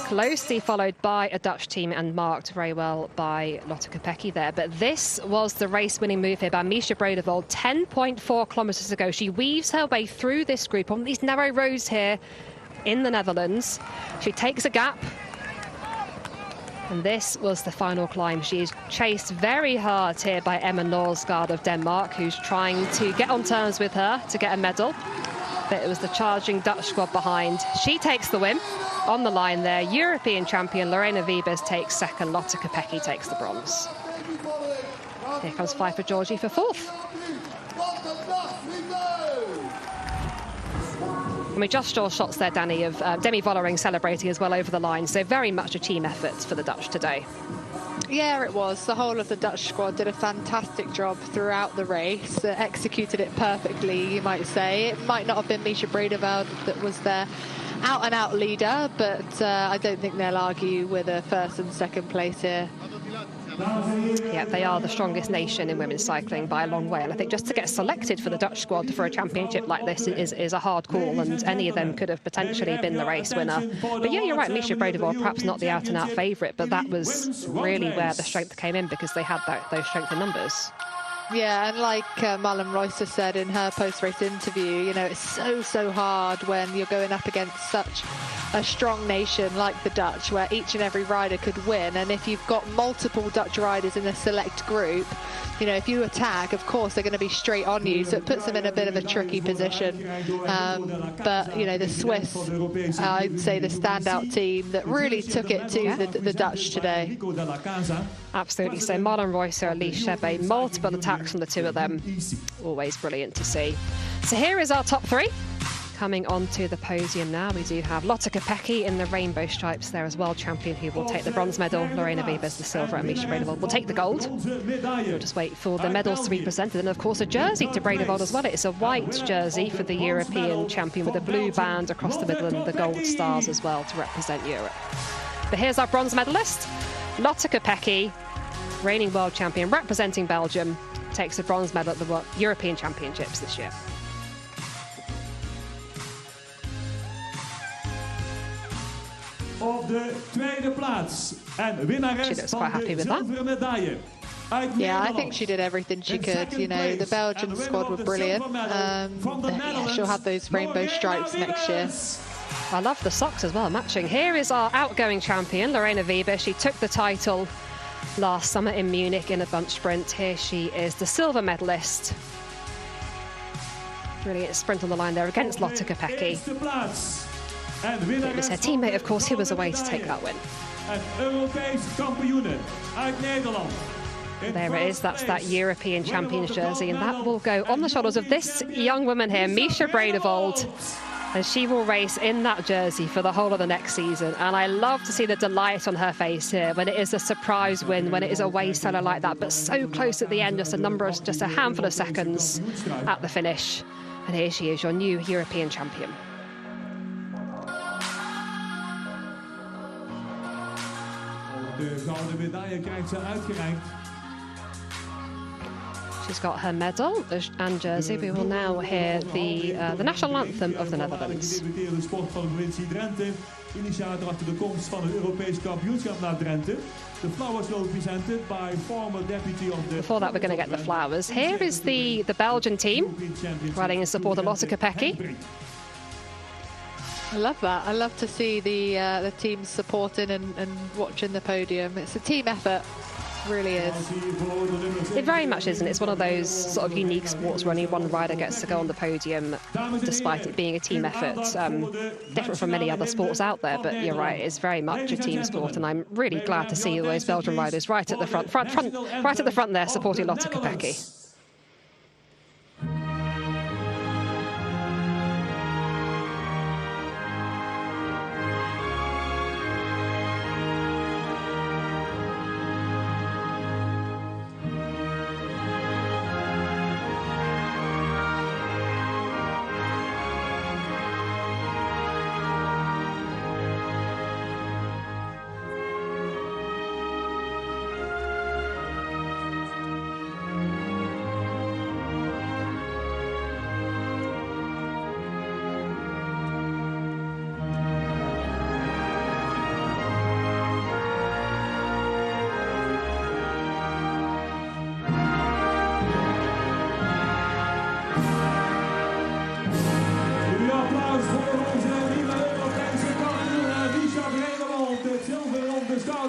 Closely followed by a Dutch team and marked very well by Lotte Kopecky there. But this was the race-winning move here by Misha Bredevold. 10.4 kilometres to go. She weaves her way through this group on these narrow roads here in the Netherlands. She takes a gap. And this was the final climb. She is chased very hard here by Emma Norsgaard of Denmark, who's trying to get on terms with her to get a medal. But it was the charging Dutch squad behind. She takes the win. On the line there, European champion Lorena Wiebes takes second, Lotte Kopecky takes the bronze. Here comes Pfeiffer Georgie for 4th. And we just saw shots there, Danny, of Demi Vollering celebrating as well over the line. So very much a team effort for the Dutch today. Yeah, it was. The whole of the Dutch squad did a fantastic job throughout the race, executed it perfectly, you might say. It might not have been Misha Bredevold that was their out-and-out leader, but I don't think they'll argue with a 1st and 2nd place here. Yeah, they are the strongest nation in women's cycling by a long way. And I think just to get selected for the Dutch squad for a championship like this is a hard call, and any of them could have potentially been the race winner. But yeah, you're right, Misha Bredevold, perhaps not the out-and-out favourite, but that was really where the strength came in because they had those strength in numbers. Yeah, and like Marlon Reusser said in her post-race interview, you know, it's so hard when you're going up against such a strong nation like the Dutch, where each and every rider could win. And if you've got multiple Dutch riders in a select group, you know, if you attack, of course, they're going to be straight on you. So it puts them in a bit of a tricky position. But, you know, the Swiss, I'd say the standout team that really took it to the Dutch today. Absolutely. So Marlon Reusser, Elise Chabbey, multiple attacks from the 2 of them. Always brilliant to see. So here is our top 3. Coming onto the podium now, we do have Lotte Kopecky in the rainbow stripes there as world champion, who will take the bronze medal. Lorena Wiebes the silver, and Misha Bredevold will take the gold. We'll just wait for the medals to be presented, and of course a jersey to Bredevold as well. It's a white jersey for the European champion with a blue band across the middle and the gold stars as well to represent Europe. But here's our bronze medalist, Lotte Kopecky, reigning world champion representing Belgium, takes a bronze medal at the European Championships this year. Op de 2e plaats en winnares van de zilveren medaille. Yeah, I think she did everything she could. You know, the Belgian squad were brilliant. Yeah, she'll have those rainbow stripes next year. I love the socks as well, matching. Here is our outgoing champion, Lorena Wiebes. She took the title last summer in Munich in a bunch sprint. Here she is, the silver medalist. Brilliant sprint on the line there against Lotte Kopecky. It was her teammate, of course, who was away to take that win. There it is, that's that European Champions jersey, and that will go on the shoulders of this young woman here, Misha Bredevold, and she will race in that jersey for the whole of the next season. And I love to see the delight on her face here when it is a surprise win, when it is a way seller like that, but so close at the end, just a handful of seconds at the finish. And here she is, your new European champion. De gouden medaille krijgt ze uitgereikt. She's got her medal and jersey. We will now hear the national anthem of the Netherlands. De sport van de provincie Drenthe. Initiator achter de komst van het Europees kampioenschap naar Drenthe. The flowers will be presented by former deputy of the... Before that, we're going to get the flowers. Here is the Belgian team riding in support of Lotte Kopecky. I love that. I love to see the teams supporting and watching the podium. It's a team effort. It really is. It very much is, and it's one of those sort of unique sports where only one rider gets to go on the podium, despite it being a team effort. Different from many other sports out there, but you're right, it's very much a team sport, and I'm really glad to see all those Belgian riders right at the front there, supporting Lotte Kopecky.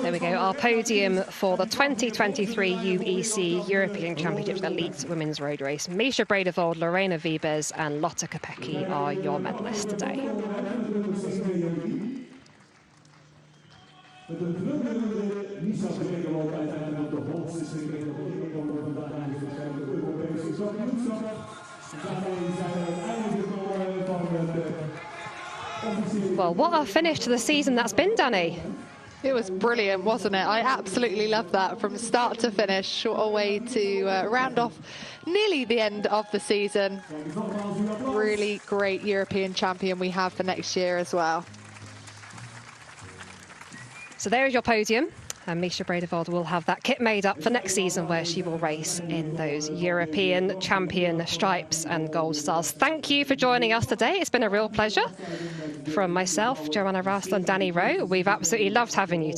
There we go, our podium for the 2023 UEC European Championships Elite Women's Road Race. Misha Bredevold, Lorena Wiebes and Lotte Kopecky are your medalists today. Well, what a finish to the season that's been, Danny. It was brilliant, wasn't it? I absolutely loved that from start to finish. What a way to round off nearly the end of the season. Really great European champion we have for next year as well. So there is your podium. And Misha Bredevold will have that kit made up for next season, where she will race in those European champion stripes and gold stars. Thank you for joining us today. It's been a real pleasure. From myself, Joanna Roust and Danny Rowe, we've absolutely loved having you.